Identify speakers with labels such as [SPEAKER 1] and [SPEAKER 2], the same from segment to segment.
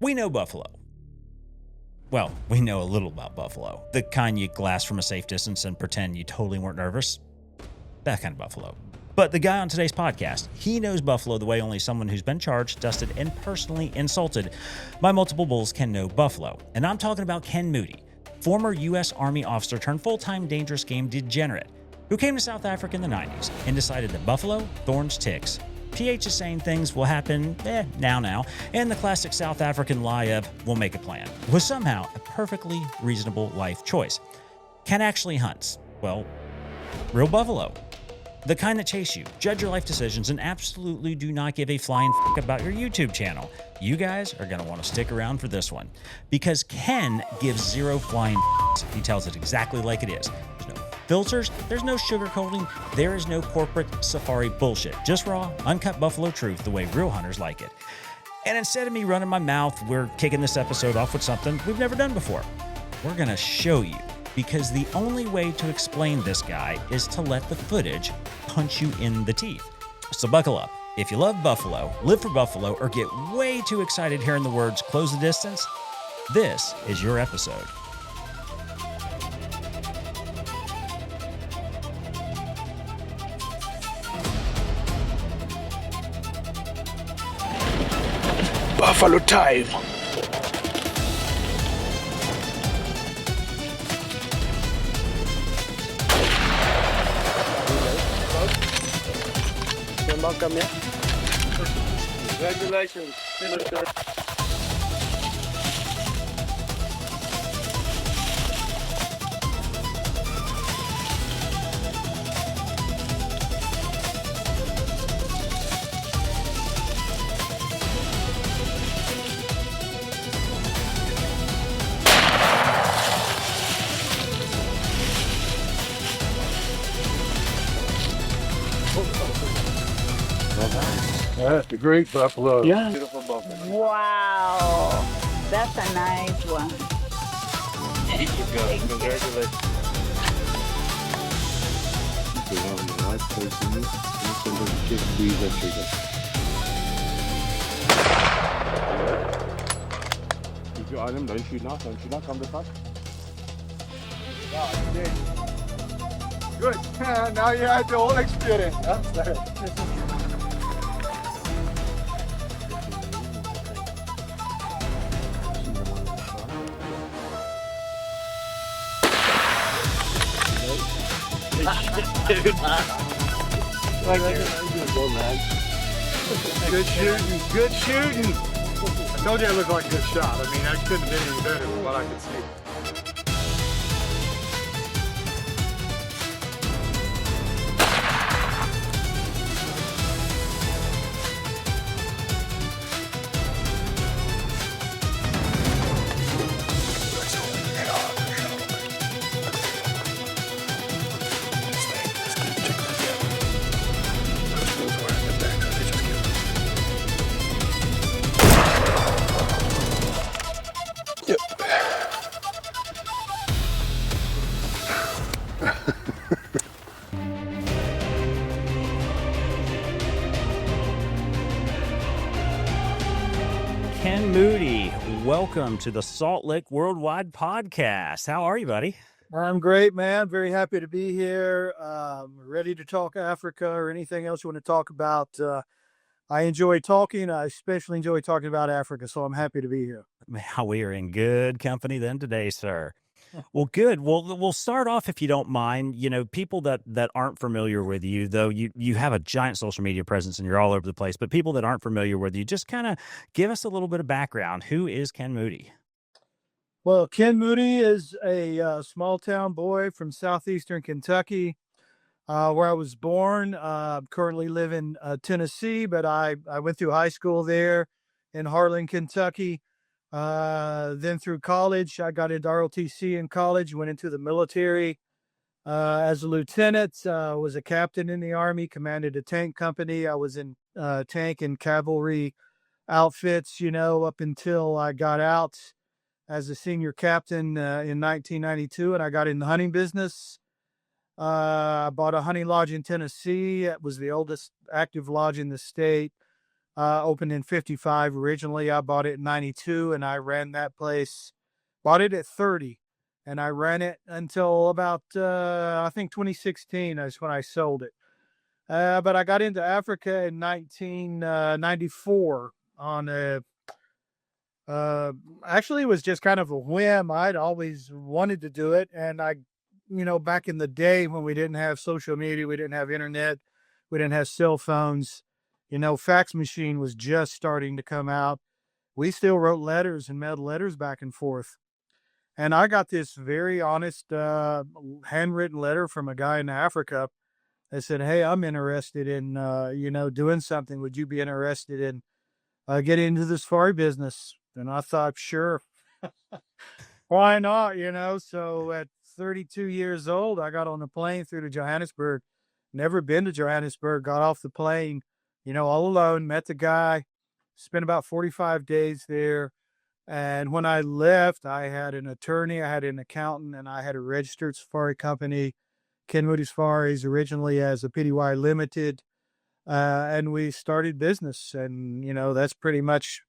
[SPEAKER 1] We know buffalo. Well, we know a little about buffalo. The kind you glass from a safe distance and pretend you totally weren't nervous. That kind of buffalo. But the guy on today's podcast, he knows buffalo the way only someone who's been charged, dusted, and personally insulted by multiple bulls can know buffalo. And I'm talking about Ken Moody, former U.S. Army officer turned full-time dangerous game degenerate, who came to South Africa in the 90s and decided that buffalo, thorns, ticks. PH is saying things will happen now, and the classic South African lie of we'll make a plan was somehow a perfectly reasonable life choice. Ken actually hunts, well, real buffalo. The kind that chase you, judge your life decisions, and absolutely do not give a flying f*** about your YouTube channel. You guys are going to want to stick around for this one, because Ken gives zero flying f***s. He tells it exactly like it is. There's no filters, there's no sugarcoating, there is no corporate safari bullshit. Just raw, uncut buffalo truth the way real hunters like it. And instead of me running my mouth, we're kicking this episode off with something we've never done before. We're going to show you. Because the only way to explain this guy is to let the footage punch you in the teeth. So buckle up. If you love buffalo, live for buffalo, or get way too excited hearing the words close the distance, this is your episode.
[SPEAKER 2] Buffalo time. Welcome here. Congratulations.
[SPEAKER 3] That's a great buffalo.
[SPEAKER 2] Yeah. Beautiful buffalo.
[SPEAKER 4] Wow. That's a nice one.
[SPEAKER 2] Good job. Congratulations.
[SPEAKER 3] Keep your eye on him. Don't shoot now. Come to touch. Good. Now you had the whole experience. Good shooting. Good shooting. I told you I looked like a good shot. I mean, I couldn't have been any better than what I could see.
[SPEAKER 1] Ken Moody, welcome to the Saltlick Worldwide Podcast. How are you, buddy?
[SPEAKER 5] I'm great, man. Very happy to be here. Ready to talk Africa or anything else you want to talk about. I enjoy talking. I especially enjoy talking about Africa, so I'm happy to be here.
[SPEAKER 1] Man, we are in good company then today, sir. Well, good. Well, we'll start off, if you don't mind. You know, people that aren't familiar with you, though you have a giant social media presence and you're all over the place, but people that aren't familiar with you, just kind of give us a little bit of background. Who is Ken Moody?
[SPEAKER 5] Well, Ken Moody is a small town boy from southeastern Kentucky, where I was born. Currently live in Tennessee, but I went through high school there in Harlan, Kentucky. Then through college, I got into ROTC in college, went into the military as a lieutenant, was a captain in the Army, commanded a tank company. I was in tank and cavalry outfits, up until I got out as a senior captain in 1992, and I got in the hunting business. I bought a hunting lodge in Tennessee. It was the oldest active lodge in the state. Opened in 55 originally. I bought it in 92 and I ran that place, bought it at 30 and I ran it until about, I think 2016 is when I sold it. But I got into Africa in 1994 on a, actually it was just kind of a whim. I'd always wanted to do it. And back in the day when we didn't have social media, we didn't have internet, we didn't have cell phones, fax machine was just starting to come out. We still wrote letters and mailed letters back and forth. And I got this very honest, handwritten letter from a guy in Africa that said, "Hey, I'm interested in, doing something. Would you be interested in getting into the safari business?" And I thought, sure, why not? So at 32 years old, I got on a plane through to Johannesburg. Never been to Johannesburg. Got off the plane, all alone. Met the guy. Spent about 45 days there. And when I left, I had an attorney, I had an accountant, and I had a registered safari company, Ken Moody Safaris, originally as a PDY Limited. And we started business. And, that's pretty much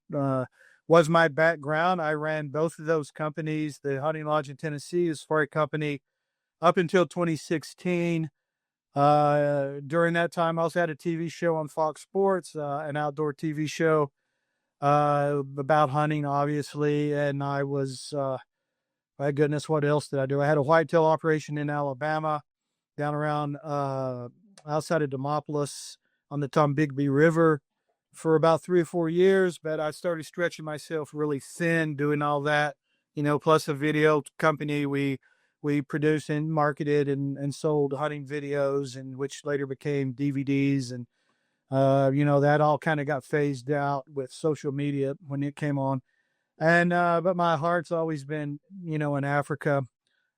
[SPEAKER 5] was my background. I ran both of those companies, the Hunting Lodge in Tennessee, the safari company, up until 2016. During that time, I also had a TV show on Fox Sports, an outdoor TV show about hunting, obviously. And I was, my goodness, what else did I do? I had a whitetail operation in Alabama, down around outside of Demopolis on the Tombigbee River for about 3 or 4 years. But I started stretching myself really thin doing all that, plus a video company. We produced and marketed and sold hunting videos, and which later became DVDs. And that all kind of got phased out with social media when it came on. And, but my heart's always been, in Africa.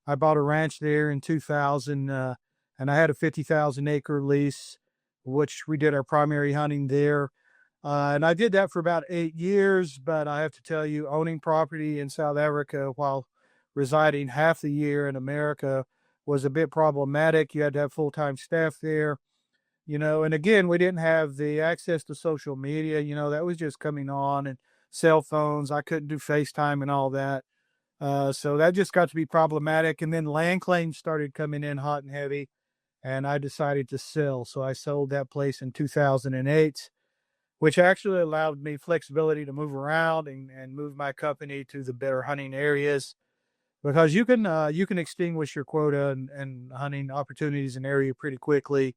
[SPEAKER 5] I bought a ranch there in 2000, and I had a 50,000 acre lease, which we did our primary hunting there. And I did that for about 8 years, but I have to tell you, owning property in South Africa while residing half the year in America was a bit problematic. You had to have full-time staff there. And again, we didn't have the access to social media, that was just coming on, and cell phones. I couldn't do FaceTime and all that. So that just got to be problematic. And then land claims started coming in hot and heavy, and I decided to sell. So I sold that place in 2008, which actually allowed me flexibility to move around and move my company to the better hunting areas, because you can extinguish your quota and hunting opportunities in area pretty quickly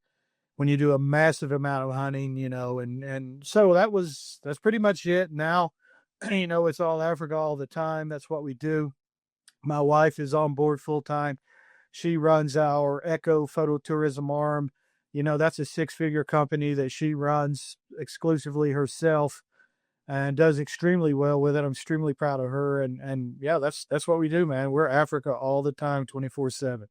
[SPEAKER 5] when you do a massive amount of hunting, and so that's pretty much it. Now, it's all Africa all the time. That's what we do. My wife is on board full time. She runs our Eco Photo Tourism arm. That's a 6-figure company that she runs exclusively herself and does extremely well with it. I'm extremely proud of her. And yeah, that's what we do, man. We're Africa all the time, 24/7.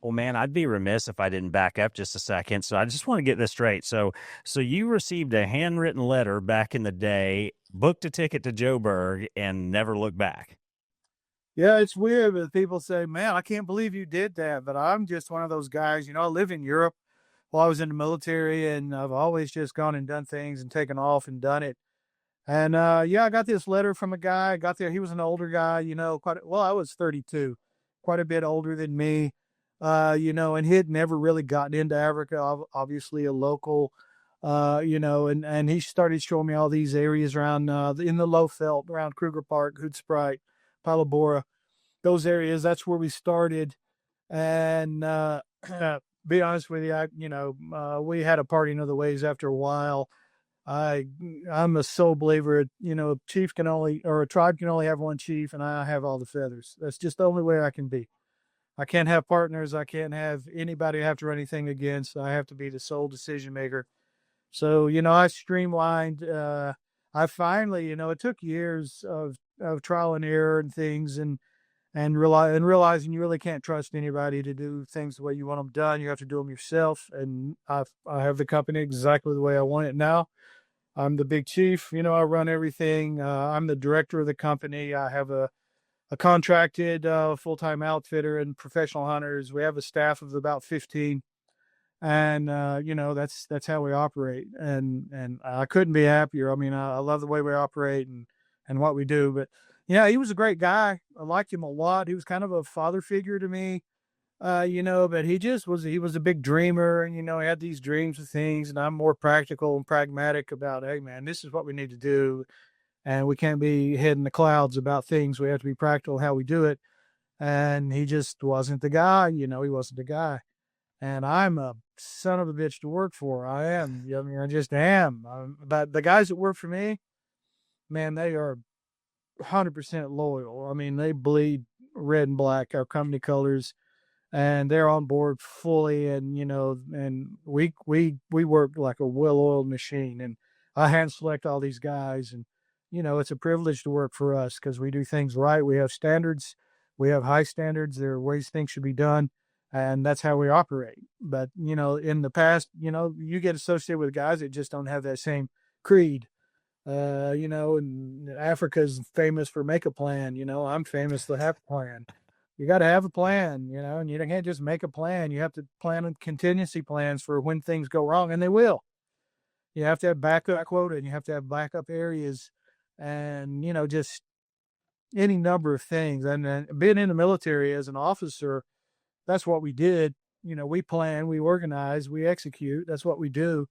[SPEAKER 1] Well, man, I'd be remiss if I didn't back up just a second. So I just want to get this straight. So you received a handwritten letter back in the day, booked a ticket to Joburg, and never looked back.
[SPEAKER 5] Yeah, it's weird, but people say, "Man, I can't believe you did that." But I'm just one of those guys. I live in Europe while I was in the military, and I've always just gone and done things and taken off and done it. And yeah, I got this letter from a guy. I got there. He was an older guy, I was 32, quite a bit older than me. And he had never really gotten into Africa, obviously a local, and he started showing me all these areas around, in the low veld, around Kruger Park, Hoedspruit, Palabora, those areas. That's where we started. And, be honest with you, we had a parting of the ways after a while. I'm a sole believer, a chief can only, or a tribe can only have one chief, and I have all the feathers. That's just the only way I can be. I can't have partners. I can't have anybody I have to run anything against. I have to be the sole decision maker. So, I streamlined. I finally, it took years of trial and error and things, and realizing you really can't trust anybody to do things the way you want them done. You have to do them yourself. And I have the company exactly the way I want it now. I'm the big chief. I run everything. I'm the director of the company. I have a contracted full-time outfitter and professional hunters. We have a staff of about 15. And that's how we operate, and I couldn't be happier. I mean, I love the way we operate and what we do. But yeah, he was a great guy. I liked him a lot. He was kind of a father figure to me, but he was a big dreamer, and he had these dreams of things, and I'm more practical and pragmatic about, hey man, this is what we need to do, and we can't be head in the clouds about things. We have to be practical how we do it. And he just wasn't the guy. He wasn't the guy. And I'm a son of a bitch to work for. I am. I mean, I just am. But the guys that work for me, man, they are 100% loyal. I mean, they bleed red and black, our company colors, and they're on board fully. And and we work like a well-oiled machine. And I hand select all these guys, and it's a privilege to work for us because we do things right. We have standards. We have high standards. There are ways things should be done, and that's how we operate. But in the past, you get associated with guys that just don't have that same creed. And Africa's famous for make a plan. I'm famous to have a plan. You got to have a plan, and you can't just make a plan. You have to plan on contingency plans for when things go wrong, and they will. You have to have backup quota, and you have to have backup areas, and just any number of things. And then being in the military as an officer, that's what we did. We plan, we organize, we execute. That's what we do.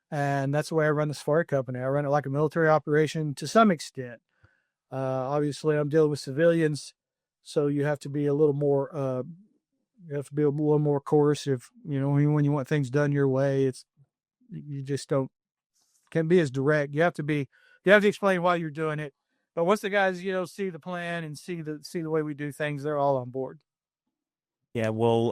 [SPEAKER 5] And that's the way I run the safari company. I run it like a military operation to some extent. Obviously, I'm dealing with civilians, so you have to be a little more. You have to be a little more coercive. When you want things done your way, you just can't be as direct. You have to explain why you're doing it. But once the guys, see the plan and see the way we do things, they're all on board.
[SPEAKER 1] Yeah, well,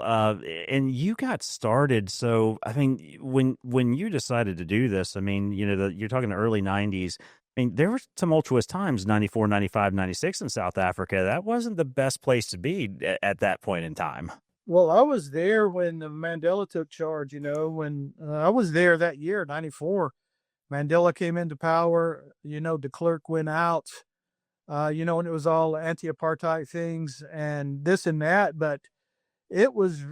[SPEAKER 1] and you got started. So, I mean, when you decided to do this, I mean, you're talking the early 90s. I mean, there were tumultuous times, 94, 95, 96 in South Africa. That wasn't the best place to be at that point in time.
[SPEAKER 5] Well, I was there when Mandela took charge, when I was there that year, 94. Mandela came into power, de Klerk went out, and it was all anti-apartheid things and this and that. But it was,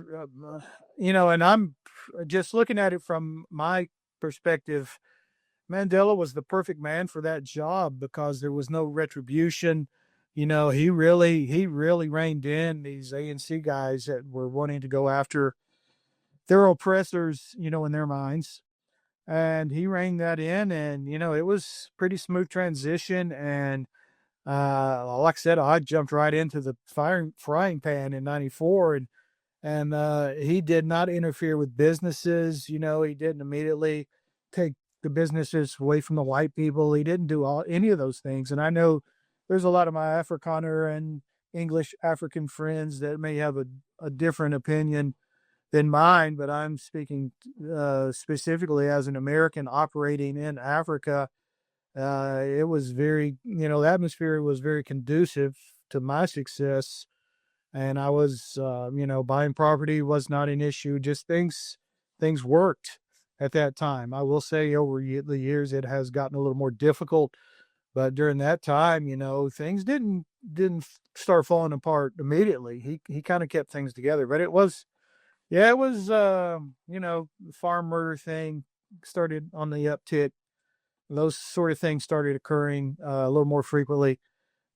[SPEAKER 5] and I'm just looking at it from my perspective. Mandela was the perfect man for that job because there was no retribution. He really reined in these ANC guys that were wanting to go after their oppressors, in their minds. And he reined that in, and, it was pretty smooth transition. And, like I said, I jumped right into the frying pan in 94, and he did not interfere with businesses. He didn't immediately take the businesses away from the white people. He didn't do any of those things. And I know there's a lot of my Afrikaner and English African friends that may have a different opinion than mine, but I'm speaking specifically as an American operating in Africa. It was very, the atmosphere was very conducive to my success. And I was, buying property was not an issue. Just things worked at that time. I will say over the years, it has gotten a little more difficult, but during that time, things didn't start falling apart immediately. He kind of kept things together, but it was, the farm murder thing started on the uptick. Those sort of things started occurring a little more frequently.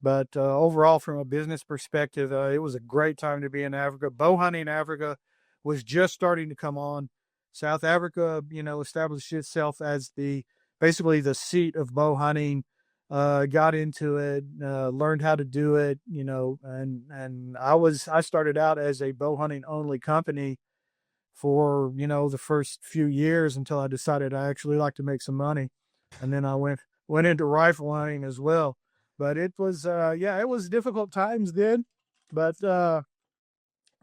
[SPEAKER 5] But overall, from a business perspective, it was a great time to be in Africa. Bow hunting in Africa was just starting to come on. South Africa, established itself as basically the seat of bow hunting. Got into it, learned how to do it, and I started out as a bow hunting only company for the first few years until I decided I actually like to make some money, and then I went into rifle hunting as well. But it was, it was difficult times then, but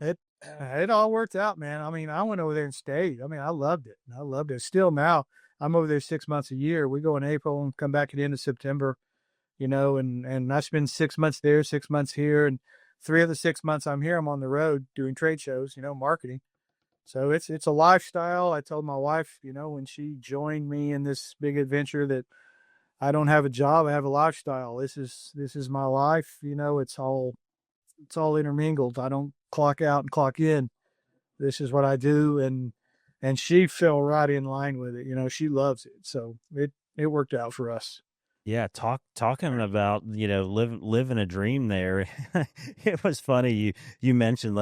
[SPEAKER 5] it all worked out, man. I mean, I went over there and stayed. I mean, I loved it. I loved it. Still now, I'm over there 6 months a year. We go in April and come back at the end of September, and I spend 6 months there, 6 months here, and 3 of the 6 months I'm here, I'm on the road doing trade shows, marketing. So it's a lifestyle. I told my wife, when she joined me in this big adventure that I don't have a job. I have a lifestyle. This is my life. It's all intermingled. I don't clock out and clock in. This is what I do. And and she fell right in line with it. She loves it. So it worked out for us.
[SPEAKER 1] Yeah, talking about living a dream there. It was funny you mentioned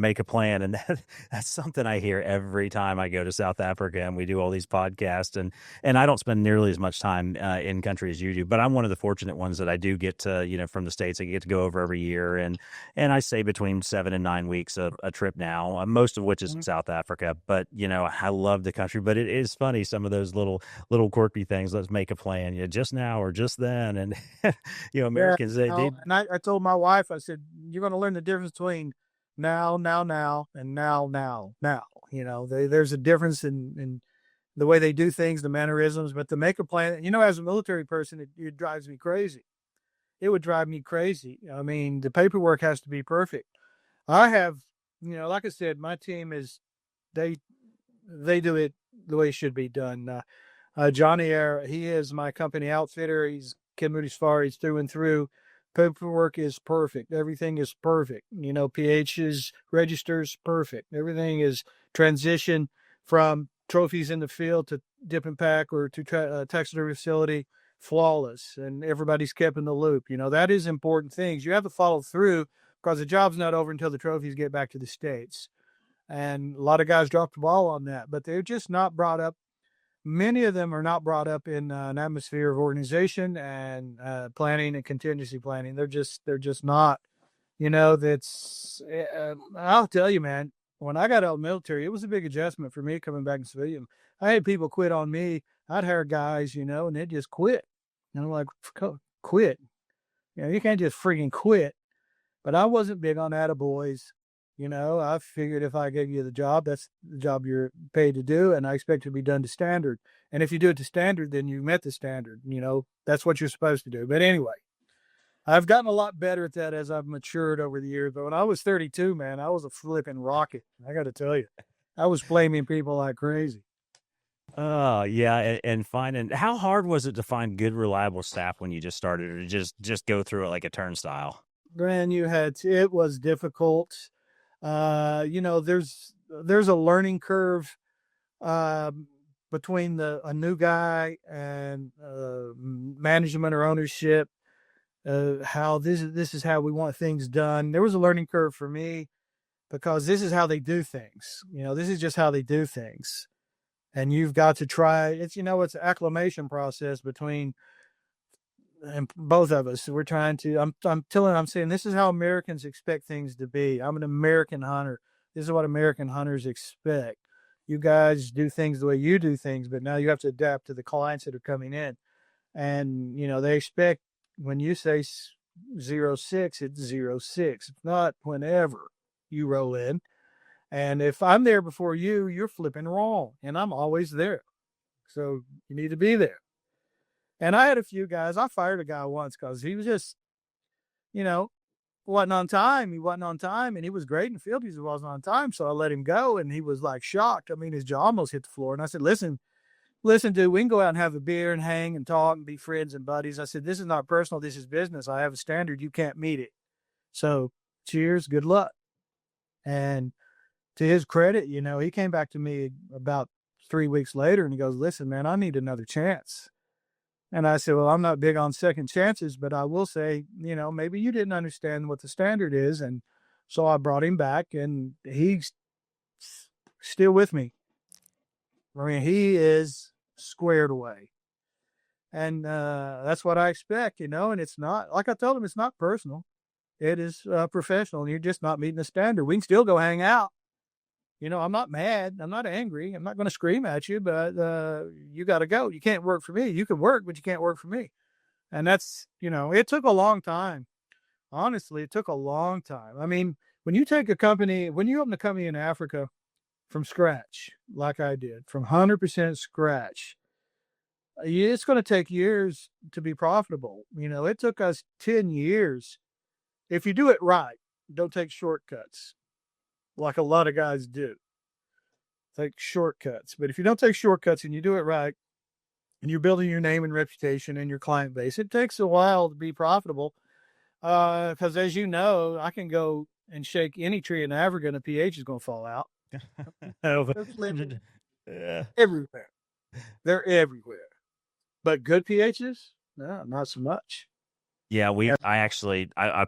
[SPEAKER 1] make a plan, and that's something I hear every time I go to South Africa and we do all these podcasts, and I don't spend nearly as much time in country as you do, but I'm one of the fortunate ones that I do get to from the States. I get to go over every year, and I say between 7 and 9 weeks a trip now, most of which is in South Africa. But I love the country, but it is funny, some of those little quirky things. Let's make a plan, just now or just then. And Americans, they
[SPEAKER 5] and I told my wife, I said, you're going to learn the difference between now, and now. There's a difference in the way they do things, the mannerisms, but to make a plan, as a military person, it drives me crazy. It would drive me crazy. I mean, the paperwork has to be perfect. I have, like I said, my team they do it the way it should be done. Johnny Air, he is my company outfitter. He's Ken Moody Safaris through and through. Paperwork is perfect. Everything is perfect. PH's registers perfect. Everything is transition from trophies in the field to dip and pack or to taxidermy facility, flawless, and everybody's kept in the loop. That is important things. You have to follow through because the job's not over until the trophies get back to the States. And a lot of guys drop the ball on that, but they're just not brought up. Many of them are not brought up in an atmosphere of organization and planning and contingency planning. They're just not, that's, I'll tell you, man, when I got out of the military, it was a big adjustment for me coming back in civilian. I had people quit on me. I'd hire guys, and they'd just quit. And I'm like, quit. You can't just freaking quit. But I wasn't big on attaboys. I figured if I gave you the job, that's the job you're paid to do, and I expect it to be done to standard. And if you do it to standard, then you met the standard. That's what you're supposed to do. But anyway, I've gotten a lot better at that as I've matured over the years. But when I was 32, man, I was a flipping rocket. I got to tell you, I was blaming people like crazy.
[SPEAKER 1] Oh, yeah, and finding how hard was it to find good, reliable staff when you just started, or just go through it like a turnstile?
[SPEAKER 5] Man, it was difficult. There's a learning curve between a new guy and management or ownership. How this is how we want things done. There was a learning curve for me because this is how they do things. This is just how they do things, and you've got to try. It's it's an acclimation process between. And both of us, we're trying to, I'm saying this is how Americans expect things to be. I'm an American hunter. This is what American hunters expect. You guys do things the way you do things, but now you have to adapt to the clients that are coming in. And, they expect when you say 06, it's 06. It's not whenever you roll in. And if I'm there before you, you're flipping wrong. And I'm always there. So you need to be there. And I had a few guys. I fired a guy once because he was just, wasn't on time. He wasn't on time, and he was great in the field. He wasn't on time, so I let him go, and he was like shocked. I mean, his jaw almost hit the floor. And I said, listen, dude, we can go out and have a beer and hang and talk and be friends and buddies. I said, this is not personal. This is business. I have a standard. You can't meet it. So cheers. Good luck. And to his credit, he came back to me about 3 weeks later, and he goes, listen, man, I need another chance. And I said, well, I'm not big on second chances, but I will say, maybe you didn't understand what the standard is. And so I brought him back, and he's still with me. I mean, he is squared away. And that's what I expect, and it's not, like I told him, it's not personal. It is professional, and you're just not meeting the standard. We can still go hang out. I'm not mad. I'm not angry. I'm not going to scream at you, but you got to go. You can't work for me. You can work, but you can't work for me. And that's, it took a long time. Honestly, it took a long time. I mean, when you open a company in Africa from scratch, like I did, from 100% scratch, it's going to take years to be profitable. It took us 10 years. If you do it right, don't take shortcuts. Like a lot of guys do. Take shortcuts. But if you don't take shortcuts and you do it right, and you're building your name and reputation and your client base, it takes a while to be profitable. Because as you know, I can go and shake any tree in Africa and a pH is going to fall out.
[SPEAKER 1] Yeah.
[SPEAKER 5] everywhere. They're everywhere. But good pHs? No, not so much.
[SPEAKER 1] Yeah, I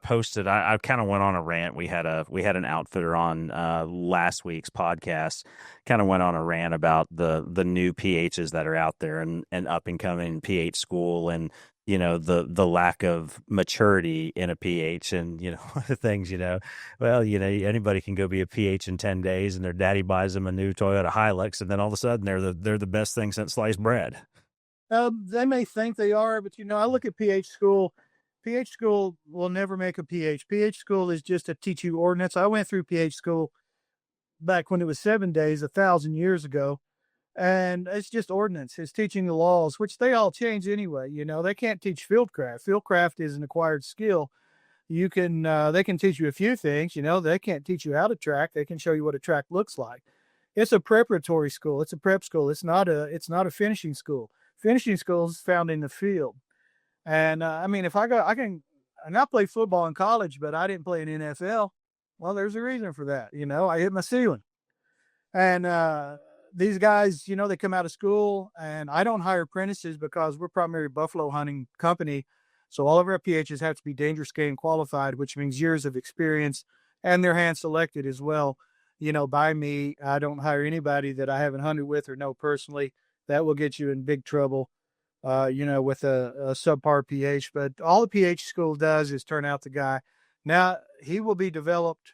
[SPEAKER 1] posted, I kind of went on a rant. We had an outfitter on last week's podcast, kind of went on a rant about the new pHs that are out there and up and coming pH school, and the lack of maturity in a pH, and the things, well, anybody can go be a pH in 10 days and their daddy buys them a new Toyota Hilux, and then all of a sudden they're the best thing since sliced bread.
[SPEAKER 5] They may think they are, but I look at pH school. pH school will never make a pH. pH school is just to teach you ordinance. I went through pH school back when it was 7 days, 1,000 years ago. And it's just ordinance. It's teaching the laws, which they all change anyway. They can't teach fieldcraft. Fieldcraft is an acquired skill. They can teach you a few things. They can't teach you how to track. They can show you what a track looks like. It's a preparatory school. It's a prep school. It's not a finishing school. Finishing school is found in the field. And if I played football in college, but I didn't play in NFL. Well, there's a reason for that. I hit my ceiling. And these guys, they come out of school, and I don't hire apprentices because we're primary buffalo hunting company. So all of our PHs have to be dangerous game qualified, which means years of experience, and they're hand selected as well, by me. I don't hire anybody that I haven't hunted with or know personally. That will get you in big trouble, with a subpar pH. But all the pH school does is turn out the guy. Now, he will be developed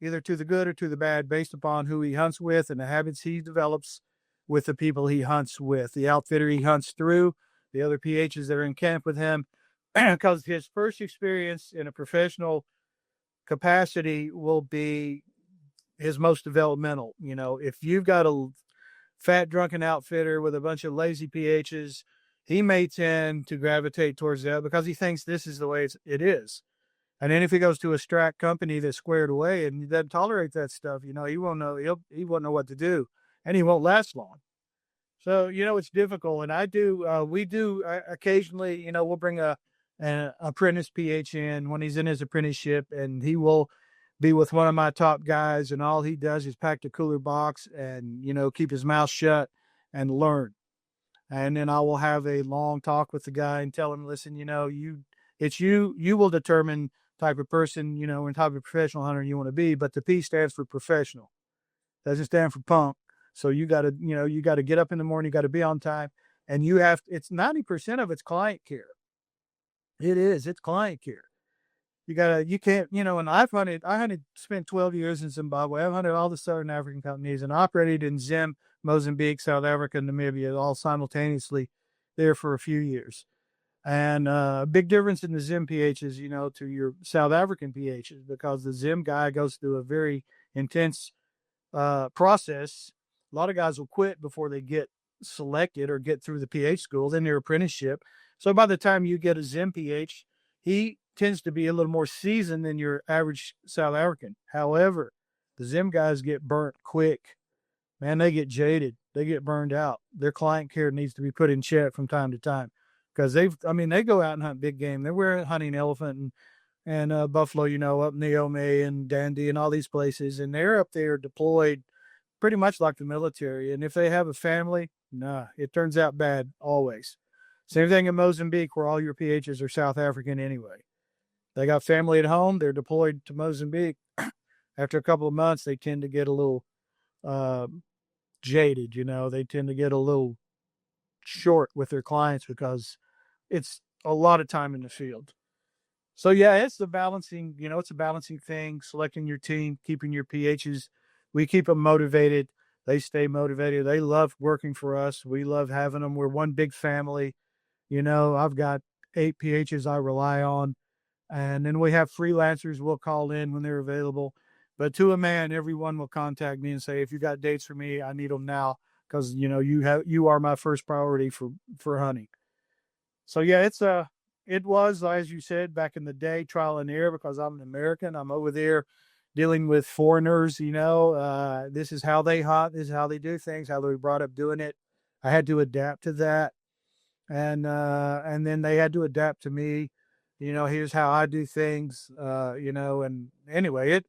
[SPEAKER 5] either to the good or to the bad based upon who he hunts with and the habits he develops with the people he hunts with, the outfitter he hunts through, the other PHs that are in camp with him, because his first experience in a professional capacity will be his most developmental. If you've got a fat, drunken outfitter with a bunch of lazy PHs, he may tend to gravitate towards that because he thinks this is the way it is. And then if he goes to a strack company that's squared away and he doesn't tolerate that stuff, he won't know. He won't know what to do, and he won't last long. So it's difficult. And we do occasionally. We'll bring an apprentice PH in when he's in his apprenticeship, and he will be with one of my top guys, and all he does is pack the cooler box and keep his mouth shut and learn. And then I will have a long talk with the guy and tell him, listen, you will determine type of person, and type of professional hunter you want to be, but the P stands for professional. Doesn't stand for punk. So you got to get up in the morning, you got to be on time, and it's 90% of it's client care. It's client care. And I spent 12 years in Zimbabwe. I've hunted all the Southern African companies and operated in Zim, Mozambique, South Africa, and Namibia, all simultaneously there for a few years. And a big difference in the Zim PHs, to your South African PHs, because the Zim guy goes through a very intense process. A lot of guys will quit before they get selected or get through the PH schools in their apprenticeship. So by the time you get a Zim PH, he tends to be a little more seasoned than your average South African. However, the Zim guys get burnt quick. Man, they get jaded. They get burned out. Their client care needs to be put in check from time to time. Because they go out and hunt big game. They're hunting elephant and buffalo, up in the Ome and Dundee and all these places. And they're up there deployed pretty much like the military. And if they have a family, it turns out bad always. Same thing in Mozambique, where all your PHs are South African anyway. They got family at home. They're deployed to Mozambique. After a couple of months, they tend to get a little jaded. They tend to get a little short with their clients because it's a lot of time in the field. So it's the balancing, it's a balancing thing, selecting your team, keeping your PHs. We keep them motivated. They stay motivated. They love working for us. We love having them. We're one big family. I've got 8 PHs I rely on. And then we have freelancers we'll call in when they're available. But to a man, everyone will contact me and say, if you got dates for me, I need them now. Because, you are my first priority for hunting. So it was, as you said, back in the day, trial and error, because I'm an American. I'm over there dealing with foreigners, this is how they hunt. This is how they do things, how they were brought up doing it. I had to adapt to that. And then they had to adapt to me. Here's how I do things, and anyway,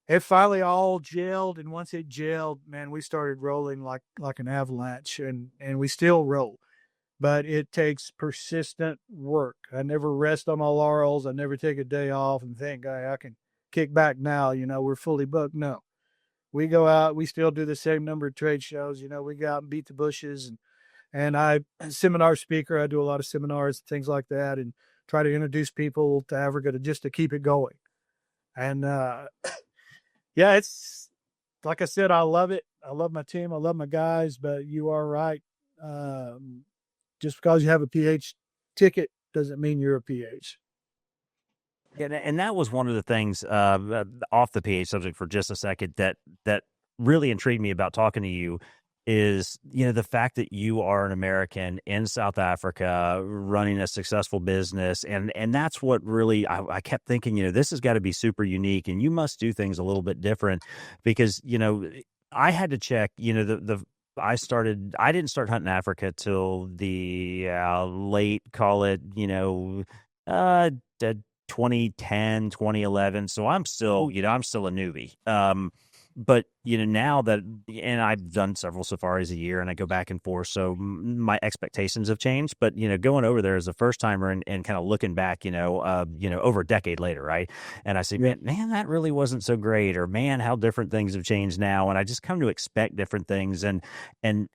[SPEAKER 5] it finally all gelled, and once it gelled, man, we started rolling like an avalanche, and we still roll. But it takes persistent work. I never rest on my laurels. I never take a day off and think, "Hey, I can kick back now. We're fully booked." No, we go out. We still do the same number of trade shows. We go out and beat the bushes, and I seminar speaker. I do a lot of seminars, things like that, and try to introduce people to Africa just to keep it going. And yeah, it's like I said, I love it. I love my team. I love my guys. But you are right. Just because you have a PH ticket doesn't mean you're a PH.
[SPEAKER 1] And that was one of the things off the PH subject for just a second that really intrigued me about talking to you is, the fact that you are an American in South Africa running a successful business. And that's what really, I kept thinking, this has got to be super unique, and you must do things a little bit different because, I had to check, I didn't start hunting Africa till the late, call it, 2010, 2011. So I'm still, I'm still a newbie. But, now that, and I've done several safaris a year and I go back and forth. So my expectations have changed, but, going over there as a first timer and kind of looking back, over a decade later. Right. And I say, man, that really wasn't so great, or man, how different things have changed now. And I just come to expect different things. And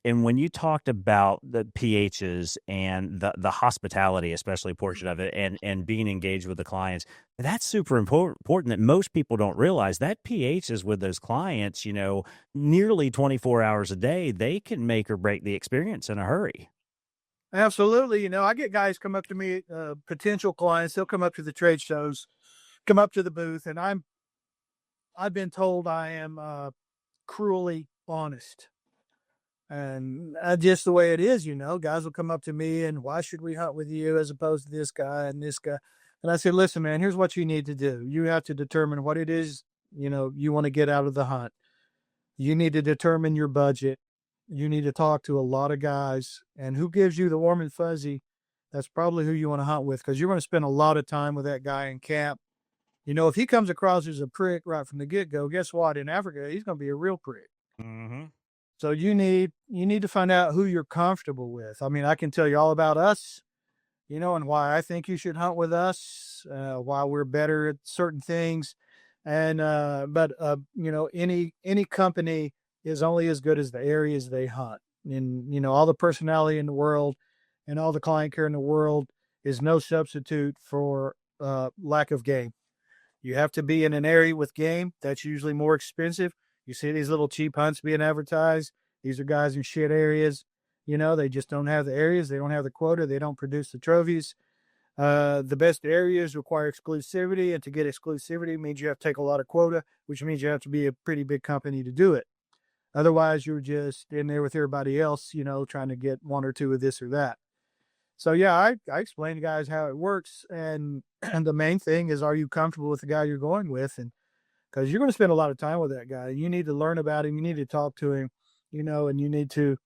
[SPEAKER 1] when you talked about the PHs and the hospitality, especially portion of it, and being engaged with the clients, that's super important that most people don't realize that PHs with those clients, nearly 24 hours a day, they can make or break the experience in a hurry.
[SPEAKER 5] Absolutely. I get guys come up to me, potential clients. They'll come up to the trade shows, come up to the booth, and I've been told I am cruelly honest. And just the way it is, guys will come up to me and, "Why should we hunt with you as opposed to this guy and this guy?" And I said, "Listen, man, here's what you need to do. You have to determine what it is, you want to get out of the hunt. You need to determine your budget. You need to talk to a lot of guys, and who gives you the warm and fuzzy, that's probably who you want to hunt with, because you're going to spend a lot of time with that guy in camp. If he comes across as a prick right from the get-go, guess what? In Africa, he's going to be a real prick.
[SPEAKER 1] Mm-hmm.
[SPEAKER 5] So you need to find out who you're comfortable with. I mean, I can tell you all about us, and why I think you should hunt with us, why we're better at certain things. And, but any company is only as good as the areas they hunt. And, all the personality in the world and all the client care in the world is no substitute for lack of game. You have to be in an area with game. That's usually more expensive. You see these little cheap hunts being advertised. These are guys in shit areas. They just don't have the areas. They don't have the quota. They don't produce the trophies. The best areas require exclusivity, and to get exclusivity means you have to take a lot of quota, which means you have to be a pretty big company to do it. Otherwise, you're just in there with everybody else, trying to get one or two of this or that. So yeah, I explain to guys how it works, and the main thing is, are you comfortable with the guy you're going with? And because you're going to spend a lot of time with that guy, you need to learn about him, you need to talk to him, and you need to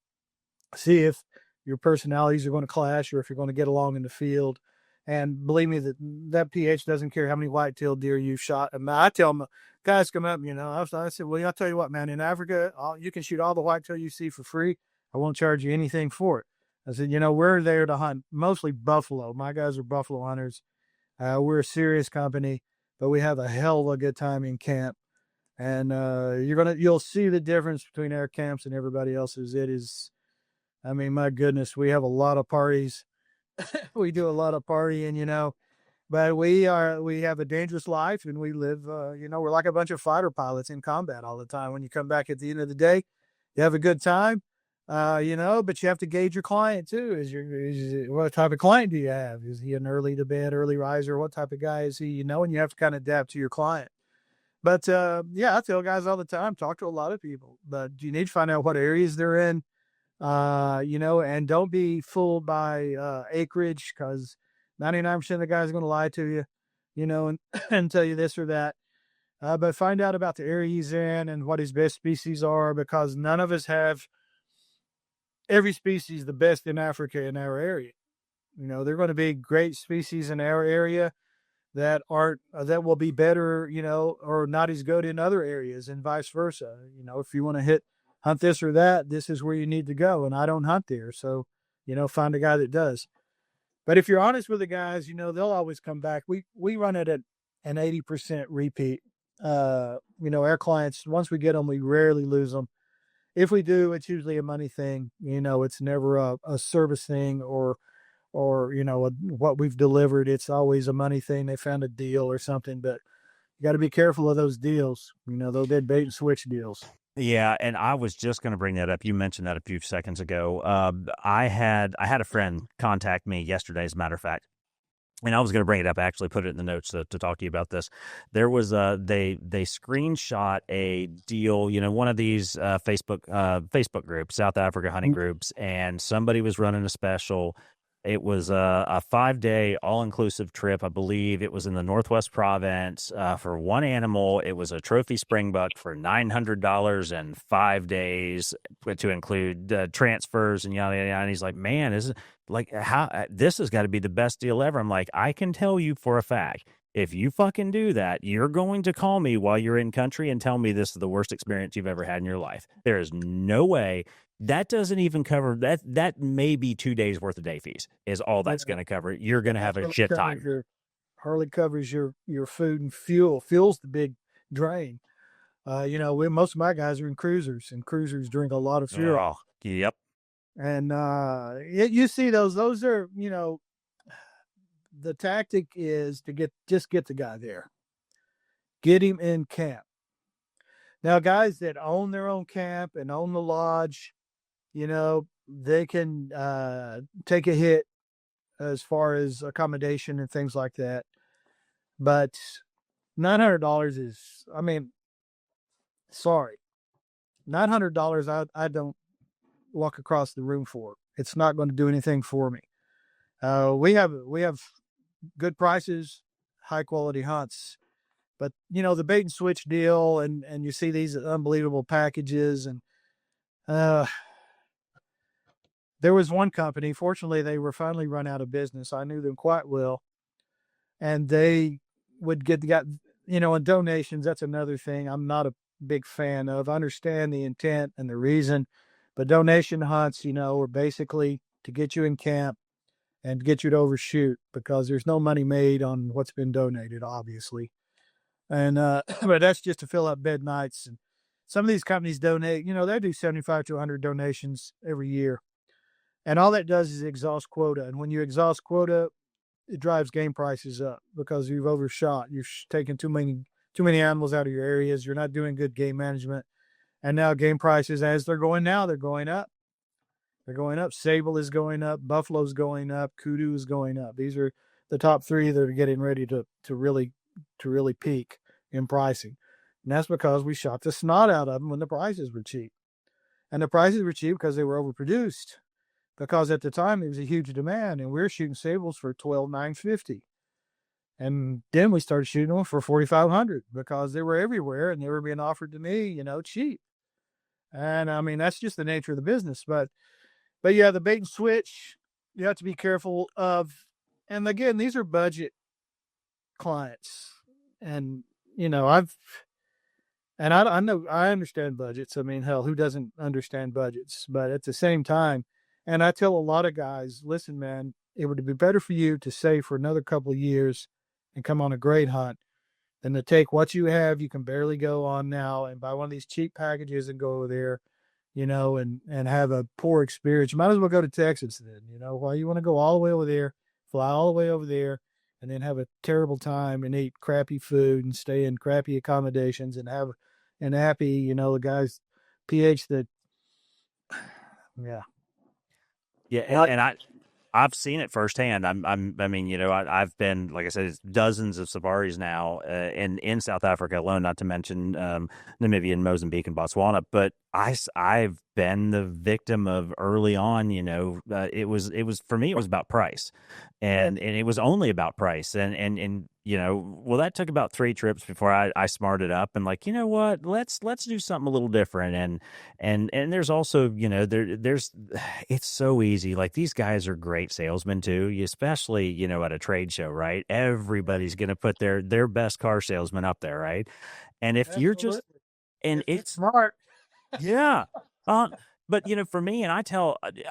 [SPEAKER 5] see if your personalities are going to clash or if you're going to get along in the field. And believe me, that PH doesn't care how many white-tailed deer you've shot. And I tell them, guys come up, I said, "Well, I'll tell you what, man, in Africa, you can shoot all the whitetail you see for free. I won't charge you anything for it." I said, "We're there to hunt mostly buffalo. My guys are buffalo hunters. We're a serious company, but we have a hell of a good time in camp. And you'll see the difference between our camps and everybody else's. It is, I mean, my goodness, we have a lot of parties. We do a lot of partying, but we have a dangerous life, and we live, we're like a bunch of fighter pilots in combat all the time. When you come back at the end of the day, you have a good time, but you have to gauge your client too. What type of client do you have? Is he an early to bed, early riser? What type of guy is he? And you have to kind of adapt to your client. But I tell guys all the time, talk to a lot of people, but you need to find out what areas they're in. And don't be fooled by acreage, because 99% of the guys are going to lie to you, and tell you this or that. But find out about the area he's in and what his best species are, because none of us have every species the best in Africa in our area. They're going to be great species in our area, that aren't that will be better, or not as good in other areas, and vice versa. If you want to hunt this or that, this is where you need to go. And I don't hunt there, so find a guy that does. But if you're honest with the guys, they'll always come back. We run it at an 80% repeat. Our clients, once we get them, we rarely lose them. If we do, it's usually a money thing. It's never a service thing or what we've delivered. It's always a money thing. They found a deal or something, but you got to be careful of those deals. Those dead bait and switch deals.
[SPEAKER 1] Yeah, and I was just going to bring that up. You mentioned that a few seconds ago. I had a friend contact me yesterday, as a matter of fact, and I was going to bring it up. I actually put it in the notes to talk to you about this. There was they screenshot a deal, one of these Facebook groups, South Africa hunting groups, and somebody was running a special. It was a 5-day all-inclusive trip. I believe it was in the Northwest Province for one animal. It was a trophy springbuck for $900 and 5 days to include transfers and yada, yada, yada. And he's like, man, this has got to be the best deal ever. I'm like, I can tell you for a fact, if you fucking do that, you're going to call me while you're in country and tell me this is the worst experience you've ever had in your life. There is no way. That doesn't even cover that. That may be 2 days worth of day fees is all that's going to cover. You're going to have a shit time.
[SPEAKER 5] Hardly covers your food and fuel. Fuel's the big drain. Most of my guys are in cruisers, and cruisers drink a lot of fuel.
[SPEAKER 1] Oh, yep.
[SPEAKER 5] And you see those are, the tactic is to get the guy there, get him in camp. Now, guys that own their own camp and own the lodge, they can take a hit as far as accommodation and things like that. But $900 is, sorry, $900 I don't walk across the room for. It's not going to do anything for me. We have good prices, high quality hunts, but the bait and switch deal, and you see these unbelievable packages, and there was one company, fortunately they were finally run out of business. I knew them quite well, and they would get and donations. That's another thing I'm not a big fan of. I understand the intent and the reason, but donation hunts, are basically to get you in camp and get you to overshoot, because there's no money made on what's been donated, obviously. And but that's just to fill up bed nights. And some of these companies donate, they do 75 to 100 donations every year. And all that does is exhaust quota. And when you exhaust quota, it drives game prices up because you've overshot. You're taking too many animals out of your areas. You're not doing good game management. And now game prices, as they're going now, they're going up. They're going up. Sable is going up. Buffalo's going up. Kudu is going up. These are the top three that are getting ready to really peak in pricing. And that's because we shot the snot out of them when the prices were cheap. And the prices were cheap because they were overproduced. Because at the time there was a huge demand, and we were shooting sables for $12,950. And then we started shooting them for $4,500 because they were everywhere and they were being offered to me, cheap. And that's just the nature of the business. But yeah, the bait and switch, you have to be careful of. And again, these are budget clients. And, I know I understand budgets. Hell, who doesn't understand budgets? But at the same time, and I tell a lot of guys, listen, man, it would be better for you to save for another couple of years and come on a great hunt than to take what you have, you can barely go on now, and buy one of these cheap packages and go over there, and have a poor experience. You might as well go to Texas then, why you want to go all the way over there, fly all the way over there, and then have a terrible time and eat crappy food and stay in crappy accommodations and have an happy, the guy's pH that, yeah.
[SPEAKER 1] Yeah, and I've seen it firsthand. I've been, like I said, it's dozens of safaris now in South Africa alone, not to mention Namibia and Mozambique and Botswana. But I've been the victim of early on. It was for me, it was about price, and it was only about price. And well, that took about 3 trips before I smarted up and like, you know what, let's do something a little different. And there's also, there's, it's so easy. Like these guys are great salesmen too, especially, at a trade show, right? Everybody's going to put their best car salesman up there. Right. And if you're just,
[SPEAKER 5] Absolutely.
[SPEAKER 1] and
[SPEAKER 5] If you're
[SPEAKER 1] it's,
[SPEAKER 5] smart.
[SPEAKER 1] yeah. Uh, but for me, and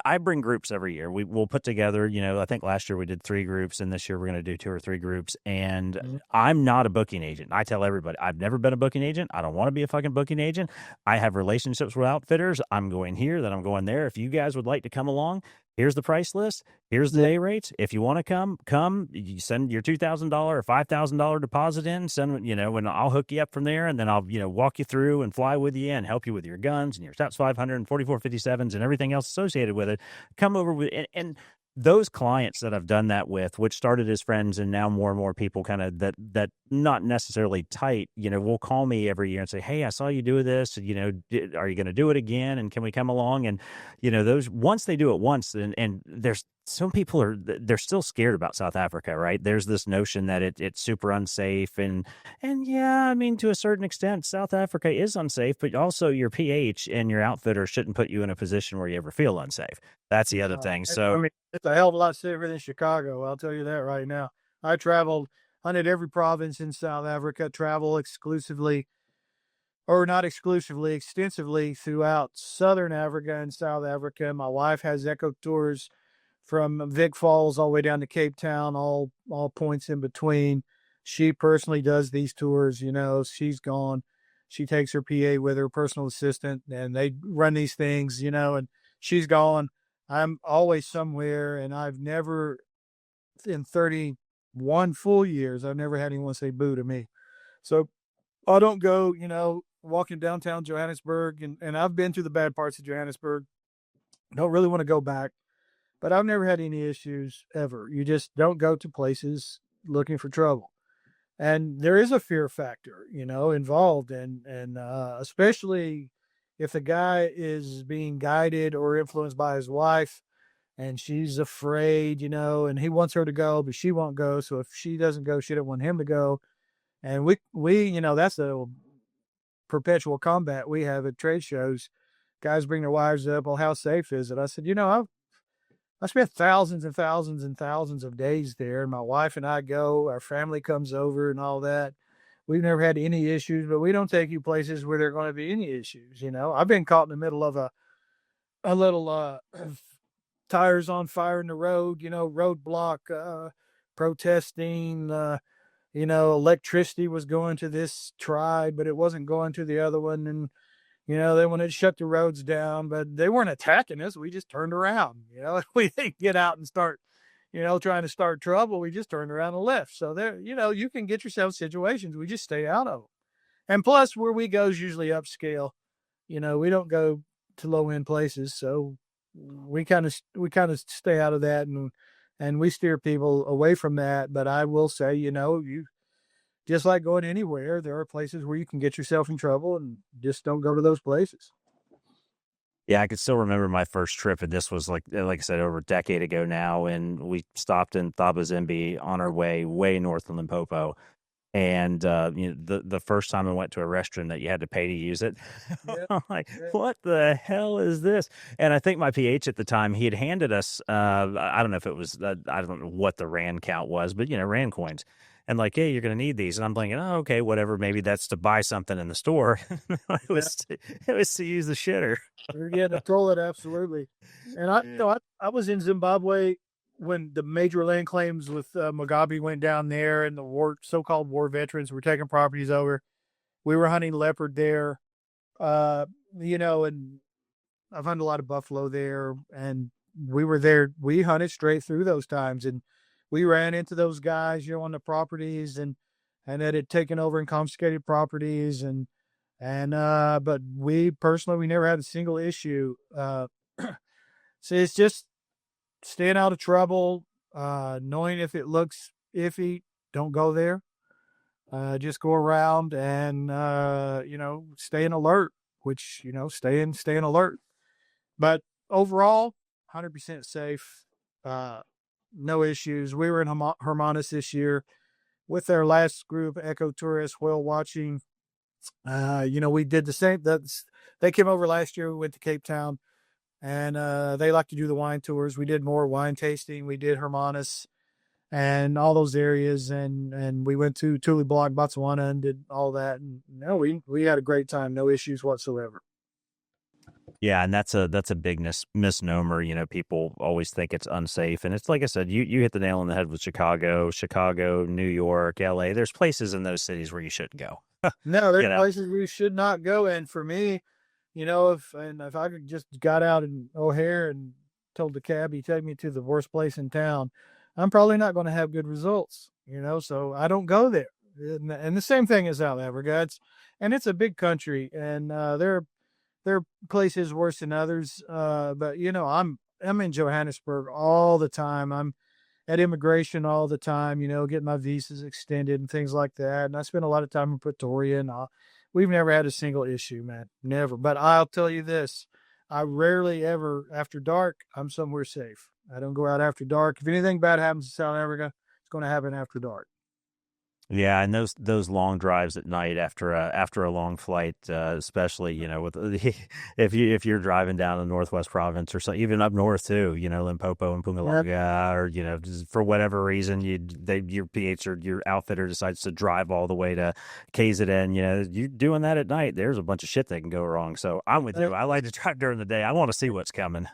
[SPEAKER 1] I bring groups every year. We'll put together, I think last year we did 3 groups, and this year we're going to do 2 or 3 groups. And
[SPEAKER 5] Mhm.
[SPEAKER 1] I'm not a booking agent. I tell everybody, I've never been a booking agent. I don't want to be a fucking booking agent. I have relationships with outfitters. I'm going here, then I'm going there. If you guys would like to come along, here's the price list. Here's the
[SPEAKER 5] Yeah.
[SPEAKER 1] day rates. If you want to come. You send your $2,000 or $5,000 deposit in. Send, and I'll hook you up from there, and then I'll, walk you through and fly with you and help you with your guns and your STAPS 500 and 4457s and everything else associated with it. Come over with and those clients that I've done that with, which started as friends and now more and more people kind of that not necessarily tight, will call me every year and say, hey, I saw you do this. Are you going to do it again? And can we come along? And, those, once they do it once, and there's some people they're still scared about South Africa, right? There's this notion that it's super unsafe. And yeah, I mean, to a certain extent, South Africa is unsafe, but also your PH and your outfitter shouldn't put you in a position where you ever feel unsafe. That's the other thing. So,
[SPEAKER 5] I mean, it's a hell of a lot safer than Chicago. I'll tell you that right now. I hunted every province in South Africa, travel exclusively, or not exclusively, extensively throughout Southern Africa and South Africa. My wife has eco tours from Vic Falls all the way down to Cape Town, all points in between. She personally does these tours. She's gone. She takes her PA with her personal assistant, and they run these things. And she's gone. I'm always somewhere, and I've never, in 31 full years, I've never had anyone say boo to me. So I don't go, walking downtown Johannesburg, and I've been to the bad parts of Johannesburg. Don't really want to go back, but I've never had any issues ever. You just don't go to places looking for trouble. And there is a fear factor, involved, and especially if the guy is being guided or influenced by his wife, and she's afraid, and he wants her to go, but she won't go. So if she doesn't go, she don't want him to go. And we, that's a perpetual combat we have at trade shows. Guys bring their wives up. Well, how safe is it? I said, I spent thousands and thousands and thousands of days there, and my wife and I go, our family comes over and all that. We've never had any issues, but we don't take you places where there are going to be any issues. I've been caught in the middle of a little tires on fire in the road, roadblock, protesting, electricity was going to this tribe, but it wasn't going to the other one. And, they wanted to shut the roads down, but they weren't attacking us. We just turned around, we didn't get out and start, trying to start trouble. We just turned around and left. So there, you can get yourself situations. We just stay out of them. And plus where we go is usually upscale. We don't go to low end places. So we kind of stay out of that, and we steer people away from that. But I will say, you just like going anywhere, there are places where you can get yourself in trouble, and just don't go to those places.
[SPEAKER 1] yeah, I could still remember my first trip, and this was like I said, over a decade ago now. And we stopped in Thaba on our way north of Limpopo. And the first time I went to a restroom that you had to pay to use it, I'm like, what the hell is this? And I think my PH at the time, he had handed us, I don't know if it was, I don't know what the Rand count was, but Rand coins. And like, hey, you're going to need these. And I'm thinking, oh, okay, whatever. Maybe that's to buy something in the store. it was to use the shitter.
[SPEAKER 5] Yeah, to throw it, absolutely. And I was in Zimbabwe when the major land claims with Mugabe went down there, and the so-called war veterans were taking properties over. We were hunting leopard there, and I've hunted a lot of buffalo there, and we were there. We hunted straight through those times, and we ran into those guys, on the properties, and that had taken over and confiscated properties, but we personally, we never had a single issue. So it's just staying out of trouble, knowing if it looks iffy, don't go there. Just go around and, staying alert, which, staying alert. But overall, 100% safe. No issues. We were in Hermanus this year. with our last group, ecotourism, whale watching. We did the same. They came over last year. We went to Cape Town, and they like to do the wine tours. We did more wine tasting. We did Hermanus and all those areas, and we went to Tule Block, Botswana, and did all that. And we had a great time. No issues whatsoever.
[SPEAKER 1] Yeah, and that's a big misnomer. People always think it's unsafe, and it's like I said, you hit the nail on the head with Chicago, New York, LA. There's places in those cities where you shouldn't go.
[SPEAKER 5] No, there's places we should not go. And for me, if I could just got out in O'Hare and told the cabbie, take me to the worst place in town, I'm probably not going to have good results. So I don't go there. And the same thing is South Africa. It's a big country, and there are places worse than others. But I'm in Johannesburg all the time. I'm at immigration all the time, getting my visas extended and things like that. And I spend a lot of time in Pretoria, and we've never had a single issue, man. Never. But I'll tell you this, I rarely ever, after dark, I'm somewhere safe. I don't go out after dark. If anything bad happens in South Africa, it's going to happen after dark.
[SPEAKER 1] Yeah, and those long drives at night after a long flight, especially with if you're driving down the Northwest Province or so, even up north too, Limpopo and Mpumalanga, or just for whatever reason your PH or your outfitter decides to drive all the way to KZN, you're doing that at night. There's a bunch of shit that can go wrong. So I'm with you. I like to drive during the day. I want to see what's coming.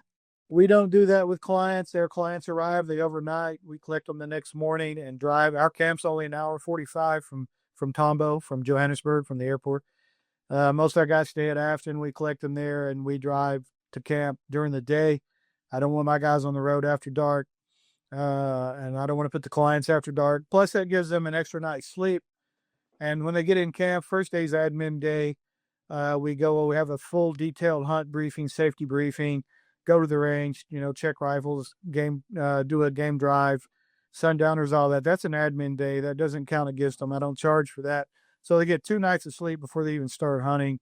[SPEAKER 5] We don't do that with clients. Their clients arrive, they overnight. We collect them the next morning and drive. Our camp's only an hour 45 from Tambo, from Johannesburg, from the airport. Most of our guys stay at Afton. We collect them there, and we drive to camp during the day. I don't want my guys on the road after dark, and I don't want to put the clients after dark. Plus, that gives them an extra night's sleep. And when they get in camp, first day's admin day, we have a full detailed hunt briefing, safety briefing, go to the range, check rifles, do a game drive, sundowners, all that. That's an admin day. That doesn't count against them. I don't charge for that. So they get 2 nights of sleep before they even start hunting,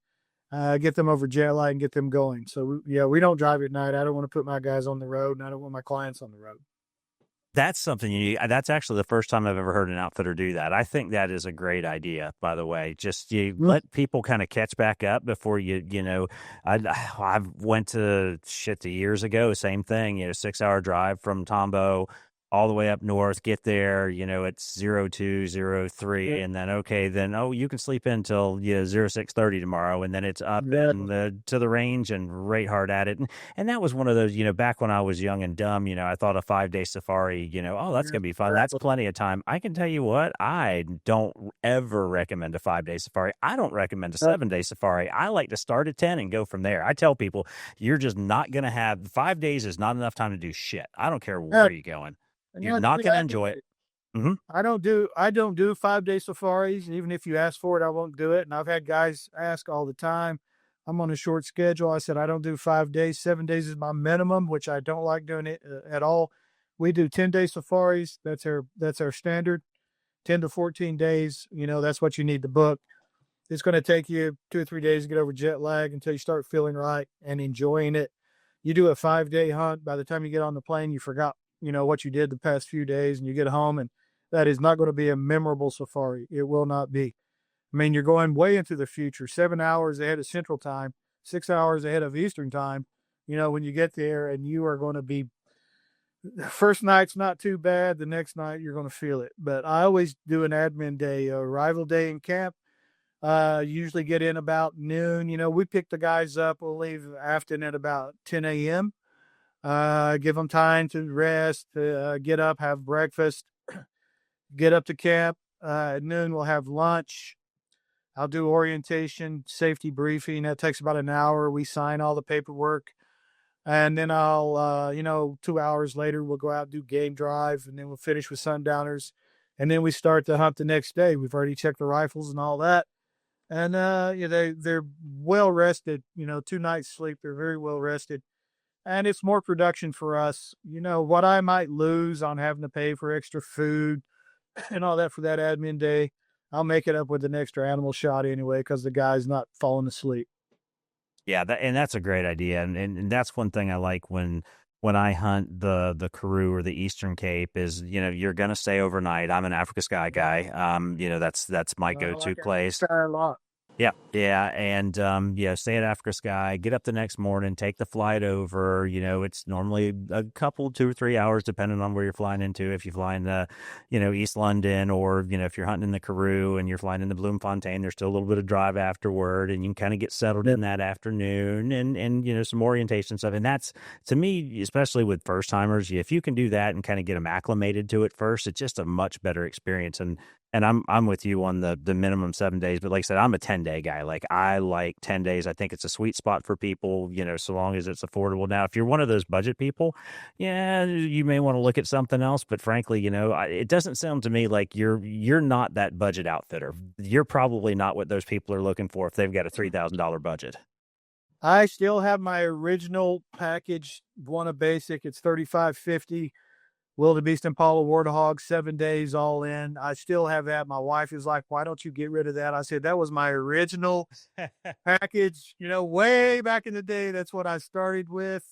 [SPEAKER 5] get them over jet lag and get them going. So, we don't drive at night. I don't want to put my guys on the road, and I don't want my clients on the road.
[SPEAKER 1] That's something that's actually the first time I've ever heard an outfitter do that. I think that is a great idea, by the way. Just let people kind of catch back up before I went to years ago, same thing, 6-hour drive from Tambo all the way up north, get there, it's 02, 03, and then, you can sleep in till 06:30 tomorrow, and then it's up to the range and right hard at it. And that was one of those, back when I was young and dumb, I thought a 5-day safari, that's going to be fun. That's plenty of time. I can tell you what, I don't ever recommend a 5-day safari. I don't recommend a 7-day safari. I like to start at 10 and go from there. I tell people, you're just not going to have 5 days is not enough time to do shit. I don't care where you're going. You're not going to enjoy it. Mm-hmm.
[SPEAKER 5] I don't do 5-day safaris. Even if you ask for it, I won't do it. And I've had guys ask all the time. I'm on a short schedule. I said, I don't do 5 days. 7 days is my minimum, which I don't like doing it at all. We do 10-day safaris. That's our standard. 10 to 14 days. That's what you need to book. It's going to take you 2 or 3 days to get over jet lag until you start feeling right and enjoying it. You do a 5-day hunt. By the time you get on the plane, you forgot what you did the past few days, and you get home, and that is not going to be a memorable safari. It will not be. I mean, you're going way into the future, 7 hours ahead of Central Time, 6 hours ahead of Eastern Time, when you get there, and you are going to be, the first night's not too bad. The next night, you're going to feel it. But I always do an admin day, arrival day in camp. Usually get in about noon. We pick the guys up. We'll leave Afton at about 10 a.m., give them time to rest, get up, have breakfast, get up to camp. At noon, we'll have lunch. I'll do orientation, safety briefing. That takes about an hour. We sign all the paperwork. And then I'll, 2 hours later, we'll go out and do game drive, and then we'll finish with sundowners. And then we start the hunt the next day. We've already checked the rifles and all that. And they're well rested, 2 nights sleep. They're very well rested. And it's more production for us. What I might lose on having to pay for extra food and all that for that admin day, I'll make it up with an extra animal shot anyway, because the guy's not falling asleep.
[SPEAKER 1] Yeah, and that's a great idea. And that's one thing I like when when I hunt the Karoo or the Eastern Cape is, you're gonna stay overnight. I'm an Africa Sky guy. That's my
[SPEAKER 5] I
[SPEAKER 1] go-to
[SPEAKER 5] like
[SPEAKER 1] place.
[SPEAKER 5] that a lot.
[SPEAKER 1] Yeah, yeah, and stay at Africa Sky. Get up the next morning, take the flight over. It's normally a couple, 2 or 3 hours, depending on where you're flying into. If you fly into, East London, or if you're hunting in the Karoo and you're flying into Bloemfontein, there's still a little bit of drive afterward, and you can kind of get settled in that afternoon, and some orientation stuff. And that's, to me, especially with first timers, if you can do that and kind of get them acclimated to it first, it's just a much better experience. And I'm with you on the minimum 7 days, but like I said, I'm a 10-day guy. Like, I like 10 days. I think it's a sweet spot for people, so long as it's affordable. Now, if you're one of those budget people, yeah, you may want to look at something else. But frankly, it doesn't sound to me like you're not that budget outfitter. You're probably not what those people are looking for if they've got a $3,000 budget.
[SPEAKER 5] I still have my original package, Buona Basic. It's $35.50. Wildebeest and Impala Warthog, 7 days all in. I still have that. My wife is like, why don't you get rid of that? I said, that was my original package, way back in the day. That's what I started with.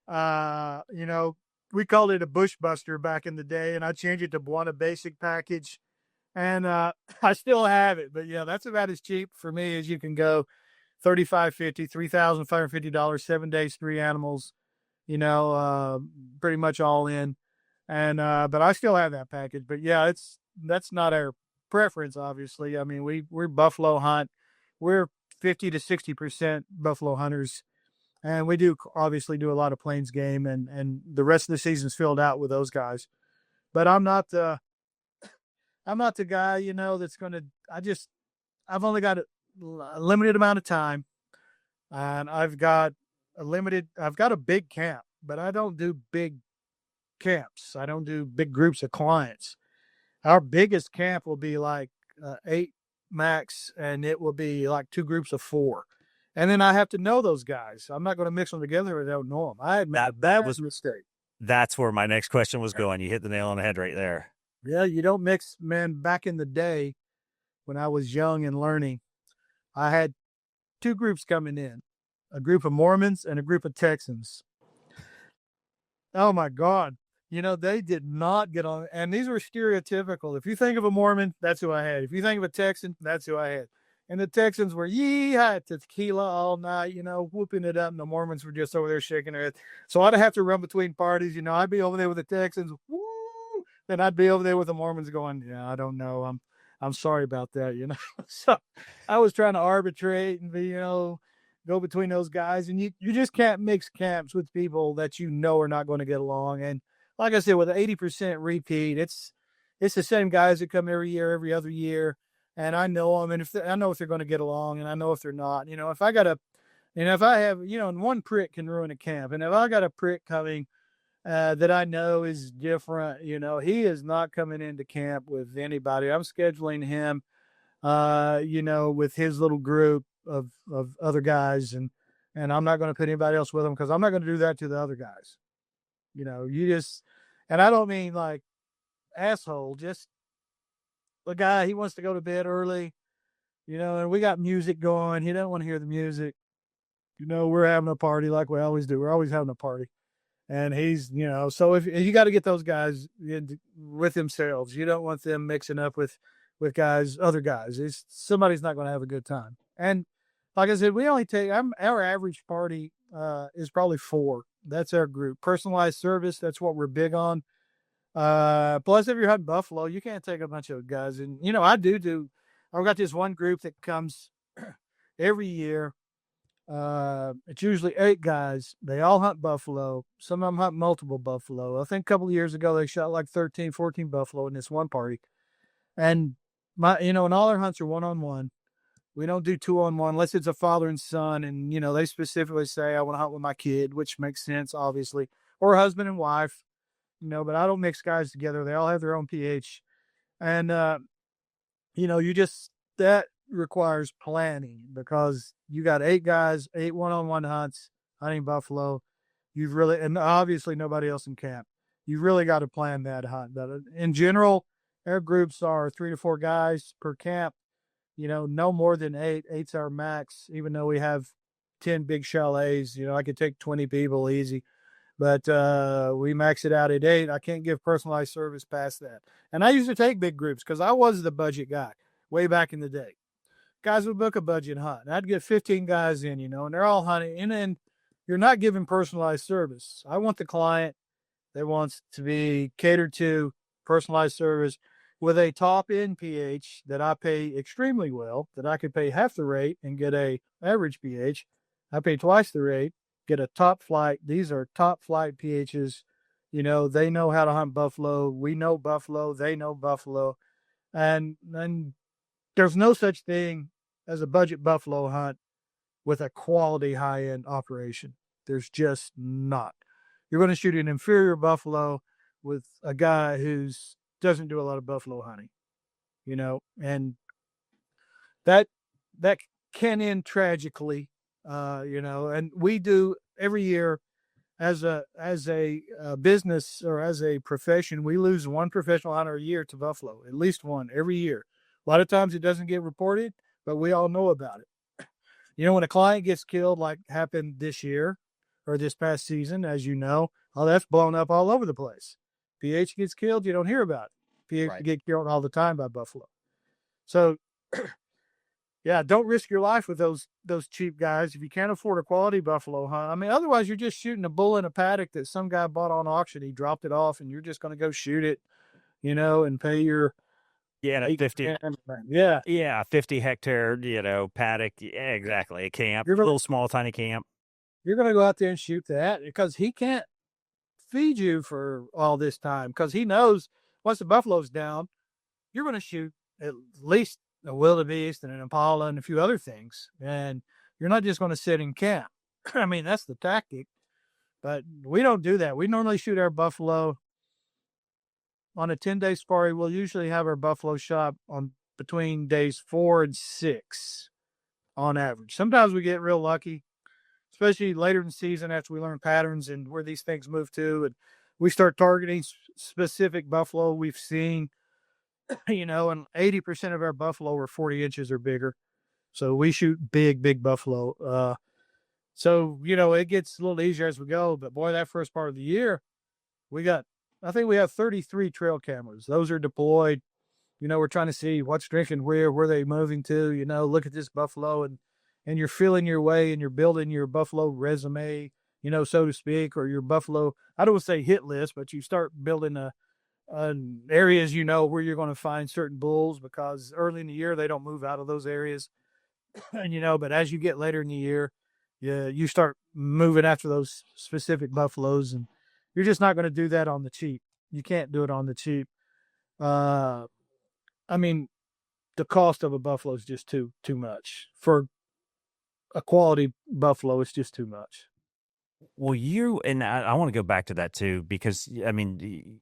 [SPEAKER 5] We called it a Bushbuster back in the day, and I changed it to Buona Basic package. And I still have it. But, yeah, that's about as cheap for me as you can go. $35.50, $3,550, 7 days, 3 animals, pretty much all in. And but I still have that package. But yeah, that's not our preference, obviously. I mean, we're buffalo hunt. We're 50 to 60% buffalo hunters, and we do obviously do a lot of plains game, and the rest of the season's filled out with those guys. But I'm not the guy, that's gonna. I've only got a limited amount of time, and I've got a big camp, but I don't do big camps. I don't do big groups of clients. Our biggest camp will be like 8 max, and it will be like 2 groups of 4. And then I have to know those guys. I'm not going to mix them together if I don't know them. I had made that was a mistake.
[SPEAKER 1] That's where my next question was going. You hit the nail on the head right there.
[SPEAKER 5] Yeah, you don't mix, man. Back in the day when I was young and learning, I had 2 groups coming in, a group of Mormons and a group of Texans. Oh my God. They did not get on. And these were stereotypical. If you think of a Mormon, that's who I had. If you think of a Texan, that's who I had. And the Texans were yeehaw tequila all night, whooping it up. And the Mormons were just over there shaking their head. So I'd have to run between parties. I'd be over there with the Texans. Woo! Then I'd be over there with the Mormons going, yeah, I don't know. I'm sorry about that, So I was trying to arbitrate and be, go between those guys. And you just can't mix camps with people that are not going to get along. And like I said, with an 80% repeat, it's the same guys that come every year, every other year, and I know them, and I know if they're going to get along, and I know if they're not. If I got if I have, and one prick can ruin a camp, and if I got a prick coming that I know is different, he is not coming into camp with anybody. I'm scheduling him, with his little group of other guys, and I'm not going to put anybody else with him because I'm not going to do that to the other guys. And I don't mean like asshole, just the guy, he wants to go to bed early, and we got music going. He doesn't want to hear the music. We're having a party like we always do. We're always having a party. And he's, so if you got to get those guys with themselves, you don't want them mixing up with other guys. Somebody's not going to have a good time. And like I said, we only take, our average party is probably 4. That's our group. Personalized service, that's what we're big on. Plus, if you're hunting buffalo, you can't take a bunch of guys. And, I've got this one group that comes every year. It's usually 8 guys. They all hunt buffalo. Some of them hunt multiple buffalo. I think a couple of years ago, they shot like 13, 14 buffalo in this one party. And and all our hunts are 1-on-1. We don't do 2-on-1 unless it's a father and son. And, they specifically say, I want to hunt with my kid, which makes sense, obviously, or husband and wife, but I don't mix guys together. They all have their own pH. And, that requires planning because you got 8 guys, 8 1-on-1 hunts, hunting buffalo. And obviously nobody else in camp. You've really got to plan that hunt. But in general, our groups are 3 to 4 guys per camp. No more than 8. 8's our max, even though we have 10 big chalets. I could take 20 people easy. but we max it out at 8. I can't give personalized service past that. And I used to take big groups because I was the budget guy way back in the day. Guys would book a budget hunt, and I'd get 15 guys in, and they're all hunting. And then you're not giving personalized service. I want the client that wants to be catered to, personalized service with a top end pH that I pay extremely well, that I could pay half the rate and get a average pH. I pay twice the rate, get a top flight. These are top flight pHs. They know how to hunt buffalo. We know buffalo. They know buffalo. And there's no such thing as a budget buffalo hunt with a quality high-end operation. There's just not. You're going to shoot an inferior buffalo with a guy who's doesn't do a lot of buffalo hunting, and that can end tragically, and we do every year as a business or as a profession, we lose one professional hunter a year to buffalo, at least one every year. A lot of times it doesn't get reported, but we all know about it. When a client gets killed, like happened this year or this past season, as you know, all that's blown up all over the place. PH gets killed, you don't hear about it. PH get killed all the time by buffalo. So, yeah, don't risk your life with those cheap guys if you can't afford a quality buffalo hunt. I mean, otherwise you're just shooting a bull in a paddock that some guy bought on auction. He dropped it off, and you're just going to go shoot it, and pay your
[SPEAKER 6] 50 50 hectare, paddock. Yeah, exactly. A camp, a little small, tiny camp.
[SPEAKER 5] You're going to go out there and shoot that because he can't feed you for all this time because he knows once the buffalo's down, you're going to shoot at least a wildebeest and an impala and a few other things. And you're not just going to sit in camp. I mean, that's the tactic. But we don't do that. We normally shoot our buffalo on a 10-day safari. We'll usually have our buffalo shot on between days 4 and 6 on average. Sometimes we get real lucky, especially later in the season after we learn patterns and where these things move to. And we start targeting specific buffalo we've seen, and 80% of our buffalo are 40 inches or bigger. So we shoot big buffalo. So, it gets a little easier as we go. But boy, that first part of the year, I think we have 33 trail cameras. Those are deployed. We're trying to see what's drinking where they moving to, look at this buffalo and you're feeling your way and you're building your buffalo resume, so to speak, or your buffalo, I don't want to say hit list, but you start building areas, where you're going to find certain bulls because early in the year, they don't move out of those areas. And, but as you get later in the year, you start moving after those specific buffaloes, and you're just not going to do that on the cheap. You can't do it on the cheap. I mean, the cost of a buffalo is just too much for a quality buffalo. It's just too much.
[SPEAKER 6] Well, I want to go back to that too, because I mean,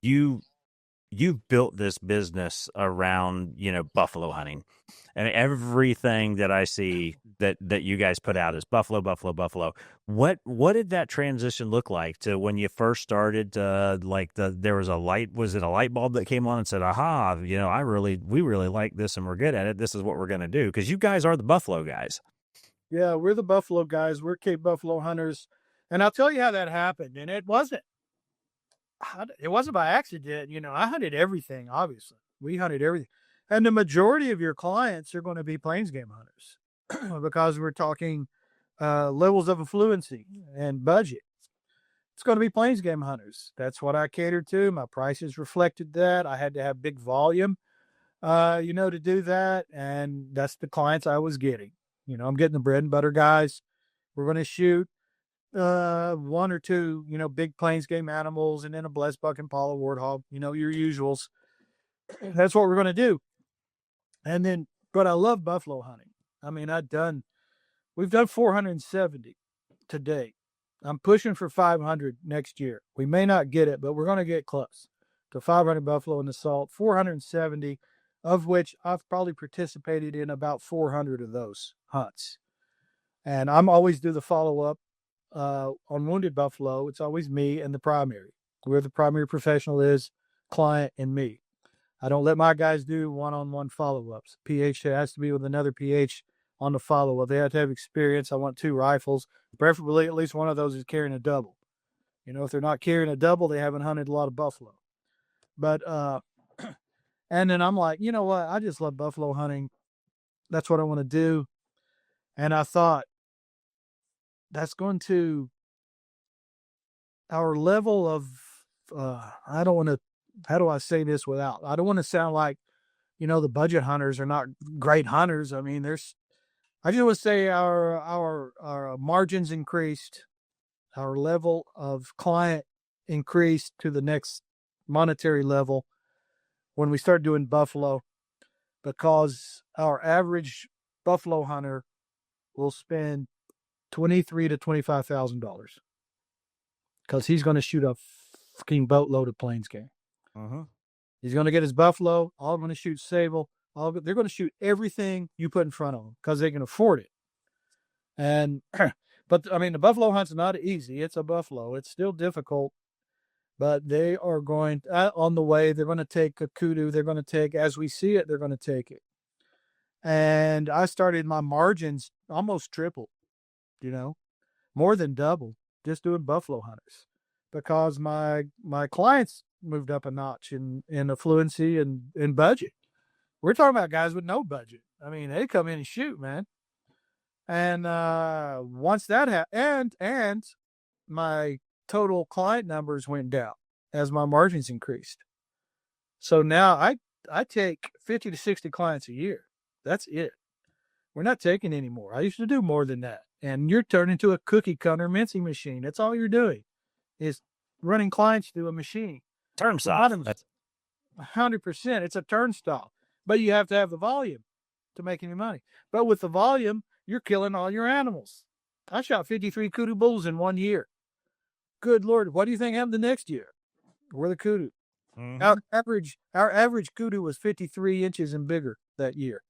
[SPEAKER 6] you've built this business around, buffalo hunting. I mean, everything that I see that you guys put out is buffalo, buffalo, buffalo. What did that transition look like to when you first started? There was was it a light bulb that came on and said, aha, we really like this and we're good at it. This is what we're going to do. Cause you guys are the buffalo guys.
[SPEAKER 5] Yeah. We're the buffalo guys. We're Cape Buffalo hunters. And I'll tell you how that happened. And it wasn't by accident. I hunted everything, obviously. We hunted everything. And the majority of your clients are going to be plains game hunters because we're talking levels of affluency and budget. It's going to be plains game hunters. That's what I catered to. My prices reflected that. I had to have big volume, to do that. And that's the clients I was getting. I'm getting the bread and butter guys. We're going to shoot one or two, big plains game animals and then a blessed buck and impala warthog, your usuals. That's what we're going to do. And then, but I love buffalo hunting. I mean, we've done 470 to date. I'm pushing for 500 next year. We may not get it, but we're going to get close to 500 buffalo in the salt, 470 of which I've probably participated in about 400 of those hunts. And I'm always do the follow-up on wounded buffalo. It's always me and the primary. Where the primary professional is, client and me. I don't let my guys do one-on-one follow-ups. PH has to be with another PH on the follow-up. They have to have experience. I want 2 rifles. Preferably at least one of those is carrying a double. If they're not carrying a double, they haven't hunted a lot of buffalo. But and then I'm like, you know what? I just love buffalo hunting. That's what I want to do. And I thought that's going to our level of I don't want to. How do I say this without? I don't want to sound like the budget hunters are not great hunters. I mean, I just want to say our margins increased, our level of client increased to the next monetary level when we start doing buffalo, because our average buffalo hunter will spend $23,000 to $25,000 because he's going to shoot a fucking boatload of plains game. He's going to get his buffalo, all going to shoot sable. They're going to shoot everything you put in front of them because they can afford it. And, but I mean, the buffalo hunt's not easy. It's a buffalo. It's still difficult, but they are going on the way. They're going to take a kudu. They're going to take, as we see it, they're going to take it. And I started my margins almost tripled, more than double just doing buffalo hunters because my clients moved up a notch in affluency and in budget. We're talking about guys with no budget. I mean, they come in and shoot, man. And once that happened, and my total client numbers went down as my margins increased. So now I take 50 to 60 clients a year. That's it. We're not taking any more. I used to do more than that. And you're turning into a cookie cutter mincing machine. That's all you're doing is running clients through a machine.
[SPEAKER 6] Turnstile.
[SPEAKER 5] 100%. It's a turnstile. But you have to have the volume to make any money. But with the volume, you're killing all your animals. I shot 53 kudu bulls in 1 year. Good Lord. What do you think happened the next year? We're the kudu. Our average kudu was 53 inches and bigger that year.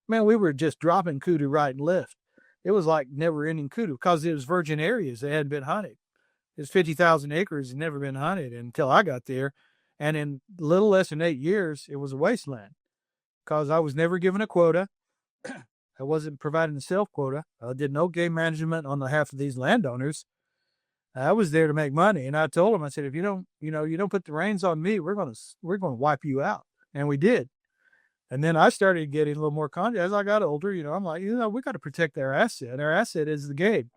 [SPEAKER 5] Man, we were just dropping kudu right and left. It was like never-ending kudu because it was virgin areas. They hadn't been hunted. It's 50,000 acres and never been hunted until I got there. And in a little less than 8 years, it was a wasteland because I was never given a quota. I wasn't providing a self-quota. I did no game management on behalf of these landowners. I was there to make money. And I told them, I said, if you don't put the reins on me, we're going to wipe you out. And we did. And then I started getting a little more conscious as I got older. I'm like, we got to protect our asset. Our asset is the game.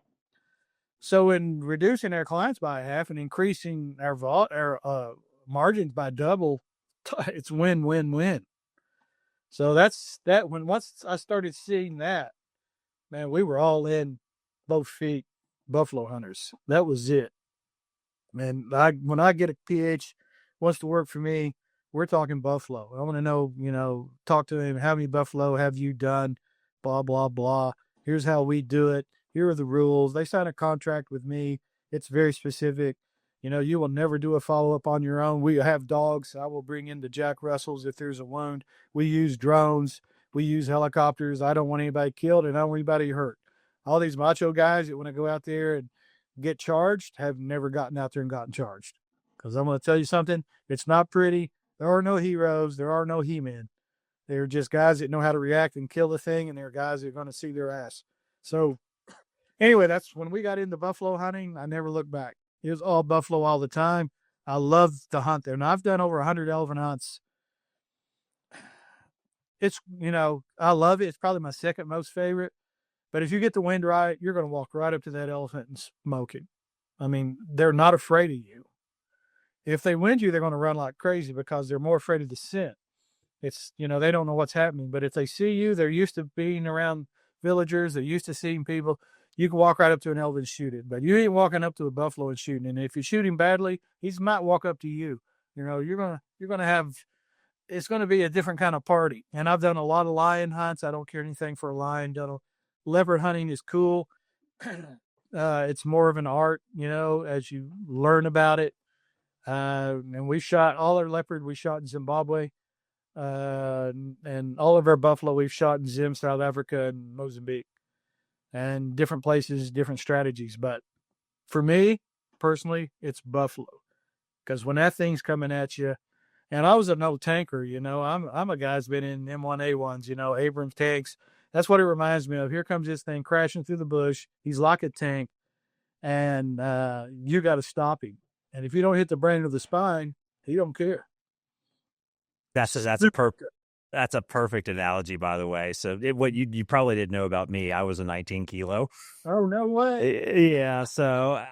[SPEAKER 5] So in reducing our clients by half and increasing our margins by double, it's win, win, win. So that's that. Once I started seeing that, man, we were all in, both feet, buffalo hunters. That was it. Man, when I get a PH wants to work for me, we're talking buffalo. I want to know, talk to him. How many buffalo have you done? Blah, blah, blah. Here's how we do it. Here are the rules. They sign a contract with me. It's very specific. You will never do a follow-up on your own. We have dogs. I will bring in the Jack Russells if there's a wound. We use drones. We use helicopters. I don't want anybody killed and I don't want anybody hurt. All these macho guys that want to go out there and get charged have never gotten out there and gotten charged. Because I'm going to tell you something. It's not pretty. There are no heroes. There are no he-men. They're just guys that know how to react and kill the thing, and they're guys that are going to see their ass. So anyway, that's when we got into buffalo hunting. I never looked back. It was all buffalo all the time. I loved to hunt there. And I've done over 100 elephant hunts. It's, I love it. It's probably my second most favorite. But if you get the wind right, you're going to walk right up to that elephant and smoke it. I mean, they're not afraid of you. If they wind you, they're going to run like crazy because they're more afraid of the scent. It's, they don't know what's happening. But if they see you, they're used to being around villagers. They're used to seeing people. You can walk right up to an elephant and shoot it. But you ain't walking up to a buffalo and shooting. And if you shoot him badly, he might walk up to you. You're going to have, it's going to be a different kind of party. And I've done a lot of lion hunts. I don't care anything for a lion. Leopard hunting is cool. It's more of an art, as you learn about it. And we shot all our leopard. We shot in Zimbabwe. And all of our buffalo we've shot in Zim, South Africa, and Mozambique. And different places, different strategies. But for me, personally, it's buffalo. Because when that thing's coming at you, and I was a no tanker, I'm a guy who's been in M1A1s, Abrams tanks. That's what it reminds me of. Here comes this thing crashing through the bush. He's like a tank. and you got to stop him. And if you don't hit the brain of the spine, he don't care.
[SPEAKER 6] That's a perfect analogy, by the way. So what you probably didn't know about me, I was a 19 kilo.
[SPEAKER 5] Oh, no way.
[SPEAKER 6] Yeah. So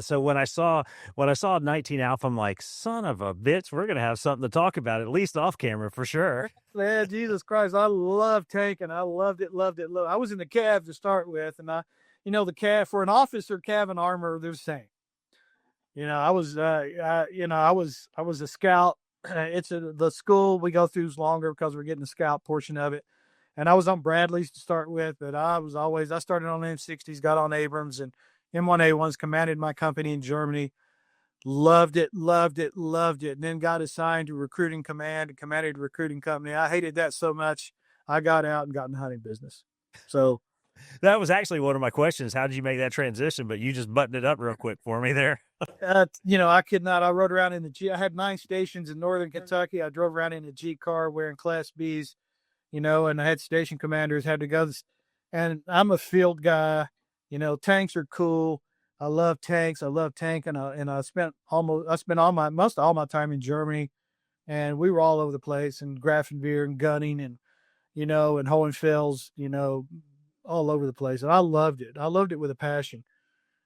[SPEAKER 6] So when I saw 19 Alpha, I'm like, son of a bitch, we're gonna have something to talk about, at least off camera for sure.
[SPEAKER 5] Man, Jesus Christ, I love tanking. I loved it. I was in the Cav to start with, and the Cav for an officer, Cav and armor, they're the same. I was a scout. The school we go through is longer because we're getting the scout portion of it. And I was on Bradley's to start with, but I started on M60s, got on Abrams and M1A1s, commanded my company in Germany. Loved it. And then got assigned to recruiting command and commanded recruiting company. I hated that so much. I got out and got in the hunting business. So
[SPEAKER 6] that was actually one of my questions. How did you make that transition? But you just buttoned it up real quick for me there.
[SPEAKER 5] I could not. I rode around in the G. I had 9 stations in northern Kentucky. I drove around in a G car wearing Class Bs, and I had station commanders, had to go. And I'm a field guy. Tanks are cool. I love tanks. I love tanking. And I spent most all my time in Germany, and we were all over the place, and Grafenwehr and gunning and, and Hohenfels, all over the place. And I loved it. I loved it with a passion,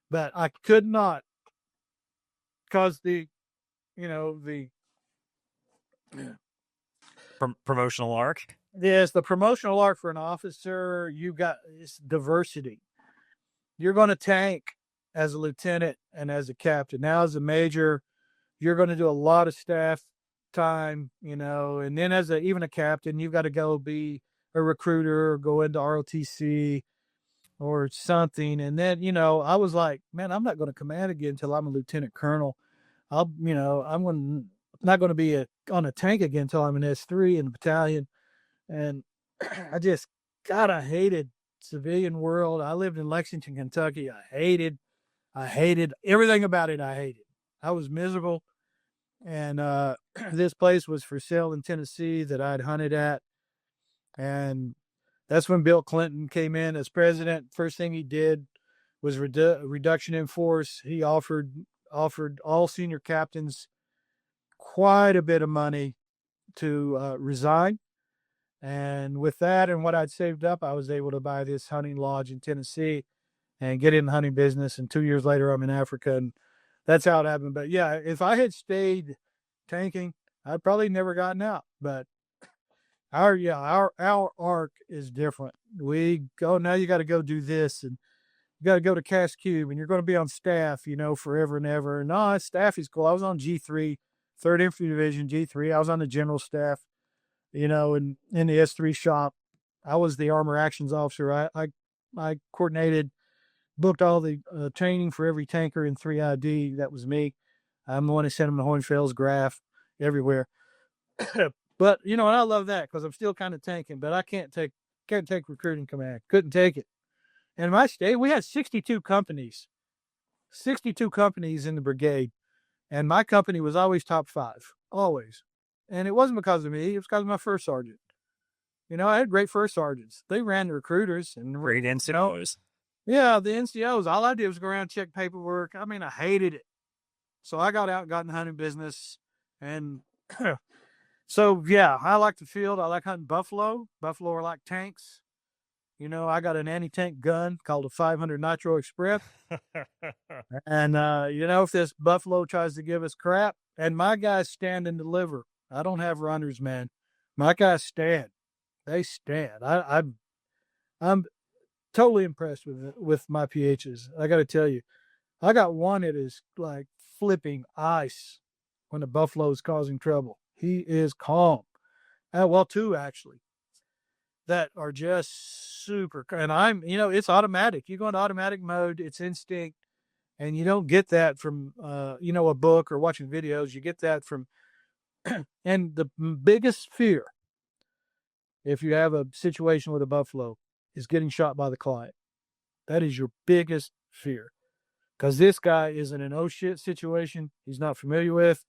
[SPEAKER 5] but I could not, because the
[SPEAKER 6] promotional arc.
[SPEAKER 5] Yes, the promotional arc for an officer, you got it's diversity. You're going to tank as a lieutenant and as a captain. Now, as a major, you're going to do a lot of staff time, and then as even a captain, you've got to go be a recruiter or go into ROTC or something. And then, I was like, man, I'm not going to command again until I'm a lieutenant colonel. I'm not going to be on a tank again until I'm an S3 in the battalion. And I just, God, I hated civilian world. I lived in Lexington, Kentucky. I hated everything about it. I hated. I was miserable. And this place was for sale in Tennessee that I'd hunted at. And that's when Bill Clinton came in as president. First thing he did was reduction in force. He offered all senior captains quite a bit of money to resign. And with that and what I'd saved up, I was able to buy this hunting lodge in Tennessee and get in the hunting business. And 2 years later, I'm in Africa, and that's how it happened. But yeah, if I had stayed tanking, I'd probably never gotten out. But our arc is different. We go, now you got to go do this, and you got to go to Cass Cube, and you're going to be on staff, forever and ever. No, staff is cool. I was on G3, 3rd Infantry Division, G3. I was on the general staff, in the S3 shop. I was the armor actions officer. I coordinated, booked all the training for every tanker in 3ID. That was me. I'm the one who sent them to Hohenfels, Graf, everywhere. But, and I love that because I'm still kind of tanking, but I can't take recruiting command. Couldn't take it. And in my state, we had 62 companies in the brigade. And my company was always top 5, always. And it wasn't because of me. It was because of my first sergeant. I had great first sergeants. They ran the recruiters and
[SPEAKER 6] great NCOs.
[SPEAKER 5] Yeah, the NCOs. All I did was go around and check paperwork. I mean, I hated it. So I got out and got in the hunting business. And so, yeah, I like the field. I like hunting buffalo. Buffalo are like tanks. I got an anti-tank gun called a 500 Nitro Express. And, if this buffalo tries to give us crap, and my guys stand and deliver. I don't have runners, man. My guys stand. They stand. I'm totally impressed with my PHs. I got to tell you, I got one that is like flipping ice when the buffalo is causing trouble. He is calm. Well, 2 actually that are just super. And it's automatic. You go into automatic mode. It's instinct. And you don't get that from, a book or watching videos. You get that from, and the biggest fear, if you have a situation with a buffalo, is getting shot by the client. That is your biggest fear. Because this guy is in an oh shit situation he's not familiar with.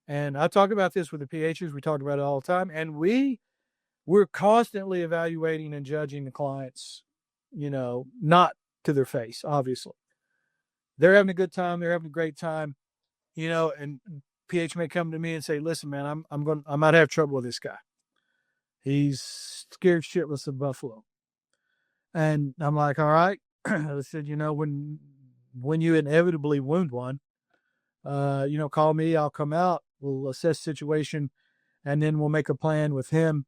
[SPEAKER 5] And I talk about this with the PHs. We talk about it all the time. And we're constantly evaluating and judging the clients, not to their face, obviously. they're having a good time. They're having a great time, and PH may come to me and say, listen, man, I might have trouble with this guy. He's scared shitless of buffalo. And I'm like, all right. I said, when you inevitably wound one, call me, I'll come out, we'll assess the situation, and then we'll make a plan with him,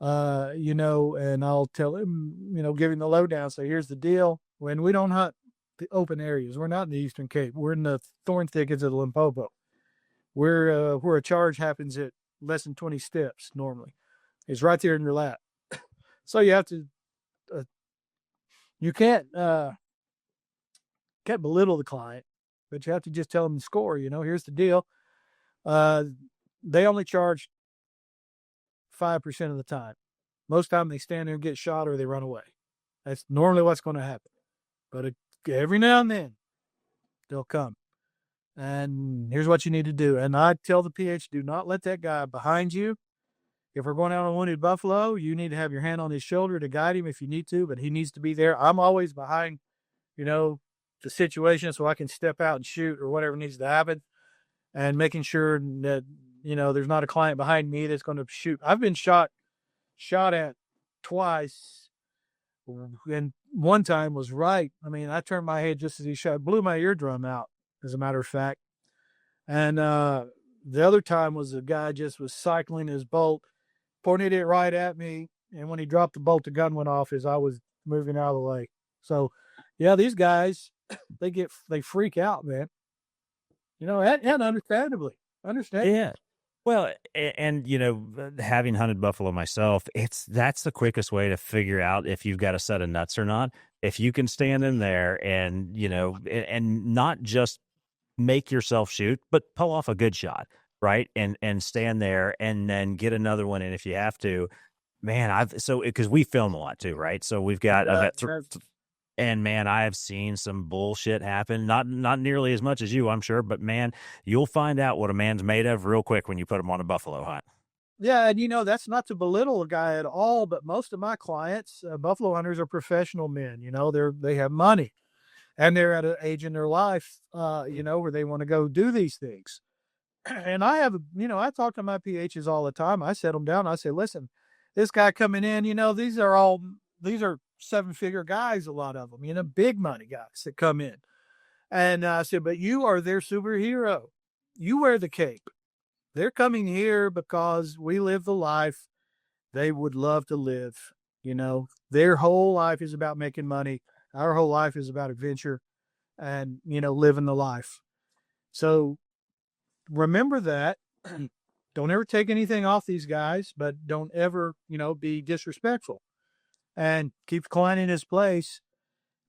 [SPEAKER 5] and I'll tell him, give him the lowdown. So here's the deal. When we don't hunt the open areas, we're not in the Eastern Cape. We're in the thorn thickets of the Limpopo. We're where a charge happens at less than 20 steps normally. It's right there in your lap. So you have to, you can't belittle the client, but you have to just tell them the score. Here's the deal. They only charge 5% of the time. Most time they stand there and get shot or they run away. That's normally what's going to happen. But every now and then they'll come. And here's what you need to do. And I tell the PH, do not let that guy behind you. If we're going out on a wounded buffalo, you need to have your hand on his shoulder to guide him if you need to, but he needs to be there. I'm always behind, the situation so I can step out and shoot or whatever needs to happen, and making sure that, there's not a client behind me that's going to shoot. I've been shot at twice, and one time was right. I mean, I turned my head just as he shot, blew my eardrum out, as a matter of fact. And the other time was a guy just was cycling his bolt, pointed it right at me, and when he dropped the bolt, the gun went off as I was moving out of the way. So, yeah, these guys, they freak out, man. And understandably.
[SPEAKER 6] Yeah. Well, and having hunted buffalo myself, that's the quickest way to figure out if you've got a set of nuts or not. If you can stand in there and and not just make yourself shoot, but pull off a good shot, right? And stand there and then get another one in if you have to. Man, because we film a lot too, right? So we've got and man, I have seen some bullshit happen. Not nearly as much as you, I'm sure, but man, you'll find out what a man's made of real quick when you put him on a buffalo hunt.
[SPEAKER 5] Yeah, and that's not to belittle a guy at all, but most of my clients, buffalo hunters, are professional men. They have money, and they're at an age in their life, where they want to go do these things. And I have, I talk to my PHs all the time. I set them down. I say, listen, this guy coming in, these are 7-figure guys, a lot of them, big money guys that come in. And I said, but you are their superhero. You wear the cape. They're coming here because we live the life they would love to live. Their whole life is about making money. Our whole life is about adventure and, living the life. So remember that. Don't ever take anything off these guys, but don't ever, be disrespectful. And keep the client in his place.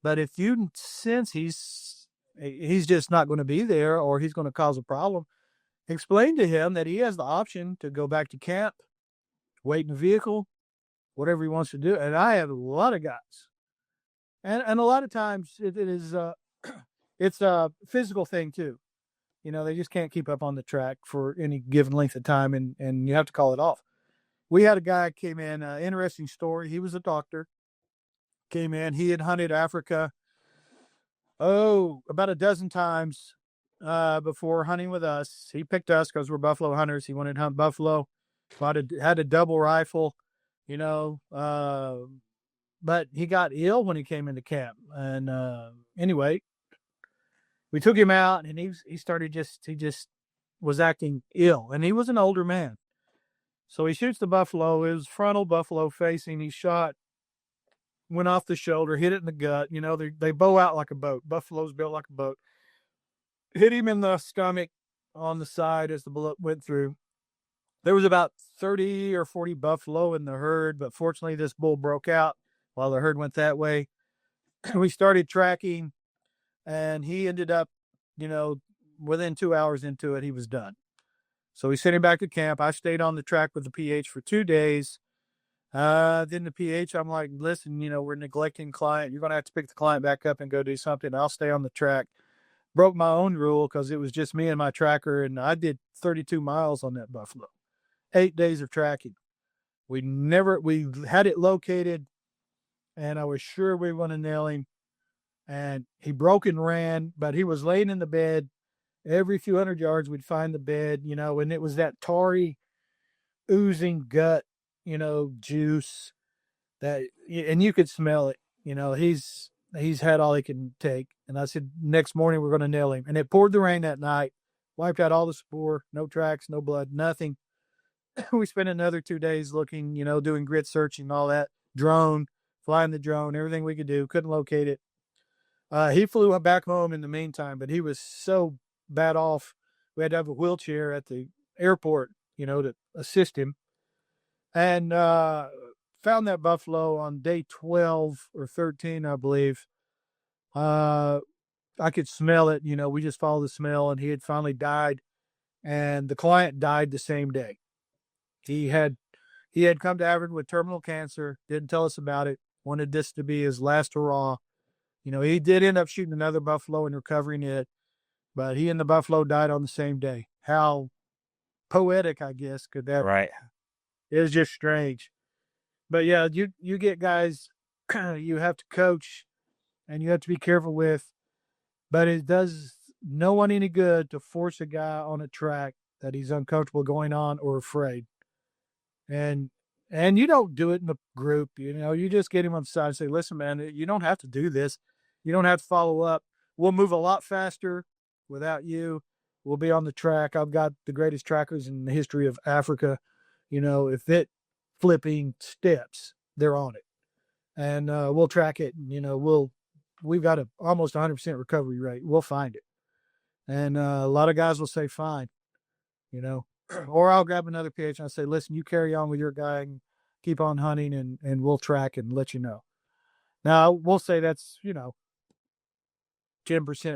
[SPEAKER 5] But if you sense he's just not going to be there or he's going to cause a problem, explain to him that he has the option to go back to camp, wait in the vehicle, whatever he wants to do. And I have a lot of guys. And a lot of times it is it's a physical thing too. They just can't keep up on the track for any given length of time, and you have to call it off. We had a guy came in, interesting story. He was a doctor, came in. He had hunted Africa, about a dozen times before hunting with us. He picked us because we're buffalo hunters. He wanted to hunt buffalo. Had a double rifle, but he got ill when he came into camp. And anyway, we took him out, and he just was acting ill. And he was an older man. So he shoots the buffalo. It was frontal buffalo facing. He shot, went off the shoulder, hit it in the gut. They bow out like a boat. Buffaloes built like a boat. Hit him in the stomach on the side as the bullet went through. There was about 30 or 40 buffalo in the herd, but fortunately this bull broke out while the herd went that way. We started tracking, and he ended up, within 2 hours into it, he was done. So we sent him back to camp. I stayed on the track with the PH for 2 days. Then the PH, I'm like, listen, we're neglecting client. You're going to have to pick the client back up and go do something. I'll stay on the track. Broke my own rule because it was just me and my tracker, and I did 32 miles on that buffalo. 8 days of tracking. We had it located, and I was sure we were going to nail him. and he broke and ran, but he was laying in the bed. Every few hundred yards, we'd find the bed, and it was that tarry, oozing gut, juice and you could smell it. He's had all he can take. And I said, next morning we're going to nail him. And it poured the rain that night, wiped out all the spoor, no tracks, no blood, nothing. We spent another 2 days looking, doing grit searching, all that, flying the drone, everything we could do, couldn't locate it. He flew back home in the meantime, but he was so bad off. We had to have a wheelchair at the airport, to assist him. And found that buffalo on day 12 or 13, I believe. I could smell it. We just followed the smell, and he had finally died. And the client died the same day. He had come to Avern with terminal cancer, didn't tell us about it, wanted this to be his last hurrah. He did end up shooting another buffalo and recovering it, but he and the buffalo died on the same day. How poetic, I guess, could that?
[SPEAKER 6] Right.
[SPEAKER 5] It was just strange. But yeah, you get guys you have to coach and you have to be careful with, but it does no one any good to force a guy on a track that he's uncomfortable going on or afraid. And you don't do it in a group, you just get him on the side and say, listen, man, you don't have to do this. You don't have to follow up. We'll move a lot faster without you. We'll be on the track. I've got the greatest trackers in the history of Africa. If it flipping steps, they're on it. And we'll track it. And, we've got almost 100% recovery rate. We'll find it. And a lot of guys will say, fine, or I'll grab another PH and I'll say, listen, you carry on with your guy and keep on hunting and we'll track and let you know. Now, we'll say that's, 10%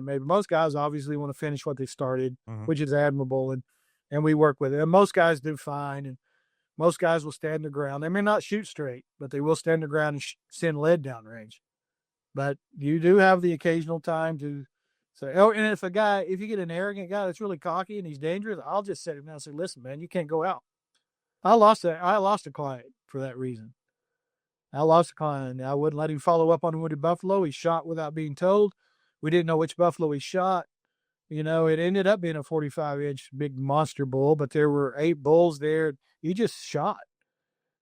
[SPEAKER 5] maybe. Most guys obviously want to finish what they started, which is admirable. And we work with it. And most guys do fine. And most guys will stand their ground. They may not shoot straight, but they will stand their ground and send lead downrange. But you do have the occasional time to say, and if you get an arrogant guy that's really cocky and he's dangerous, I'll just set him down and say, listen, man, you can't go out. I lost a client for that reason. I lost a client. I wouldn't let him follow up on a wounded buffalo. He shot without being told. We didn't know which buffalo he shot. It ended up being a 45-inch big monster bull, but there were 8 bulls there. He just shot.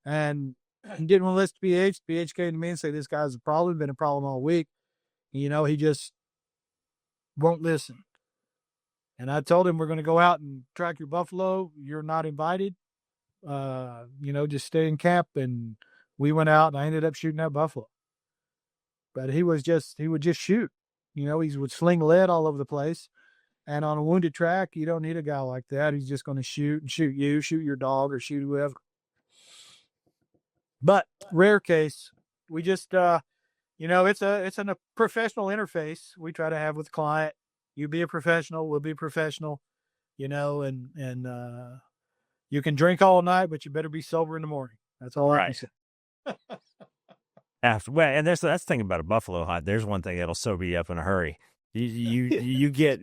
[SPEAKER 5] And didn't want to listen to PH. PH came to me and said, this guy's a problem, been a problem all week. He just won't listen. And I told him, we're going to go out and track your buffalo. You're not invited. Just stay in camp. And we went out and I ended up shooting that buffalo. But he would just shoot. He would sling lead all over the place. And on a wounded track, you don't need a guy like that. He's just going to shoot you, shoot your dog, or shoot whoever. But rare case, we just, it's a professional interface we try to have with the client. You be a professional, we'll be professional, and you can drink all night, but you better be sober in the morning. That's all I can say.
[SPEAKER 6] And that's the thing about a buffalo hunt. There's one thing that'll sober you up in a hurry. You get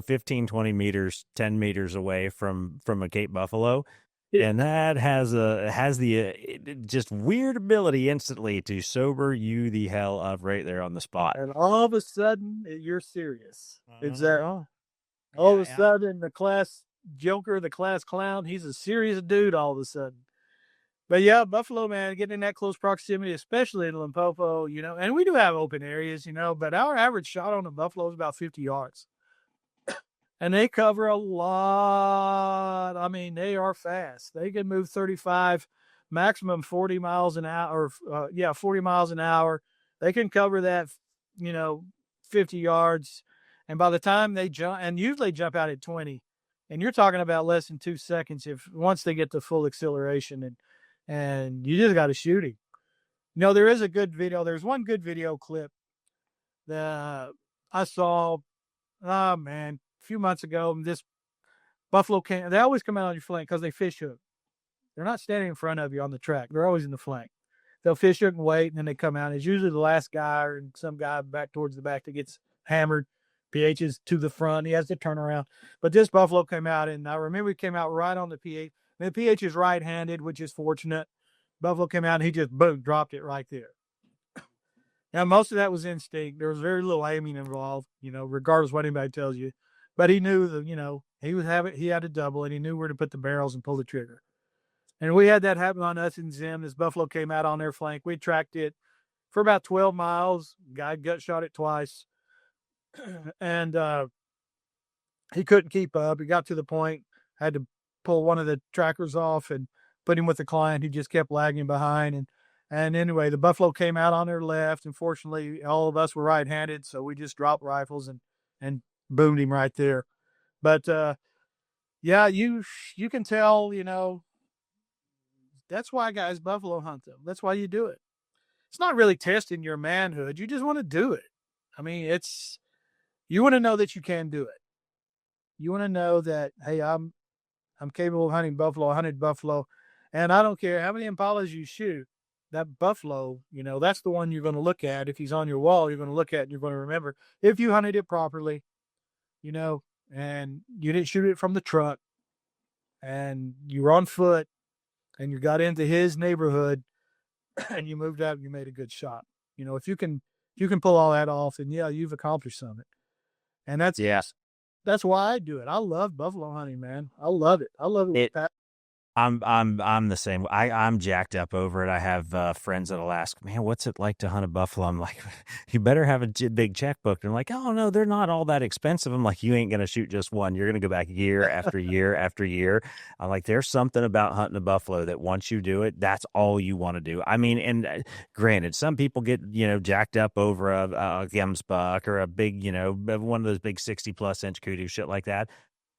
[SPEAKER 6] 15, 20 meters, 10 meters away from a Cape buffalo. And that has the just weird ability instantly to sober you the hell up right there on the spot.
[SPEAKER 5] And all of a sudden, you're serious. It's that all of a sudden the class joker, the class clown, he's a serious dude all of a sudden. But yeah, buffalo, man, getting in that close proximity, especially in Limpopo, and we do have open areas, but our average shot on a buffalo is about 50 yards. And they cover a lot. I mean, they are fast. They can move 35, maximum 40 miles an hour. 40 miles an hour. They can cover that, 50 yards. And by the time they jump, and usually jump out at 20, and you're talking about less than 2 seconds once they get to full acceleration, and you just got to shoot him. There is a good video. There's one good video clip that I saw. Oh man. Few months ago, this buffalo they always come out on your flank because they fish hook. They're not standing in front of you on the track. They're always in the flank. They'll fish hook and wait, and then they come out. It's usually the last guy or some guy back towards the back that gets hammered. PH is to the front. He has to turn around. But this buffalo came out, and I remember he came out right on the PH. And the PH is right-handed, which is fortunate. Buffalo came out, and he just, boom, dropped it right there. Now, most of that was instinct. There was very little aiming involved, regardless of what anybody tells you. But he knew that, he had a double and he knew where to put the barrels and pull the trigger. And we had that happen on us in Zim. This buffalo came out on their flank. We tracked it for about 12 miles. Guy gut shot it twice. And he couldn't keep up. He got to the point, had to pull one of the trackers off and put him with the client. He just kept lagging behind. And anyway, the buffalo came out on their left. Unfortunately, all of us were right-handed, so we just dropped rifles and boomed him right there. But yeah, you can tell, that's why guys buffalo hunt them. That's why you do it. It's not really testing your manhood. You just want to do it. I mean, you want to know that you can do it. You want to know that, hey, I'm capable of hunting buffalo. I hunted buffalo, and I don't care how many impalas you shoot. That buffalo, that's the one you're going to look at. If he's on your wall, you're going to look at and you're going to remember if you hunted it properly, and you didn't shoot it from the truck, and you were on foot, and you got into his neighborhood, and you moved out and you made a good shot. If you can pull all that off, then yeah, you've accomplished something. And that's why I do it. I love buffalo hunting, man. I love it. I love it.
[SPEAKER 6] I'm the same. I'm jacked up over it. I have friends that'll ask, man, what's it like to hunt a buffalo? I'm like, you better have a big checkbook. And I'm like, oh no, they're not all that expensive. I'm like, you ain't gonna shoot just one. You're gonna go back year after year after year. I'm like, there's something about hunting a buffalo that once you do it, that's all you want to do. I mean, and granted, some people get jacked up over a Gems buck or a big one of those big 60+ inch kudu, shit like that.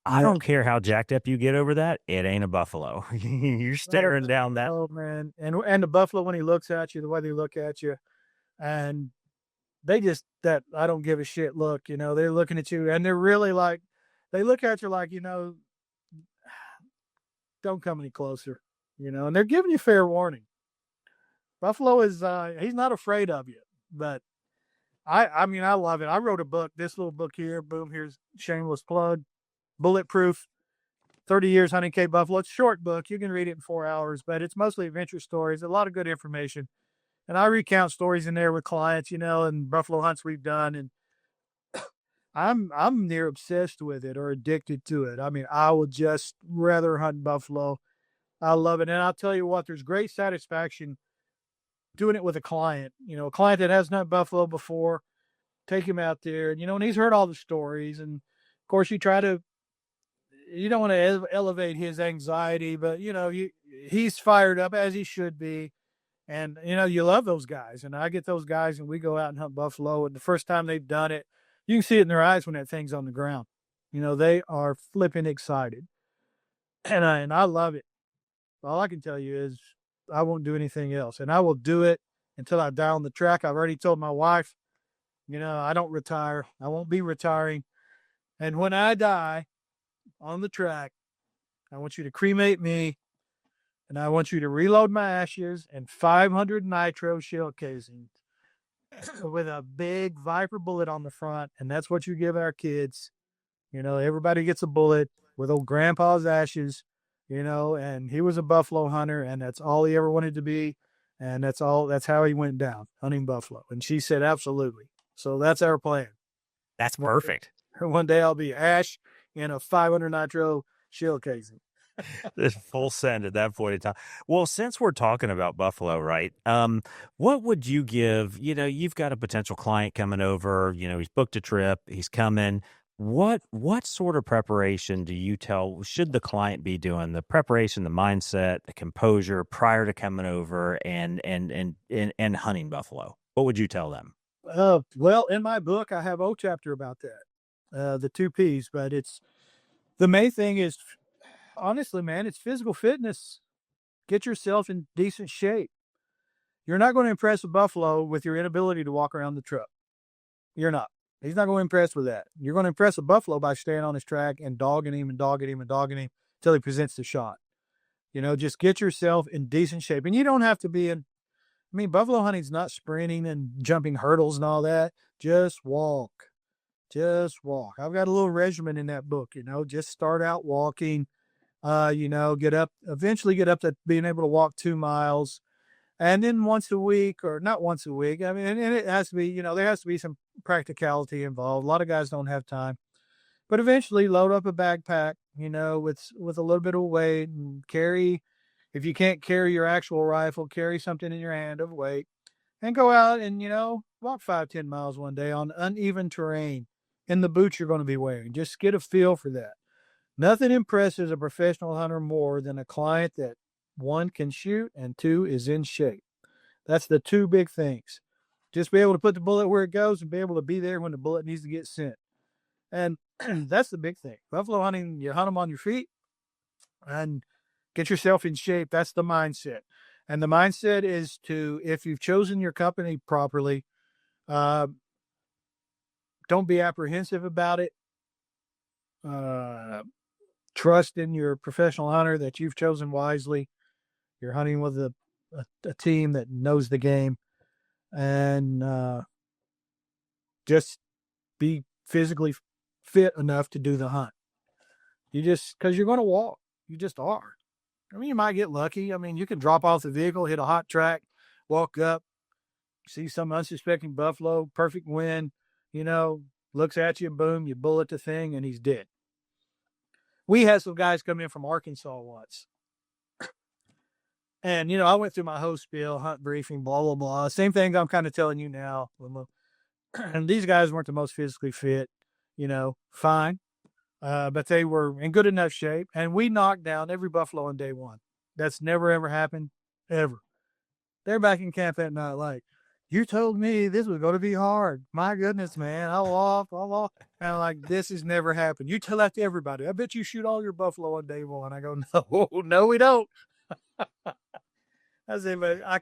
[SPEAKER 6] I don't care how jacked up you get over that. It ain't a buffalo. You're staring down that.
[SPEAKER 5] Oh man. And the buffalo, when he looks at you, the way they look at you, and they just, that I don't give a shit look, they're looking at you and they're really like, they look at you like, don't come any closer, and they're giving you fair warning. Buffalo is, he's not afraid of you, but I mean, I love it. I wrote a book, this little book here, boom, here's shameless plug. Bulletproof, 30 years hunting Cape buffalo. It's a short book. You can read it in 4 hours, but it's mostly adventure stories, a lot of good information. And I recount stories in there with clients, and buffalo hunts we've done. And I'm near obsessed with it or addicted to it. I mean, I would just rather hunt buffalo. I love it. And I'll tell you what, there's great satisfaction doing it with a client, a client that hasn't hunted buffalo before. Take him out there, and he's heard all the stories. And of course, you don't want to elevate his anxiety, but he's fired up as he should be. And, you love those guys. And I get those guys and we go out and hunt buffalo. And the first time they've done it, you can see it in their eyes when that thing's on the ground. They are flipping excited. And I love it. All I can tell you is I won't do anything else. And I will do it until I die on the track. I've already told my wife, I don't retire. I won't be retiring. And when I die on the track, I want you to cremate me, and I want you to reload my ashes and 500 nitro shell casings with a big Viper bullet on the front. And that's what you give our kids. Everybody gets a bullet with old grandpa's ashes, and he was a buffalo hunter, and that's all he ever wanted to be. And that's how he went down, hunting buffalo. And she said, absolutely. So that's our plan.
[SPEAKER 6] That's perfect.
[SPEAKER 5] One day I'll be ash in a 500 nitro shell casing.
[SPEAKER 6] It's full send at that point in time. Well, since we're talking about buffalo, right? What would you give? You've got a potential client coming over. He's booked a trip. He's coming. What sort of preparation do you tell should the client be doing? The preparation, the mindset, the composure prior to coming over and hunting buffalo. What would you tell them?
[SPEAKER 5] Well, in my book, I have a chapter about that, the 2 P's. But it's the main thing is, honestly, man, it's physical fitness. Get yourself in decent shape. You're not going to impress a buffalo with your inability to walk around the truck. You're not. He's not going to impress with that. You're going to impress a buffalo by staying on his track and dogging him until he presents the shot. Just get yourself in decent shape. And you don't have to be buffalo hunting's not sprinting and jumping hurdles and all that. Just walk. I've got a little regimen in that book, just start out walking, eventually get up to being able to walk 2 miles. And then once a week, or not once a week, I mean, and it has to be, there has to be some practicality involved. A lot of guys don't have time, but eventually load up a backpack, with a little bit of weight, and carry, if you can't carry your actual rifle, carry something in your hand of weight, and go out and, walk 5-10 miles one day on uneven terrain in the boots you're going to be wearing. Just get a feel for that. Nothing impresses a professional hunter more than a client that, one, can shoot, and two, is in shape. That's the two big things. Just be able to put the bullet where it goes and be able to be there when the bullet needs to get sent. And that's the big thing. Buffalo hunting, you hunt them on your feet and get yourself in shape. That's the mindset. And the mindset is to, if you've chosen your company properly, don't be apprehensive about it. Trust in your professional hunter that you've chosen wisely. You're hunting with a team that knows the game, and just be physically fit enough to do the hunt. Because you're going to walk. You just are. I mean, you might get lucky. I mean, you can drop off the vehicle, hit a hot track, walk up, see some unsuspecting buffalo, perfect wind, looks at you, boom, you bullet the thing, and he's dead. We had some guys come in from Arkansas once. And, I went through my whole spiel, hunt briefing, blah, blah, blah. Same thing I'm kind of telling you now. And these guys weren't the most physically fit, fine. But they were in good enough shape. And we knocked down every buffalo on day one. That's never, ever happened, ever. They're back in camp that night like, you told me this was going to be hard. My goodness, man. I'll off. And I'm like, this has never happened. You tell that to everybody. I bet you shoot all your buffalo on day one. I go, no, we don't. I said, but I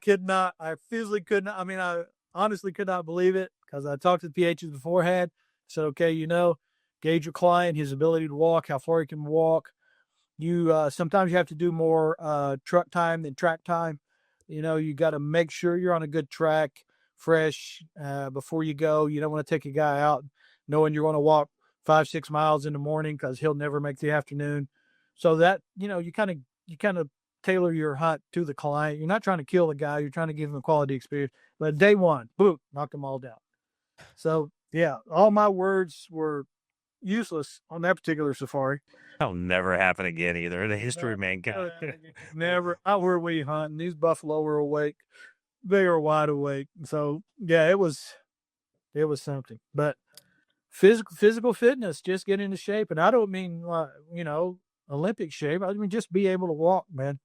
[SPEAKER 5] physically could not. I mean, I honestly could not believe it, because I talked to the PHs beforehand. Said, okay, gauge your client, his ability to walk, how far he can walk. You sometimes you have to do more truck time than track time. You got to make sure you're on a good track, fresh, before you go. You don't want to take a guy out knowing you're going to walk 5-6 miles in the morning, because he'll never make the afternoon. So that, you kind of tailor your hunt to the client. You're not trying to kill the guy. You're trying to give him a quality experience. But day one, boom, knocked them all down. So, yeah, all my words were useless on that particular safari.
[SPEAKER 6] That'll never happen again either. The history of mankind.
[SPEAKER 5] Never. Out where we hunt, and these buffalo were awake. They were wide awake. So, yeah, it was something. But physical fitness, just get into shape. And I don't mean, Olympic shape. I mean, just be able to walk, man.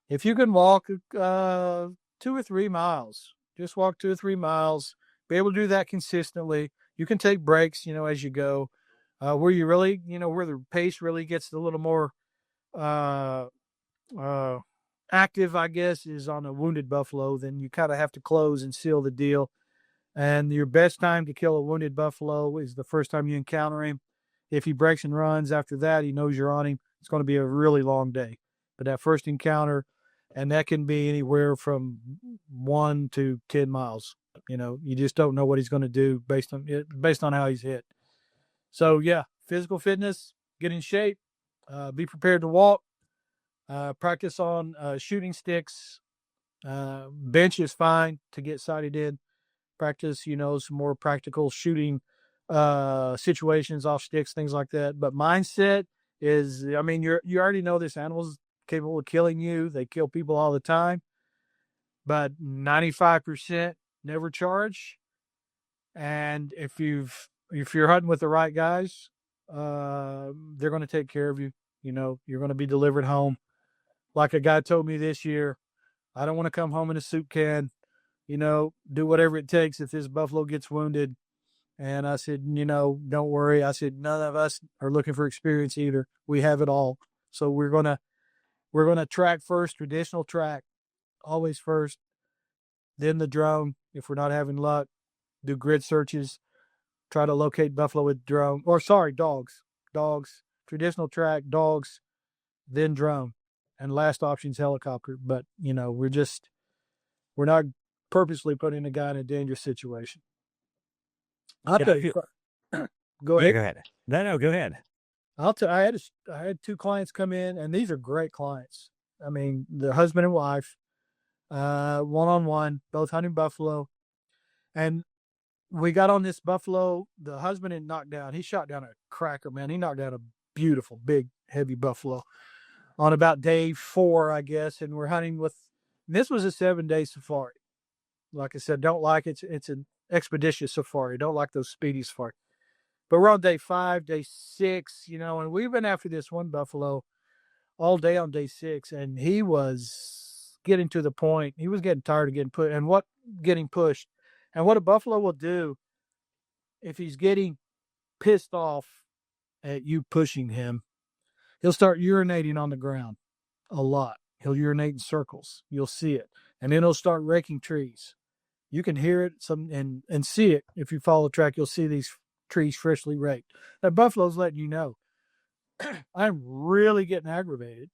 [SPEAKER 5] If you can walk 2 or 3 miles, just walk 2 or 3 miles, be able to do that consistently. You can take breaks, as you go, where you really, where the pace really gets a little more active, I guess, is on a wounded buffalo. Then you kind of have to close and seal the deal. And your best time to kill a wounded buffalo is the first time you encounter him. If he breaks and runs after that, he knows you're on him. It's going to be a really long day. But that first encounter, and that can be anywhere from 1 to 10 miles. You just don't know what he's going to do based on how he's hit. So, yeah, physical fitness, get in shape, be prepared to walk, practice on shooting sticks. Bench is fine to get sighted in. Practice, some more practical shooting situations off sticks, things like that. But mindset is, you already know this animal's capable of killing you. They kill people all the time. But 95% never charge. And if you're hunting with the right guys, they're going to take care of you. You're going to be delivered home. Like a guy told me this year, I don't want to come home in a soup can. Do whatever it takes if this buffalo gets wounded. And I said, don't worry. I said, none of us are looking for experience either. We have it all. So we're going to track first, traditional track, always first, then the drone. If we're not having luck, do grid searches, try to locate buffalo with drone, dogs, traditional track, dogs, then drone, and last option is helicopter. But, we're not purposely putting a guy in a dangerous situation. I'll tell you. Go ahead.
[SPEAKER 6] Go ahead. No, go ahead.
[SPEAKER 5] I had 2 clients come in, and these are great clients. I mean, the husband and wife, one-on-one, both hunting buffalo. And we got on this buffalo. The husband had knocked down. He shot down a cracker, man. He knocked down a beautiful, big, heavy buffalo on about day 4, I guess. And we're hunting with. This was a 7-day safari. Like I said, don't like it. It's an expeditious safari. Don't like those speedy safari. But we're on day 5, day 6, and we've been after this one buffalo all day on day 6, and he was getting to the point. He was getting tired of getting pushed. And what a buffalo will do if he's getting pissed off at you pushing him, he'll start urinating on the ground a lot. He'll urinate in circles. You'll see it. And then he'll start raking trees. You can hear it and see it. If you follow the track, you'll see these trees freshly raked. That buffalo's letting you know, I'm really getting aggravated.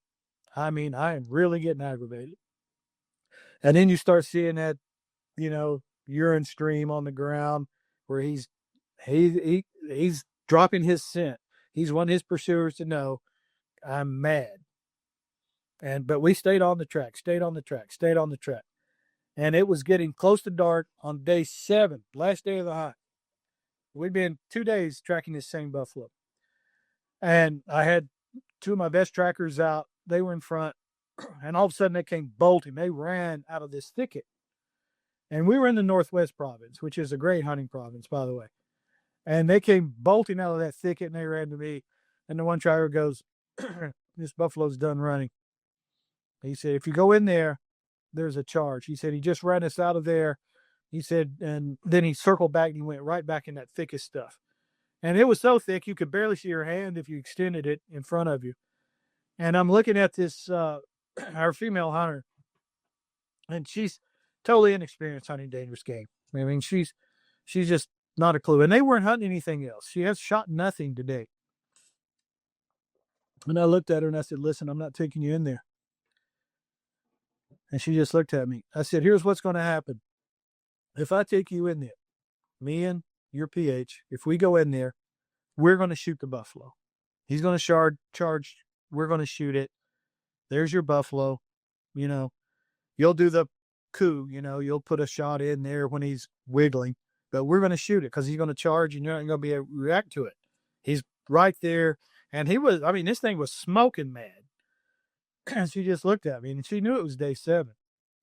[SPEAKER 5] I mean, I am really getting aggravated. And then you start seeing that, urine stream on the ground where he's dropping his scent. He's wanting his pursuers to know, I'm mad. But we stayed on the track. And it was getting close to dark on day 7, last day of the hunt. We'd been 2 days tracking this same buffalo. And I had 2 of my best trackers out. They were in front. And all of a sudden they came bolting. They ran out of this thicket. And we were in the Northwest province, which is a great hunting province, by the way. And they came bolting out of that thicket and they ran to me. And the one tracker goes, this buffalo's done running. He said, if you go in there, there's a charge. He said, he just ran us out of there. He said, and then he circled back and he went right back in that thickest stuff. And it was so thick, you could barely see your hand if you extended it in front of you. And I'm looking at this, our female hunter, and she's totally inexperienced hunting dangerous game. I mean, she's just not a clue. And they weren't hunting anything else. She has shot nothing today. And I looked at her and I said, listen, I'm not taking you in there. And she just looked at me. I said, here's what's going to happen. If I take you in there, me and your PH, if we go in there, we're going to shoot the buffalo. He's going to charge. We're going to shoot it. There's your buffalo. You'll do the coup, you'll put a shot in there when he's wiggling, but we're going to shoot it because he's going to charge and you're not going to be able to react to it. He's right there. And this thing was smoking mad. And she just looked at me and she knew it was day 7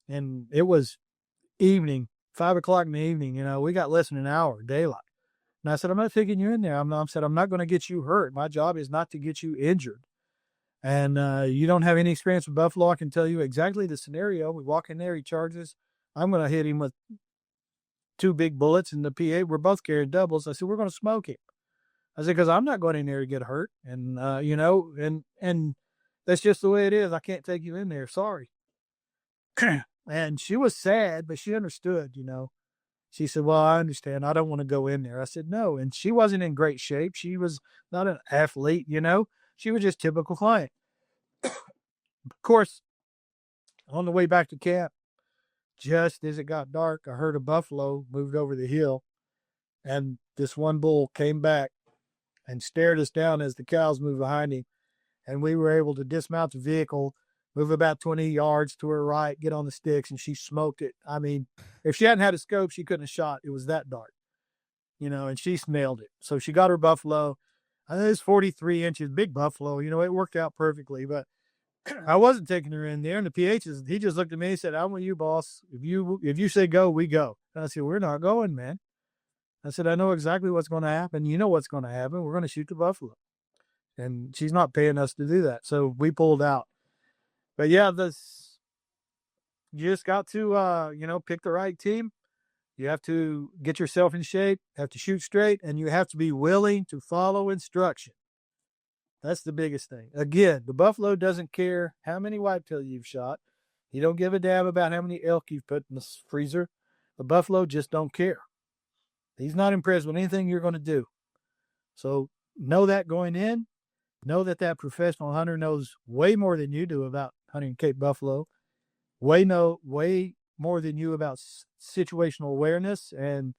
[SPEAKER 5] and it was evening, 5 o'clock in the evening. We got less than an hour daylight. And I said, I'm not taking you in there. I'm not going to get you hurt. My job is not to get you injured. And you don't have any experience with buffalo. I can tell you exactly the scenario. We walk in there, he charges. I'm going to hit him with 2 big bullets and the PA. We're both carrying doubles. I said, we're going to smoke him. I said, because I'm not going in there to get hurt. And, and that's just the way it is. I can't take you in there. Sorry. And she was sad, but she understood, She said, well, I understand. I don't want to go in there. I said, no. And she wasn't in great shape. She was not an athlete, She was just typical client. Of course, on the way back to camp, just as it got dark, I heard a buffalo moved over the hill. And this one bull came back and stared us down as the cows moved behind him. And we were able to dismount the vehicle, move about 20 yards to her right, get on the sticks, and she smoked it. I mean, if she hadn't had a scope, she couldn't have shot. It was that dark, and she smelled it. So she got her buffalo. I think it was 43 inches, big buffalo. It worked out perfectly. But I wasn't taking her in there. And the PHs, he just looked at me and said, I'm with you, boss. If you say go, we go. And I said, we're not going, man. I said, I know exactly what's going to happen. You know what's going to happen. We're going to shoot the buffalo. And she's not paying us to do that. So we pulled out. But yeah, you just got to, pick the right team. You have to get yourself in shape, have to shoot straight, and you have to be willing to follow instruction. That's the biggest thing. Again, the buffalo doesn't care how many whitetail you've shot. He don't give a damn about how many elk you've put in the freezer. The buffalo just don't care. He's not impressed with anything you're going to do. So know that going in. Know that professional hunter knows way more than you do about hunting Cape buffalo. Way more than you about situational awareness and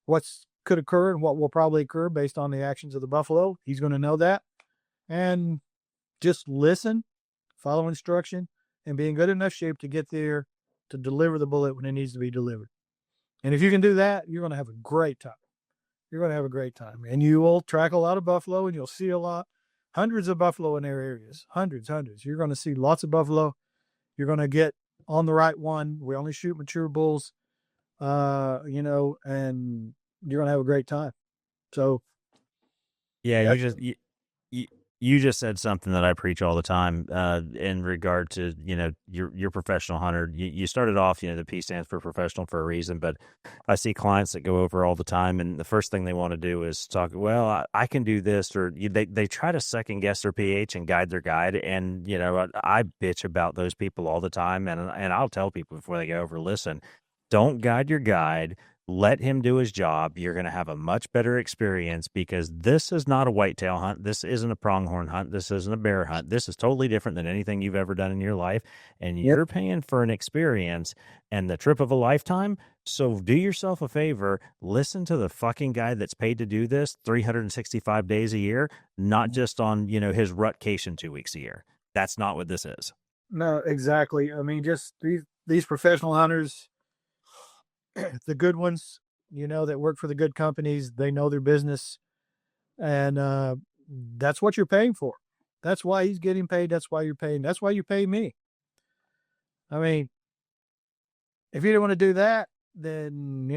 [SPEAKER 5] what's could occur and what will probably occur based on the actions of the buffalo. He's going to know that. And just listen, follow instruction, and be in good enough shape to get there to deliver the bullet when it needs to be delivered. And if you can do that, you're going to have a great time. You're going to have a great time. And you will track a lot of buffalo, and you'll see a lot, hundreds of buffalo in their areas, hundreds. You're going to see lots of buffalo. You're going to get on the right one. We only shoot mature bulls, and you're going to have a great time. So,
[SPEAKER 6] yeah, you just said something that I preach all the time in regard to, your professional hunter. You started off, the P stands for professional for a reason, but I see clients that go over all the time, and the first thing they want to do is talk, well, I can do this, or they try to second guess their PH and guide their guide. And, I bitch about those people all the time. And I'll tell people before they go over, listen, don't guide your guide. Let him do his job. You're going to have a much better experience, because this is not a whitetail hunt. This isn't a pronghorn hunt. This isn't a bear hunt. This is totally different than anything you've ever done in your life. And you're paying for an experience and the trip of a lifetime. So do yourself a favor. Listen to the fucking guy that's paid to do this 365 days a year, not just on, his rutcation 2 weeks a year. That's not what this is.
[SPEAKER 5] No, exactly. I mean, just these professional hunters, the good ones, that work for the good companies, they know their business, and that's what you're paying for. That's why he's getting paid. That's why you're paying. That's why you pay me. I mean, if you don't want to do that, then,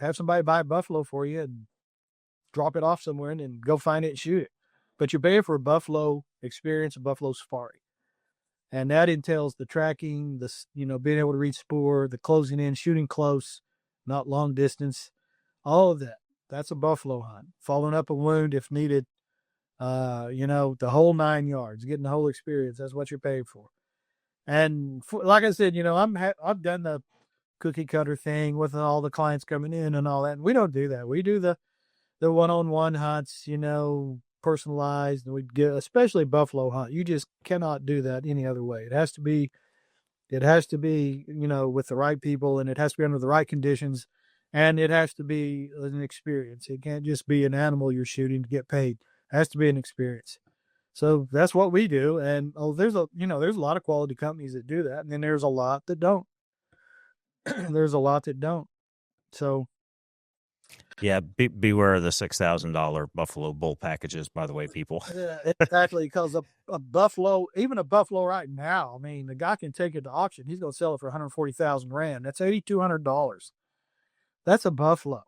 [SPEAKER 5] have somebody buy a buffalo for you and drop it off somewhere and then go find it and shoot it. But you're paying for a buffalo experience, a buffalo safari. And that entails the tracking, being able to read spoor, the closing in, shooting close, not long distance, all of that. That's a buffalo hunt. Following up a wound if needed, the whole 9 yards, getting the whole experience. That's what you're paying for. And like I said, I've done the cookie cutter thing with all the clients coming in and all that. And we don't do that. We do the one-on-one hunts, personalized, and we get, especially buffalo hunt. You just cannot do that any other way. It has to be, with the right people, and it has to be under the right conditions, and it has to be an experience. It can't just be an animal you're shooting to get paid. It has to be an experience. So that's what we do. And there's a lot of quality companies that do that, and then there's a lot that don't. There's a lot that don't. So.
[SPEAKER 6] Yeah, beware of the $6,000 buffalo bull packages, by the way, people.
[SPEAKER 5] Exactly, because a buffalo, even a buffalo right now, I mean, the guy can take it to auction. He's going to sell it for 140,000 Rand. That's $8,200. That's a buffalo.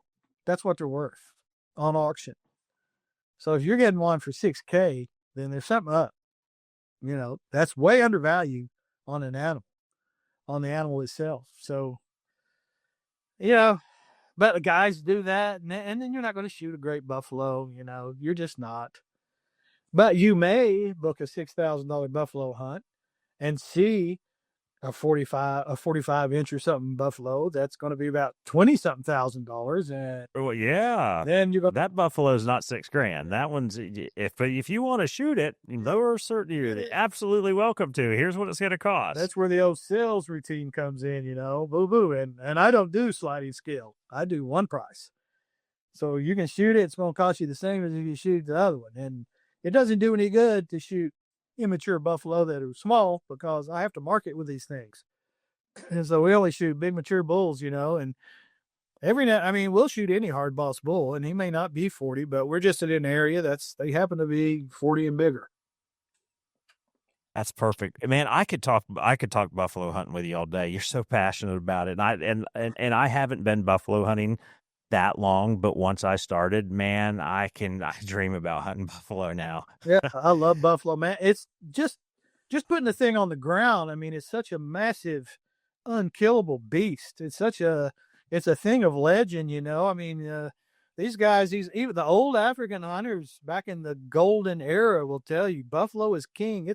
[SPEAKER 5] That's what they're worth on auction. So if you're getting one for $6,000, then there's something up. That's way undervalued on an animal, on the animal itself. So, but the guys do that, and then you're not going to shoot a great buffalo. You're just not. But you may book a $6,000 buffalo hunt and see a 45 inch or something buffalo that's going to be about $20-something thousand. And
[SPEAKER 6] well, yeah,
[SPEAKER 5] then
[SPEAKER 6] that buffalo is not $6,000. That one's, if you want to shoot it, you're absolutely welcome to. Here's what it's going to cost.
[SPEAKER 5] That's where the old sales routine comes in, boo boo. And I don't do sliding scale. I do one price. So you can shoot it. It's going to cost you the same as if you shoot the other one. And it doesn't do any good to shoot immature buffalo that are small, because I have to market with these things. And so we only shoot big mature bulls, and we'll shoot any hard boss bull, and he may not be 40, but we're just in an area they happen to be 40 and bigger.
[SPEAKER 6] That's perfect, man. I could talk buffalo hunting with you all day. You're so passionate about it. And I haven't been buffalo hunting that long, but once I started, man, I dream about hunting buffalo now.
[SPEAKER 5] Yeah, I love buffalo, man. It's just putting the thing on the ground. I mean, it's such a massive, unkillable beast. It's a thing of legend, I mean, these guys, even the old African hunters back in the golden era will tell you buffalo is king.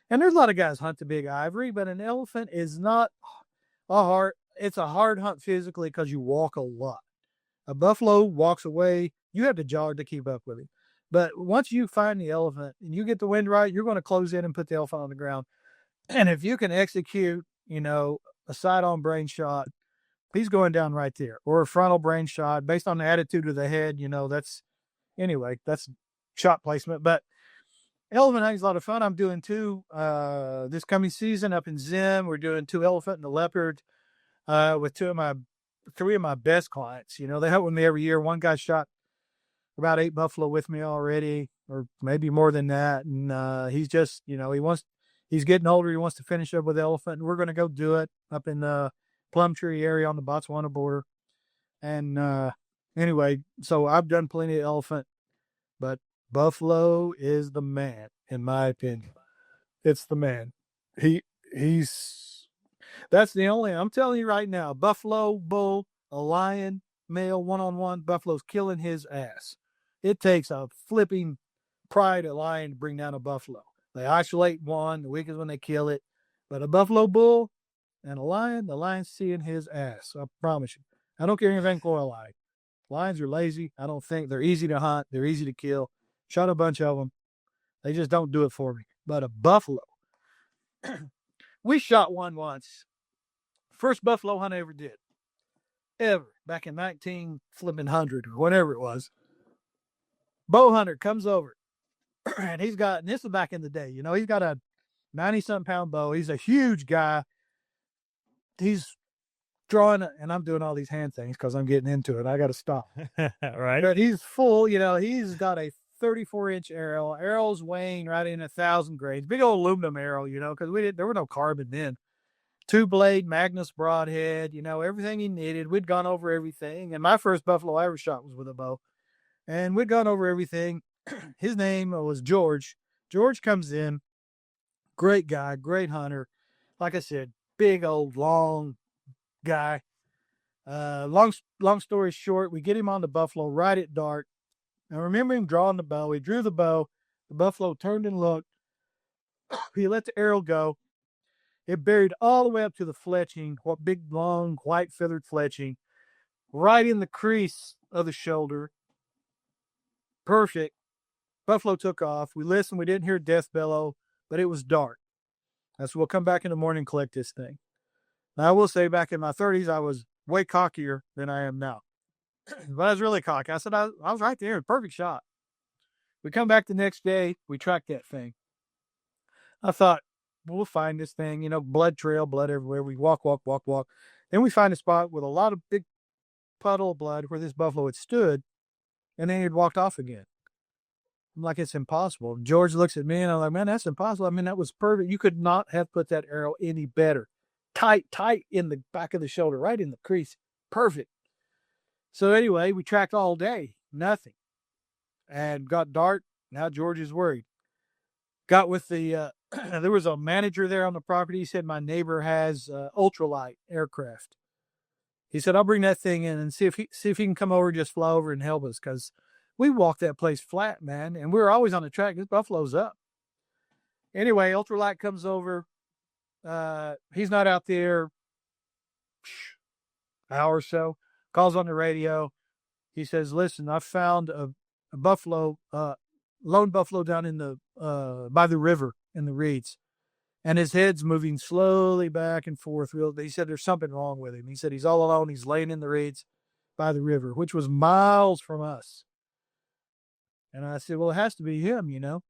[SPEAKER 5] And there's a lot of guys hunt the big ivory, but an elephant is not it's a hard hunt physically, because you walk a lot. A buffalo walks away. You have to jog to keep up with him. But once you find the elephant and you get the wind right, you're going to close in and put the elephant on the ground. And if you can execute, a side-on brain shot, he's going down right there. Or a frontal brain shot based on the attitude of the head, that's shot placement. But elephant hunting is a lot of fun. I'm doing 2 this coming season up in Zim. We're doing 2 elephant and a leopard. with three of my best clients. You know, they help with me every year. One guy shot about 8 buffalo with me already, or maybe more than that. And he's just, you know, he's getting older. He wants to finish up with elephant, and we're going to go do it up in the Plumtree area on the Botswana border. And anyway, so I've done plenty of elephant, but buffalo is the man, in my opinion. It's the man. That's the only, I'm telling you right now, buffalo, bull, a lion, male, one-on-one, buffalo's killing his ass. It takes a flipping pride of lion to bring down a buffalo. They isolate one, the weak is when they kill it. But a buffalo bull and a lion, the lion's seeing his ass. I promise you. I don't care anything for a lion. Lions are lazy. I don't think they're easy to hunt. They're easy to kill. Shot a bunch of them. They just don't do it for me. But a buffalo, we shot one once. First buffalo hunt I ever did. Ever. Back in 1900 or whatever it was. Bow hunter comes over. And and this is back in the day, you know, he's got a 90-something pound bow. He's a huge guy. He's drawing, and I'm doing all these hand things because I'm getting into it. I got to stop.
[SPEAKER 6] Right.
[SPEAKER 5] But he's full, you know, he's got a 34-inch arrow. Arrow's weighing right in 1,000 grains. Big old aluminum arrow, you know, because there were no carbon then. 2-blade Magnus broadhead, you know, everything he needed. We'd gone over everything. And my first buffalo I ever shot was with a bow. And we'd gone over everything. His name was George. George comes in. Great guy, great hunter. Like I said, big old long guy. Long story short, we get him on the buffalo right at dark. I remember him drawing the bow. He drew the bow. The buffalo turned and looked. He let the arrow go. It buried all the way up to the fletching, big, long, white feathered fletching, right in the crease of the shoulder. Perfect. Buffalo took off. We listened. We didn't hear death bellow, but it was dark. So we'll come back in the morning and collect this thing. Now, I will say back in my 30s, I was way cockier than I am now. But I was really cocky. I said, I was right there. Perfect shot. We come back the next day. We track that thing. I thought, we'll find this thing, you know, blood trail, blood everywhere. We walk. Then we find a spot with a lot of big puddle of blood where this buffalo had stood, and then he'd walked off again. I'm like, it's impossible. George looks at me, and I'm like, man, that's impossible. I mean, that was perfect. You could not have put that arrow any better. Tight in the back of the shoulder, right in the crease. Perfect. So anyway, we tracked all day. Nothing. And got dark. Now George is worried. Got with the, there was a manager there on the property. He said, my neighbor has ultralight aircraft. He said, I'll bring that thing in and see if he can come over, just fly over and help us. Because we walked that place flat, man. And we were always on the track. This buffalo's up. Anyway, ultralight comes over. He's not out there hour or so. Calls on the radio. He says, listen, I found a buffalo, lone buffalo down in the by the river in the reeds, and his head's moving slowly back and forth. He said there's something wrong with him. He said he's all alone. He's laying in the reeds by the river, which was miles from us. And I said, well, it has to be him, you know.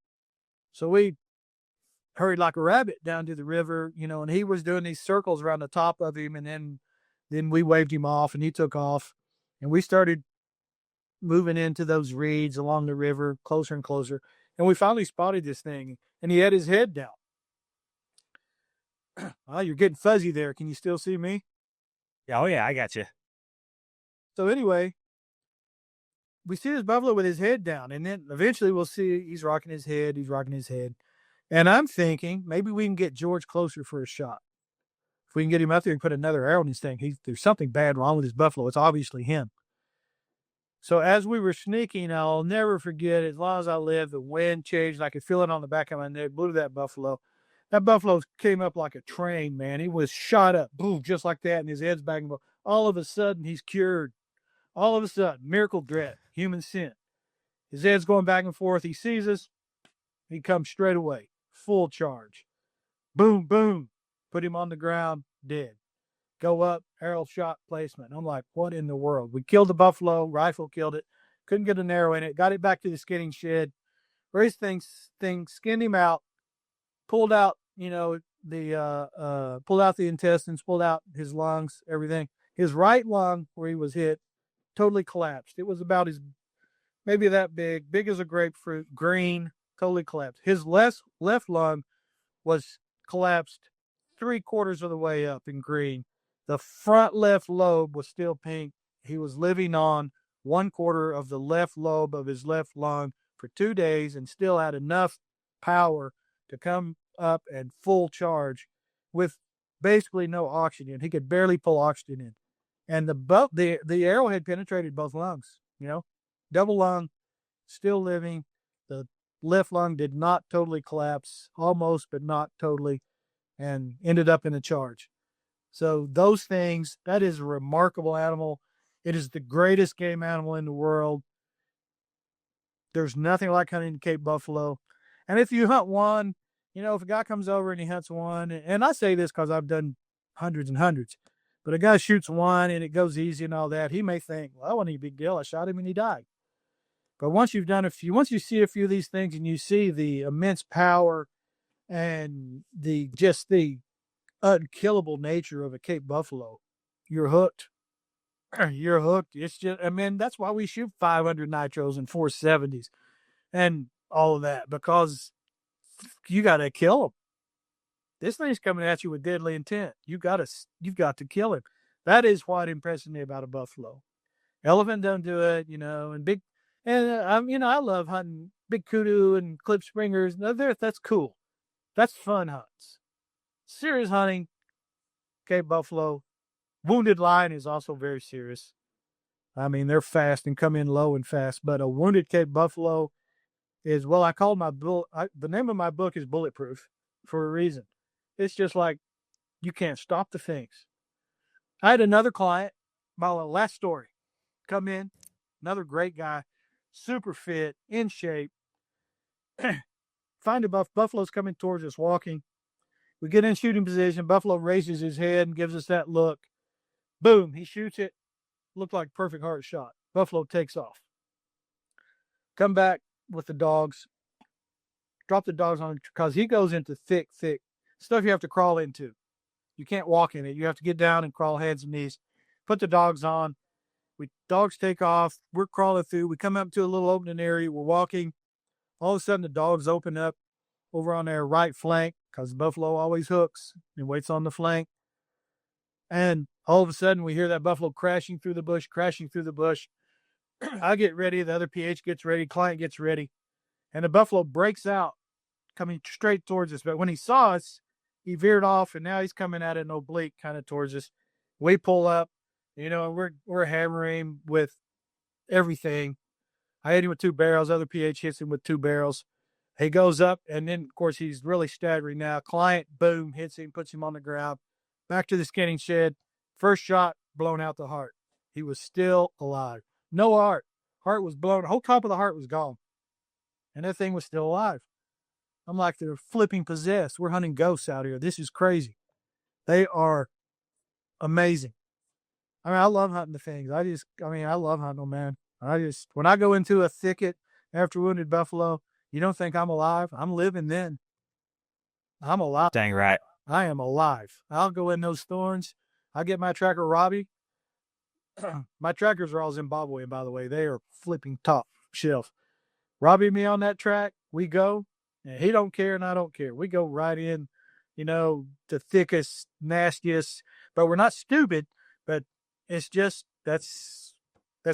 [SPEAKER 5] So we hurried like a rabbit down to the river, you know, and he was doing these circles around the top of him, and then we waved him off, and he took off, and we started moving into those reeds along the river, closer and closer. And we finally spotted this thing, and he had his head down. Oh, you're getting fuzzy there. Can you still see me?
[SPEAKER 6] Oh, yeah, I got you.
[SPEAKER 5] So anyway, we see this buffalo with his head down, and then eventually we'll see he's rocking his head. And I'm thinking maybe we can get George closer for a shot. If we can get him out there and put another arrow in his thing, there's something bad wrong with his buffalo. It's obviously him. So as we were sneaking, I'll never forget, as long as I live, the wind changed. I could feel it on the back of my neck, blew that buffalo. That buffalo came up like a train, man. He was shot up, boom, just like that, and his head's back. All of a sudden, he's cured. All of a sudden, miracle dread, human sin. His head's going back and forth. He sees us. He comes straight away, full charge. Boom, boom. Put him on the ground, dead. Go up, arrow shot placement. I'm like, what in the world? We killed the buffalo, rifle killed it, couldn't get an arrow in it, got it back to the skinning shed, raised thing, skinned him out, pulled out, you know, the intestines, pulled out his lungs, everything. His right lung, where he was hit, totally collapsed. It was about maybe that big as a grapefruit, green, totally collapsed. His left lung was collapsed 3/4 of the way up in green. The front left lobe was still pink. He was living on 1/4 of the left lobe of his left lung for 2 days and still had enough power to come up and full charge with basically no oxygen. He could barely pull oxygen in. And the arrowhead penetrated both lungs, double lung, still living. The left lung did not totally collapse, almost, but not totally, and ended up in a charge. So those things, that is a remarkable animal. It is the greatest game animal in the world. There's nothing like hunting Cape buffalo. And if you hunt one, if a guy comes over and he hunts one, and I say this because I've done hundreds and hundreds, but a guy shoots one and it goes easy and all that, he may think, well, that wasn't any big deal. I shot him and he died. But once you see a few of these things and you see the immense power and the unkillable nature of a Cape buffalo, you're hooked. You're hooked. It's just, that's why we shoot 500 nitros and 470s and all of that, because you got to kill them. This thing's coming at you with deadly intent. You've got to kill him. That is what impresses me about a buffalo. Elephant don't do it, I love hunting big kudu and clip springers. That's cool. That's fun hunts. Serious hunting, Cape buffalo. Wounded lion is also very serious. They're fast and come in low and fast, but a wounded Cape buffalo is, I call my book, the name of my book is Bulletproof for a reason. It's just like, you can't stop the things. I had another client, my last story, come in, another great guy, super fit, in shape. Find a buffalo's coming towards us, walking. We get in shooting position. Buffalo raises his head and gives us that look. Boom, he shoots it. Looked like a perfect heart shot. Buffalo takes off. Come back with the dogs. Drop the dogs on, because he goes into thick stuff you have to crawl into. You can't walk in it. You have to get down and crawl hands and knees. Put the dogs on. Dogs take off. We're crawling through. We come up to a little opening area. We're walking. All of a sudden, the dogs open up over on their right flank, because the buffalo always hooks and waits on the flank. And all of a sudden, we hear that buffalo crashing through the bush. I get ready. The other PH gets ready. Client gets ready. And the buffalo breaks out, coming straight towards us. But when he saw us, he veered off, and now he's coming at an oblique kind of towards us. We pull up, we're hammering him with everything. I hit him with 2 barrels. Other PH hits him with 2 barrels. He goes up, and then, of course, he's really staggering now. Client, boom, hits him, puts him on the ground. Back to the skinning shed. First shot, blown out the heart. He was still alive. No heart. Heart was blown. The whole top of the heart was gone. And that thing was still alive. I'm like, they're flipping possessed. We're hunting ghosts out here. This is crazy. They are amazing. I love hunting the things. I love hunting them, man. When I go into a thicket after wounded buffalo, you don't think I'm alive? I'm living then. I'm alive.
[SPEAKER 6] Dang right.
[SPEAKER 5] I am alive. I'll go in those thorns. I get my tracker, Robbie. My trackers are all Zimbabwean, by the way. They are flipping top shelf. Robbie and me on that track, we go. And he don't care and I don't care. We go right in, the thickest, nastiest. But we're not stupid. But it's just, that's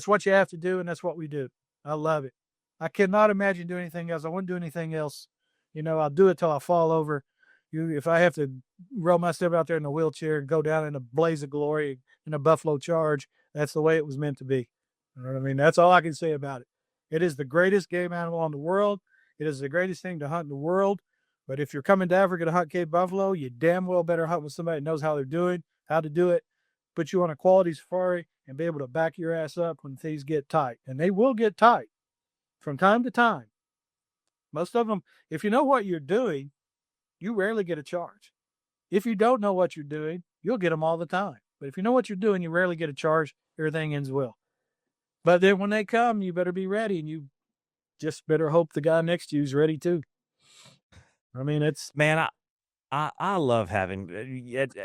[SPEAKER 5] what you have to do, and that's what we do. I love it. I cannot imagine doing anything else. I wouldn't do anything else. I'll do it till I fall over. If I have to roll myself out there in a wheelchair and go down in a blaze of glory in a buffalo charge, that's the way it was meant to be. You know what I mean? That's all I can say about it. It is the greatest game animal in the world. It is the greatest thing to hunt in the world. But if you're coming to Africa to hunt Cape buffalo, you damn well better hunt with somebody that knows how to do it, put you on a quality safari, and be able to back your ass up when things get tight. And they will get tight from time to time. Most of them, if you know what you're doing, you rarely get a charge. If you don't know what you're doing, you'll get them all the time. But if you know what you're doing, you rarely get a charge. Everything ends well. But then when they come, you better be ready, and you just better hope the guy next to you is ready too. It's...
[SPEAKER 6] Man, I love having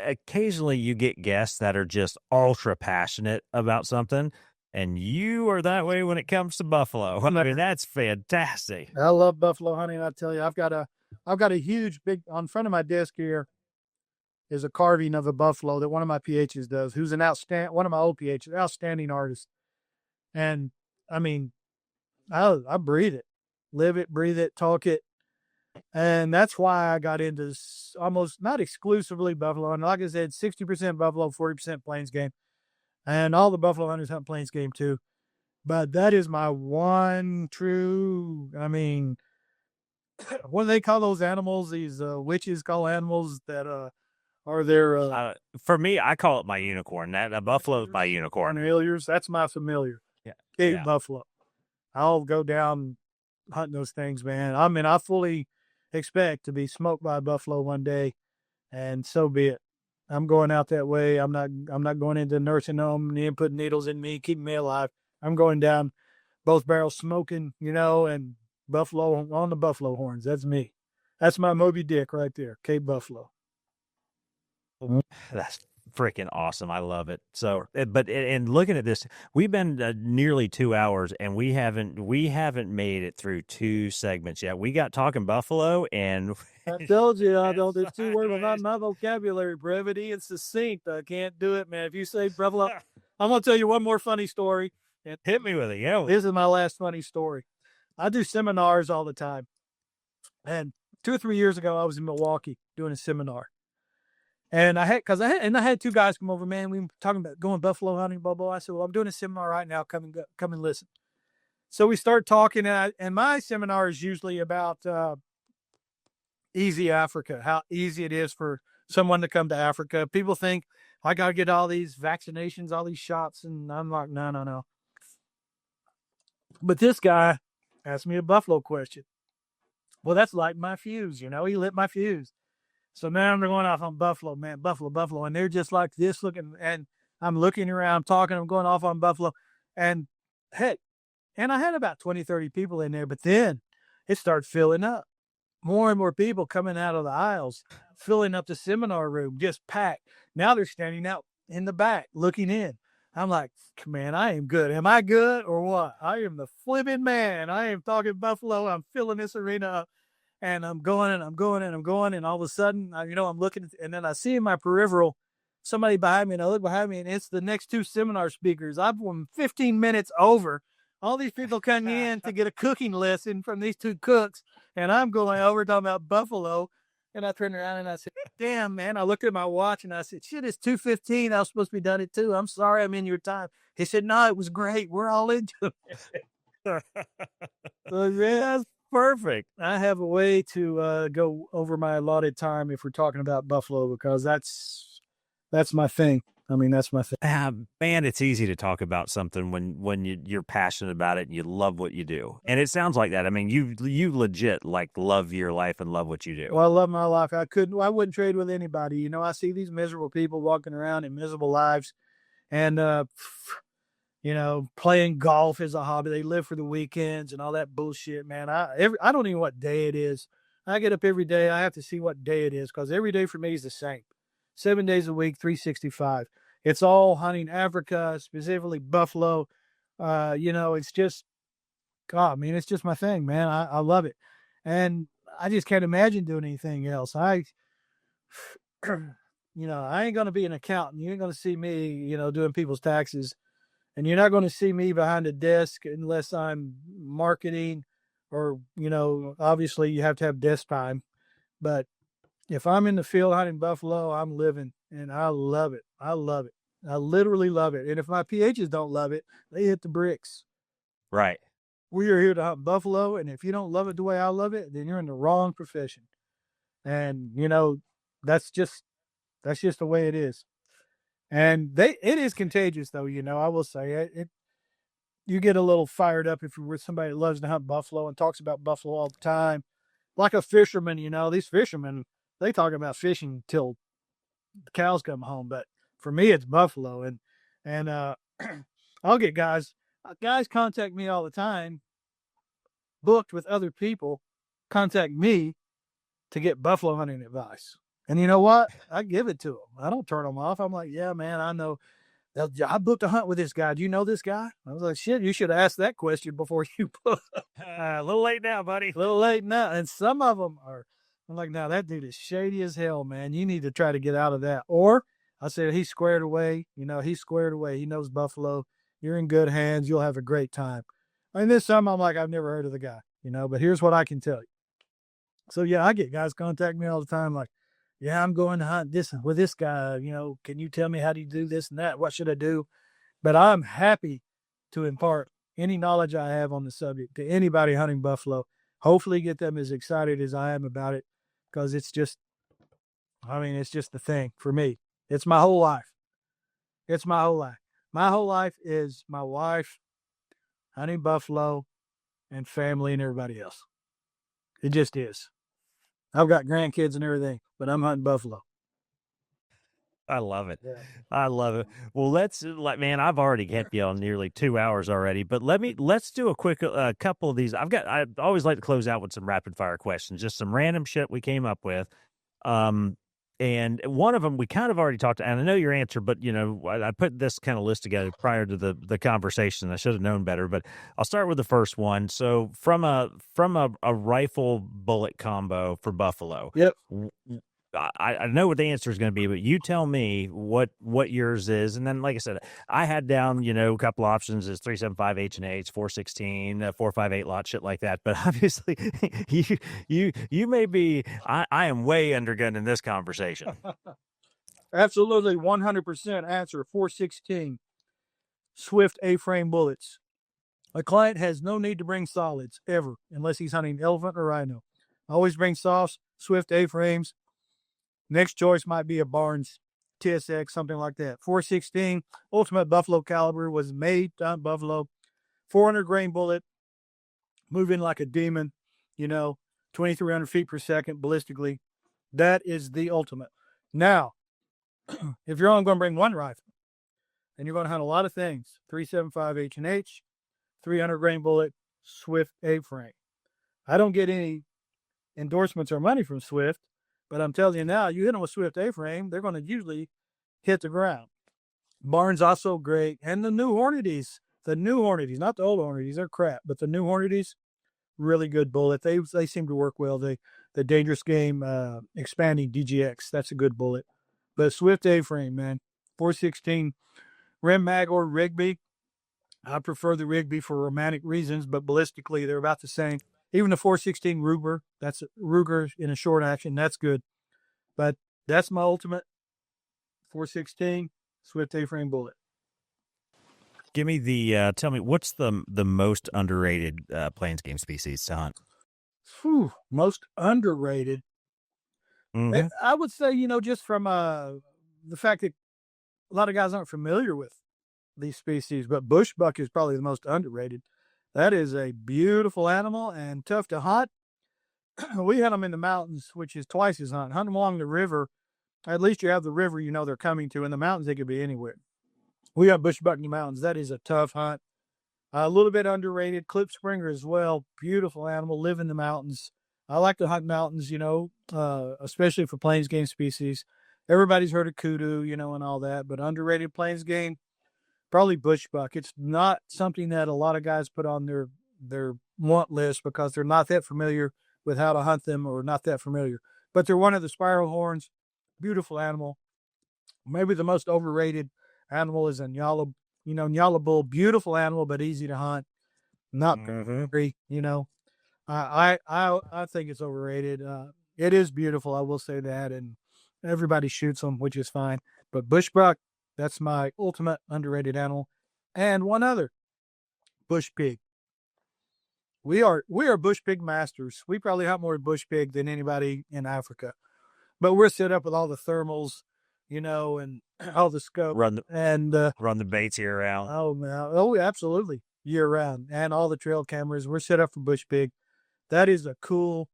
[SPEAKER 6] occasionally you get guests that are just ultra passionate about something, and you are that way when it comes to buffalo. I mean, that's fantastic.
[SPEAKER 5] I love buffalo hunting. I tell you, I've got a huge big on front of my desk here is a carving of a buffalo that one of my PHs does, who's one of my old PHs, outstanding artist. And I mean, I breathe it, live it, breathe it, talk it. And that's why I got into almost not exclusively buffalo. And like I said, 60% buffalo, 40% plains game. And all the buffalo hunters hunt plains game too. But that is my one true, I mean, what do they call those animals? These witches call animals that are their
[SPEAKER 6] For me, I call it my unicorn. That a buffalo is my unicorn.
[SPEAKER 5] familiars. That's my familiar.
[SPEAKER 6] Yeah.
[SPEAKER 5] Cape
[SPEAKER 6] Yeah.
[SPEAKER 5] buffalo. I'll go down hunting those things, man. I mean, I fully expect to be smoked by a buffalo one day, and so be it. I'm going out that way. I'm not going into a nursing home and putting needles in me, keeping me alive. I'm going down both barrels smoking, and buffalo on the buffalo horns. That's me. That's my Moby Dick right there, Cape Buffalo.
[SPEAKER 6] That's freaking awesome. I love it. So, but and looking at this, we've been nearly 2 hours, and we haven't made it through 2 segments yet. We got talking buffalo, and
[SPEAKER 5] I told you, there's 2 words without my vocabulary: brevity and succinct. I can't do it, man. If you say buffalo, I'm gonna tell you one more funny story.
[SPEAKER 6] hit me with it. Yeah.
[SPEAKER 5] This is my last funny story. I do seminars all the time, and 2 or 3 years ago, I was in Milwaukee doing a seminar. And I had 2 guys come over, man. We were talking about going buffalo hunting, blah, blah. I said, well, I'm doing a seminar right now. Come and listen. So we start talking, and my seminar is usually about easy Africa, how easy it is for someone to come to Africa. People think, I got to get all these vaccinations, all these shots. And I'm like, no. But this guy asked me a buffalo question. Well, that's like my fuse, he lit my fuse. So now they're going off on buffalo, man, buffalo. And they're just like this looking, and I'm looking around, talking, I'm going off on buffalo. And heck, and I had about 20, 30 people in there, but then it started filling up. More and more people coming out of the aisles, filling up the seminar room, just packed. Now they're standing out in the back, looking in. I'm like, man, I am good. Am I good or what? I am the flipping man. I am talking buffalo. I'm filling this arena up. And I'm going, and all of a sudden, I'm looking, and then I see in my peripheral somebody behind me, and I look behind me, and it's the next 2 seminar speakers. I've been 15 minutes over. All these people coming in to get a cooking lesson from these 2 cooks, and I'm going over talking about buffalo. And I turned around and I said, damn, man. I looked at my watch and I said, shit, it's 2:15. I was supposed to be done at 2. I'm sorry I'm in your time. He said, no, it was great. We're all into it. So, yeah, perfect. I have a way to go over my allotted time if we're talking about buffalo, because that's my thing. I mean, that's my thing.
[SPEAKER 6] Man, it's easy to talk about something when you're passionate about it and you love what you do. And it sounds like that. I mean, you legit love your life and love what you do.
[SPEAKER 5] Well, I love my life. I wouldn't trade with anybody. I see these miserable people walking around in miserable lives, and playing golf is a hobby. They live for the weekends and all that bullshit, man. I don't even know what day it is. I get up every day. I have to see what day it is, because every day for me is the same. 7 days a week, 365. It's all hunting Africa, specifically buffalo. It's just, God, it's just my thing, man. I love it. And I just can't imagine doing anything else. I ain't going to be an accountant. You ain't going to see me, doing people's taxes. And you're not going to see me behind a desk unless I'm marketing, or, obviously you have to have desk time. But if I'm in the field hunting buffalo, I'm living, and I love it. I love it. I literally love it. And if my PHs don't love it, they hit the bricks.
[SPEAKER 6] Right.
[SPEAKER 5] We are here to hunt buffalo, and if you don't love it the way I love it, then you're in the wrong profession. And, that's just the way it is. And it is contagious, though. I will say it. You get a little fired up if you're with somebody that loves to hunt buffalo and talks about buffalo all the time. Like a fisherman, these fishermen, they talk about fishing till the cows come home. But for me, it's buffalo. And I'll get guys contact me all the time, booked with other people, contact me to get buffalo hunting advice. And you know what? I give it to them. I don't turn them off. I'm like, yeah, man, I know. I booked a hunt with this guy. Do you know this guy? I was like, shit, you should have asked that question before you booked.
[SPEAKER 6] A little late now, buddy.
[SPEAKER 5] A little late now. And some of them are, I'm like, now that dude is shady as hell, man. You need to try to get out of that. Or I said, he's squared away. He's squared away. He knows buffalo. You're in good hands. You'll have a great time. And then some, I'm like, I've never heard of the guy, but here's what I can tell you. So, yeah, I get guys contact me all the time like, yeah, I'm going to hunt this with this guy. Can you tell me how do you do this and that? What should I do? But I'm happy to impart any knowledge I have on the subject to anybody hunting buffalo. Hopefully get them as excited as I am about it, because it's just the thing for me. It's my whole life. It's my whole life. My whole life is my wife, hunting buffalo, and family and everybody else. It just is. I've got grandkids and everything, but I'm hunting buffalo.
[SPEAKER 6] I love it.
[SPEAKER 5] Yeah.
[SPEAKER 6] I love it. Well, man, I've already kept you on nearly 2 hours already, but let's do a quick couple of these. I always like to close out with some rapid fire questions, just some random shit we came up with. And one of them we kind of already talked to, and I know your answer, but I put this kind of list together prior to the conversation. I should have known better, but I'll start with the first one. So from a rifle bullet combo for buffalo.
[SPEAKER 5] Yep.
[SPEAKER 6] I know what the answer is going to be, but you tell me what yours is. And then, like I said, I had down, a couple options is 375 H&H, 416, 458 lot, shit like that. But obviously you may be, I am way undergun in this conversation.
[SPEAKER 5] Absolutely. 100% answer. 416 Swift A-frame bullets. A client has no need to bring solids ever, unless he's hunting elephant or rhino. Always bring softs, Swift A-frames. Next choice might be a Barnes TSX, something like that. 416, ultimate buffalo caliber, was made to hunt buffalo. 400 grain bullet, moving like a demon, 2,300 feet per second ballistically. That is the ultimate. Now, if you're only going to bring one rifle, and you're going to hunt a lot of things, 375 H&H, 300 grain bullet, Swift A-frame. I don't get any endorsements or money from Swift, but I'm telling you now, you hit them with Swift A-frame, they're going to usually hit the ground. Barnes also great. And the new Hornadies, not the old Hornadies, they're crap, but the new Hornadies, really good bullet. They seem to work well. The Dangerous Game expanding DGX, that's a good bullet. But Swift A-frame, man, 416 Rim Mag or Rigby. I prefer the Rigby for romantic reasons, but ballistically, they're about the same. Even the 416 Ruger, that's Ruger in a short action, that's good. But that's my ultimate 416 Swift A-frame bullet.
[SPEAKER 6] Give me tell me, what's the most underrated plains game species to hunt?
[SPEAKER 5] Most underrated.
[SPEAKER 6] Mm-hmm.
[SPEAKER 5] I would say, just from the fact that a lot of guys aren't familiar with these species, but bushbuck is probably the most underrated. That is a beautiful animal and tough to hunt. We hunt them in the mountains, which is twice as hunt. Hunt them along the river. At least you have the river they're coming to. In the mountains, they could be anywhere. We have bushbuck in the mountains. That is a tough hunt. A little bit underrated. Clip Springer as well. Beautiful animal. Live in the mountains. I like to hunt mountains, especially for plains game species. Everybody's heard of kudu, and all that. But underrated plains game, probably bushbuck. It's not something that a lot of guys put on their want list because they're not that familiar with how to hunt them or not that familiar. But they're one of the spiral horns. Beautiful animal. Maybe the most overrated animal is a Nyala, Nyala bull. Beautiful animal, but easy to hunt. Not very, I think it's overrated. It is beautiful, I will say that, and everybody shoots them, which is fine. But bushbuck, that's my ultimate underrated animal. And one other, bush pig. We are bush pig masters. We probably hunt more bush pig than anybody in Africa. But we're set up with all the thermals, and all the scope.
[SPEAKER 6] Run the baits year round.
[SPEAKER 5] Oh, absolutely. Year round. And all the trail cameras. We're set up for bush pig. That is a cool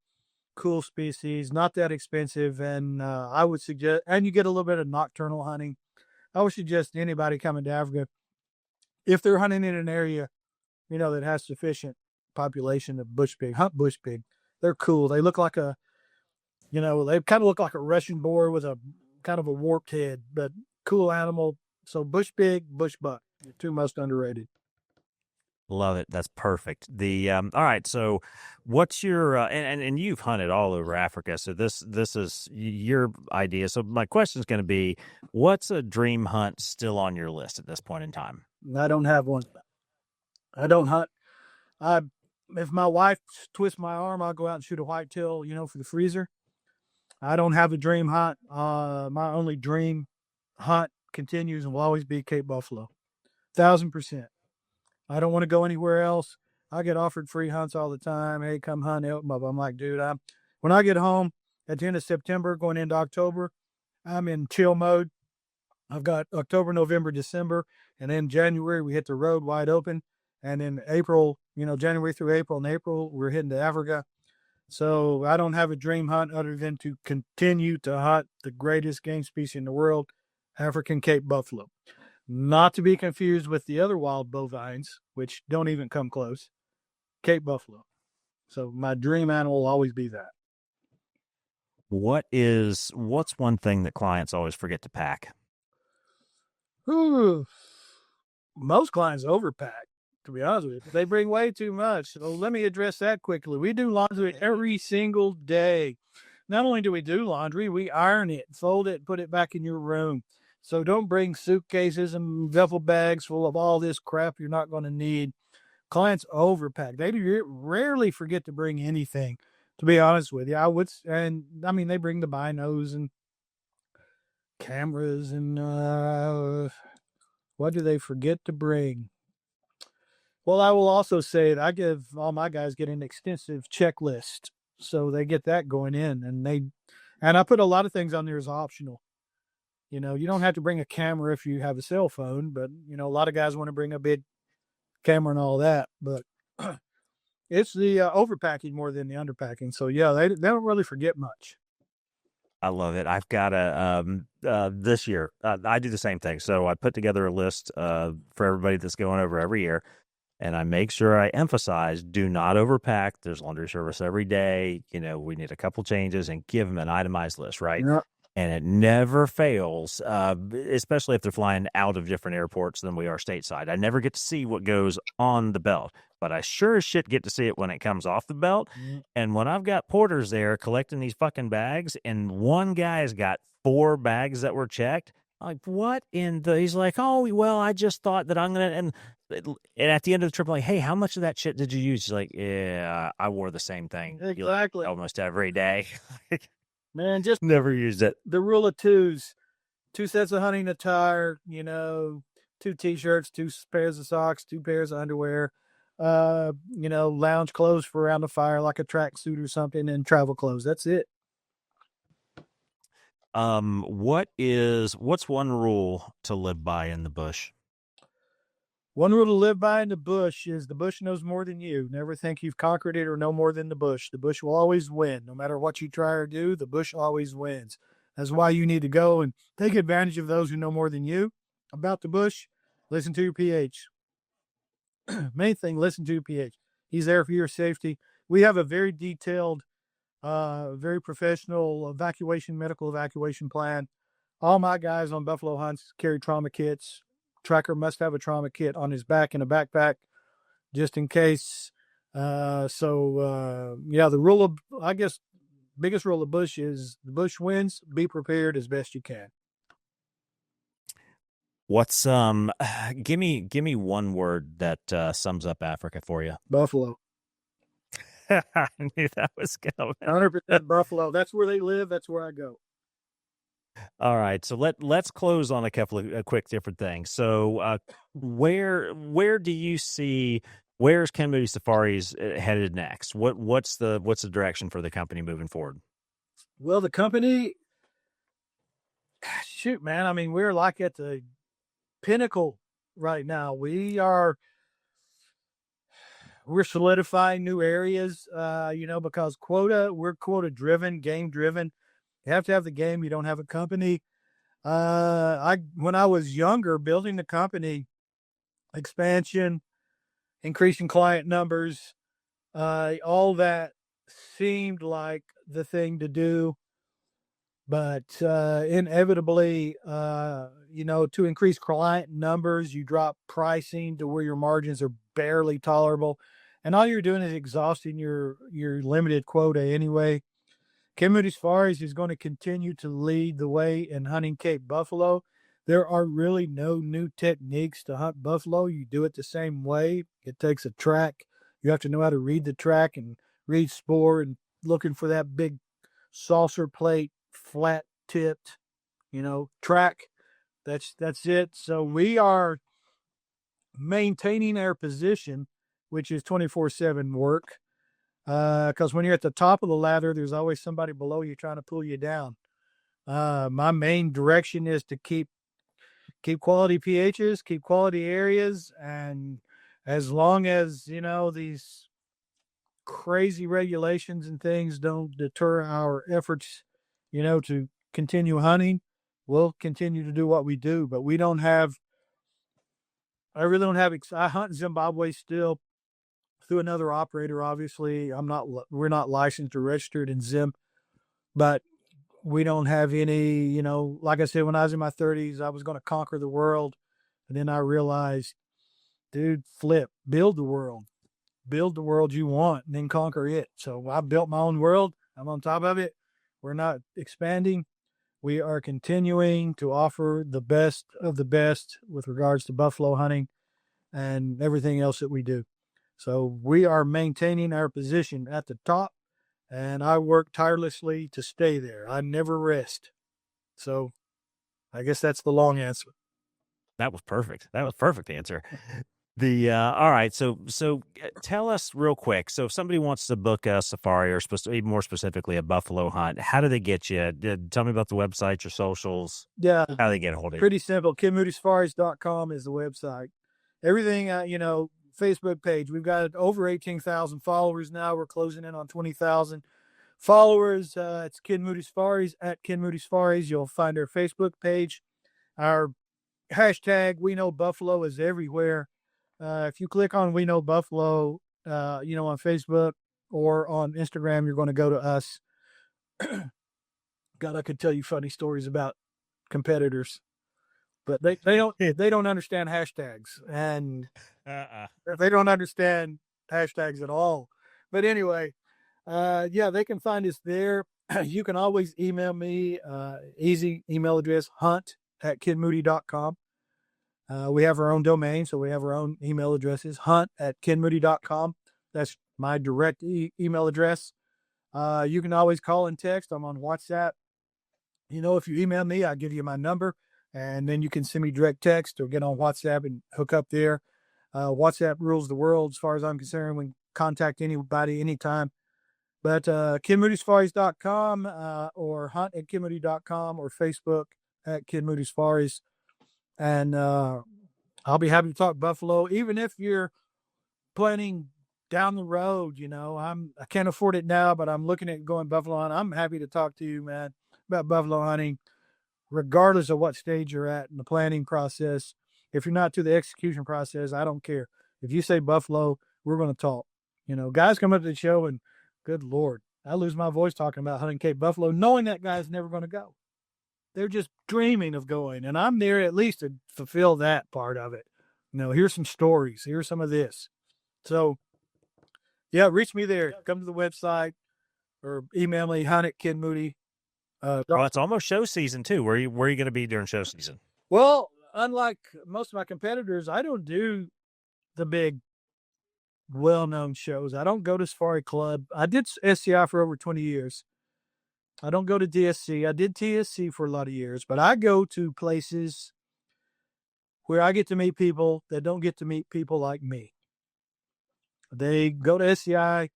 [SPEAKER 5] species, not that expensive. And I would suggest, and you get a little bit of nocturnal hunting. I would suggest anybody coming to Africa, if they're hunting in an area, that has sufficient population of bush pig, hunt bush pig. They're cool. They look like They kind of look like a Russian boar with a kind of a warped head, but cool animal. So bush pig, bush buck, the two most underrated.
[SPEAKER 6] Love it. That's perfect. All right. So, what's your and you've hunted all over Africa. So this is your idea. So my question is going to be, what's a dream hunt still on your list at this point in time?
[SPEAKER 5] I don't have one. I don't hunt. If my wife twists my arm, I'll go out and shoot a whitetail, for the freezer. I don't have a dream hunt. My only dream hunt continues and will always be Cape Buffalo. 1,000%. I don't want to go anywhere else. I get offered free hunts all the time. Hey, come hunt Elton. I'm like, dude, when I get home at the end of September, going into October, I'm in chill mode. I've got October, November, December, and then January, we hit the road wide open. And in April, January through April, and April, we're heading to Africa. So I don't have a dream hunt other than to continue to hunt the greatest game species in the world, African Cape buffalo. Not to be confused with the other wild bovines, which don't even come close. Cape buffalo. So my dream animal will always be that.
[SPEAKER 6] What's one thing that clients always forget to pack?
[SPEAKER 5] Ooh, most clients overpack, to be honest with you. They bring way too much. So let me address that quickly. We do laundry every single day. Not only do we do laundry, we iron it, fold it, put it back in your room. So don't bring suitcases and duffel bags full of all this crap you're not going to need. Clients overpack. They rarely forget to bring anything, to be honest with you. They bring the binos and cameras and what do they forget to bring? Well, I will also say that I give all my guys get an extensive checklist, so they get that going in, and I put a lot of things on there as optional. You don't have to bring a camera if you have a cell phone, but a lot of guys want to bring a big camera and all that, but it's the overpacking more than the underpacking. So yeah, they don't really forget much.
[SPEAKER 6] I love it. I've got this year, I do the same thing. So I put together a list for everybody that's going over every year, and I make sure I emphasize, do not overpack. There's laundry service every day. We need a couple changes, and give them an itemized list, right?
[SPEAKER 5] Yeah.
[SPEAKER 6] And it never fails, especially if they're flying out of different airports than we are stateside. I never get to see what goes on the belt, but I sure as shit get to see it when it comes off the belt. Mm-hmm. And when I've got porters there collecting these fucking bags, and one guy's got 4 bags that were checked, I'm like, what in the... He's like, oh, well, I just thought that I'm going to... And at the end of the trip, I'm like, hey, how much of that shit did you use? He's like, yeah, I wore the same thing.
[SPEAKER 5] Exactly.
[SPEAKER 6] Almost every day.
[SPEAKER 5] Man, just
[SPEAKER 6] never used it.
[SPEAKER 5] The rule of 2s, 2 sets of hunting attire, 2 t-shirts, 2 pairs of socks, 2 pairs of underwear, lounge clothes for around the fire, like a tracksuit or something, and travel clothes. That's it.
[SPEAKER 6] What's one rule to live by in the bush?
[SPEAKER 5] One rule to live by in the bush is the bush knows more than you. Never think you've conquered it or know more than the bush. The bush will always win. No matter what you try or do, the bush always wins. That's why you need to go and take advantage of those who know more than you about the bush. Listen to your PH. Main thing, listen to your PH. He's there for your safety. We have a very detailed, very professional medical evacuation plan. All my guys on buffalo hunts carry trauma kits. Tracker must have a trauma kit on his back in a backpack just in case. The rule of, biggest rule of bush is the bush wins. Be prepared as best you can.
[SPEAKER 6] What's give me one word that sums up Africa for you.
[SPEAKER 5] Buffalo.
[SPEAKER 6] I knew that was coming.
[SPEAKER 5] 100% buffalo. That's where they live. That's where I go.
[SPEAKER 6] All right, so let's close on a couple of quick different things. So, where do you see, where's Ken Moody Safaris headed next? What's the direction for the company moving forward?
[SPEAKER 5] Well, the company, shoot, man, I mean, we're like at the pinnacle right now. We're solidifying new areas, because we're quota driven, game driven. You have to have the game. You don't have a company. When I was younger, building the company, expansion, increasing client numbers, all that seemed like the thing to do. But inevitably, to increase client numbers, you drop pricing to where your margins are barely tolerable. And all you're doing is exhausting your limited quota anyway. Ken Moody Safaris is going to continue to lead the way in hunting Cape buffalo. There are really no new techniques to hunt buffalo. You do it the same way. It takes a track. You have to know how to read the track and read spoor and looking for that big saucer plate, flat tipped, track. That's it. So we are maintaining our position, which is 24/7 work. Because when you're at the top of the ladder, there's always somebody below you trying to pull you down. My main direction is to keep quality pHs, keep quality areas, and as long as these crazy regulations and things don't deter our efforts, to continue hunting, we'll continue to do what we do. But we don't have. I really don't have. I hunt in Zimbabwe still through another operator. Obviously, we're not licensed or registered in Zim, but we don't have any, like I said, when I was in my 30s, I was going to conquer the world. And then I realized, dude, build the world you want and then conquer it. So I built my own world. I'm on top of it. We're not expanding. We are continuing to offer the best of the best with regards to buffalo hunting and everything else that we do. So we are maintaining our position at the top, and I work tirelessly to stay there. I never rest. So I guess that's the long answer.
[SPEAKER 6] That was perfect. That was perfect answer. All right. So tell us real quick. So if somebody wants to book a safari or even more specifically a buffalo hunt, how do they get you? Tell me about the website, your socials.
[SPEAKER 5] Yeah.
[SPEAKER 6] How do they get a hold of you?
[SPEAKER 5] Pretty simple. KenMoodySafaris.com is the website. Everything, Facebook page. We've got over 18,000 followers now. We're closing in on 20,000 followers. It's Ken Moody Safaris at Ken Moody Safaris. You'll find our Facebook page. Our hashtag We Know Buffalo is everywhere. If you click on We Know Buffalo, on Facebook or on Instagram, you're going to go to us. God, I could tell you funny stories about competitors, but they don't understand hashtags, and they don't understand hashtags at all. But anyway, they can find us there. You can always email me, easy email address, hunt@kenmoody.com. We have our own domain, so we have our own email addresses, hunt@kenmoody.com. That's my direct email address. You can always call and text. I'm on WhatsApp. If you email me, I'll give you my number, and then you can send me direct text or get on WhatsApp and hook up there. WhatsApp rules the world as far as I'm concerned. We can contact anybody anytime. But KenMoodySafaris.com or hunt@KenMoody.com or Facebook at Ken Moody Safaris. And I'll be happy to talk buffalo, even if you're planning down the road. I can't afford it now, but I'm looking at going buffalo hunting. I'm happy to talk to you, man, about buffalo hunting, regardless of what stage you're at in the planning process. If you're not to the execution process, I don't care. If you say buffalo, we're going to talk. Guys come up to the show and, good Lord, I lose my voice talking about hunting Cape buffalo, knowing that guy's never going to go. They're just dreaming of going, and I'm there at least to fulfill that part of it. Here's some stories. Here's some of this. So, yeah, reach me there. Come to the website or email me, hunt@KenMoody.
[SPEAKER 6] It's almost show season too. Where are you going to be during show season?
[SPEAKER 5] Well, unlike most of my competitors, I don't do the big, well-known shows. I don't go to Safari Club. I did SCI for over 20 years. I don't go to DSC. I did TSC for a lot of years, but I go to places where I get to meet people that don't get to meet people like me. They go to SCI,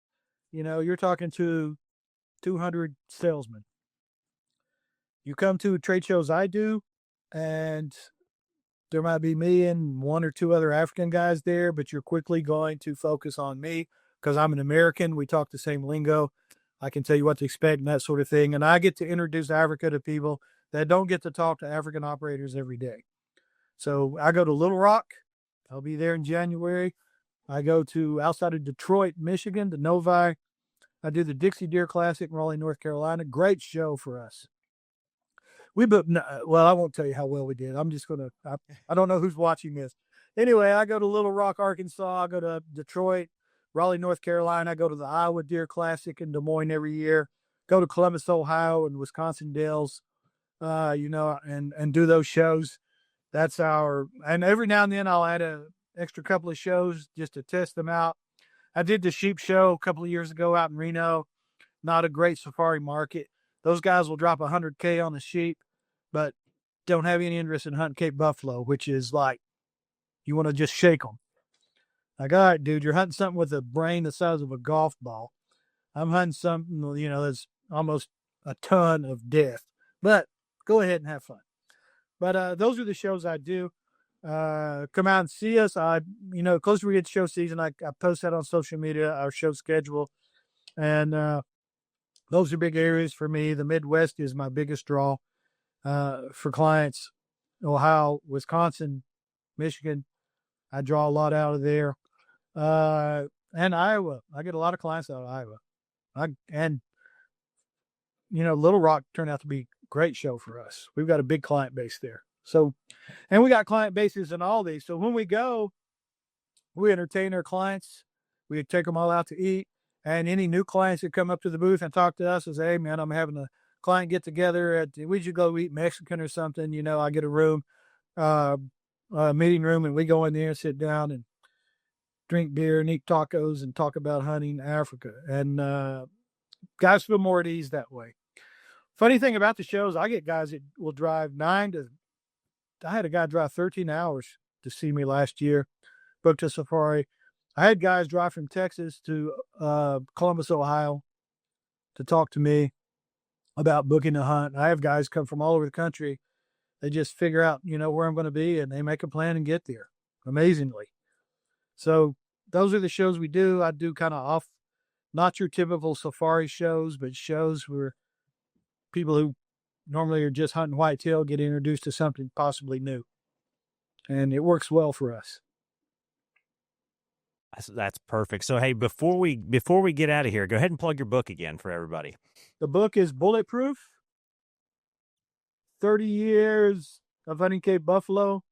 [SPEAKER 5] you're talking to 200 salesmen. You come to trade shows I do, and there might be me and one or two other African guys there, but you're quickly going to focus on me because I'm an American. We talk the same lingo. I can tell you what to expect and that sort of thing. And I get to introduce Africa to people that don't get to talk to African operators every day. So I go to Little Rock. I'll be there in January. I go to outside of Detroit, Michigan, to Novi. I do the Dixie Deer Classic in Raleigh, North Carolina. Great show for us. Well, I won't tell you how well we did. I'm just going to, I don't know who's watching this. Anyway, I go to Little Rock, Arkansas. I go to Detroit, Raleigh, North Carolina. I go to the Iowa Deer Classic in Des Moines every year. Go to Columbus, Ohio, and Wisconsin Dells, and do those shows. And every now and then I'll add a extra couple of shows just to test them out. I did the sheep show a couple of years ago out in Reno. Not a great safari market. Those guys will drop $100K on the sheep, but don't have any interest in hunting Cape buffalo, which is like, you want to just shake them. Like, all right, dude, you're hunting something with a brain the size of a golf ball. I'm hunting something, that's almost a ton of death. But go ahead and have fun. But those are the shows I do. Come out and see us. Closer we get to show season, I post that on social media, our show schedule. And those are big areas for me. The Midwest is my biggest draw for clients. Ohio, Wisconsin, Michigan. I draw a lot out of there. And Iowa. I get a lot of clients out of Iowa. Little Rock turned out to be a great show for us. We've got a big client base there. So, and we got client bases in all these. So when we go, we entertain our clients. We take them all out to eat. And any new clients that come up to the booth and talk to us and say, hey, man, I'm having a client get together. We should go eat Mexican or something. I get a room, a meeting room, and we go in there and sit down and drink beer and eat tacos and talk about hunting Africa. And guys feel more at ease that way. Funny thing about the shows, I get guys that will drive I had a guy drive 13 hours to see me last year, booked a safari. I had guys drive from Texas to Columbus, Ohio to talk to me about booking a hunt. I have guys come from all over the country. They just figure out, where I'm going to be, and they make a plan and get there amazingly. So those are the shows we do. I do kind of not your typical safari shows, but shows where people who normally are just hunting whitetail get introduced to something possibly new. And it works well for us.
[SPEAKER 6] That's perfect. So, hey, before we get out of here, go ahead and plug your book again for everybody.
[SPEAKER 5] The book is Bulletproof, 30 Years of Hunting Cape Buffalo.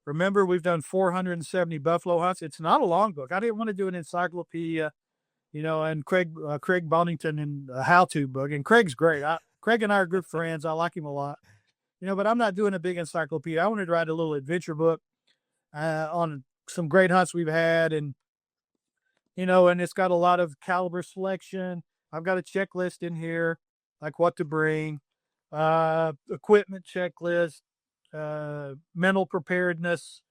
[SPEAKER 5] Remember, we've done 470 buffalo hunts. It's not a long book. I didn't want to do an encyclopedia, and Craig Bonington in a how-to book. And Craig's great. Craig and I are good friends. I like him a lot. But I'm not doing a big encyclopedia. I wanted to write a little adventure book on some great hunts we've had, and it's got a lot of caliber selection. I've got a checklist in here, like what to bring, equipment checklist, mental preparedness,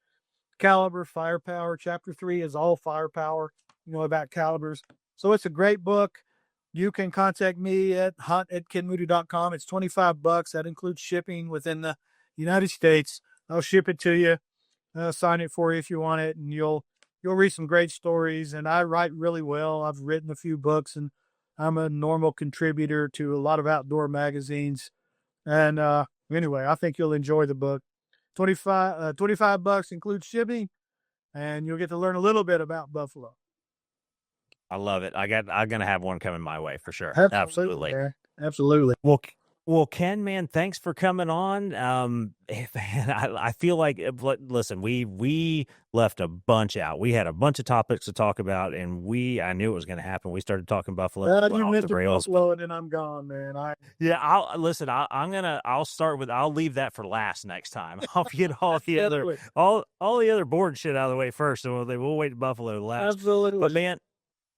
[SPEAKER 5] caliber, firepower. Chapter 3 is all firepower, about calibers. So it's a great book. You can contact me at hunt@kenmoody.com. It's $25. That includes shipping within the United States. I'll ship it to you. Sign it for you if you want it, and you'll read some great stories. And I write really well. I've written a few books, and I'm a normal contributor to a lot of outdoor magazines. And anyway, I think you'll enjoy the book. $25 includes shipping, and you'll get to learn a little bit about buffalo.
[SPEAKER 6] I love it. I'm gonna have one coming my way for sure.
[SPEAKER 5] Absolutely.
[SPEAKER 6] Well, Ken, man, thanks for coming on. I feel like, listen, we left a bunch out. We had a bunch of topics to talk about, and I knew it was going to happen. We started talking buffalo.
[SPEAKER 5] You went to buffalo, and then I'm gone, man. I'll
[SPEAKER 6] leave that for last next time. I'll get all the other board shit out of the way first, and we'll wait to buffalo last.
[SPEAKER 5] Absolutely.
[SPEAKER 6] But man,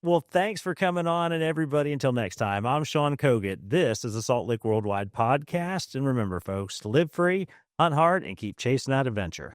[SPEAKER 6] well, thanks for coming on, and everybody, until next time, I'm Sean Kogut. This is the Saltlick Worldwide Podcast. And remember, folks, to live free, hunt hard, and keep chasing that adventure.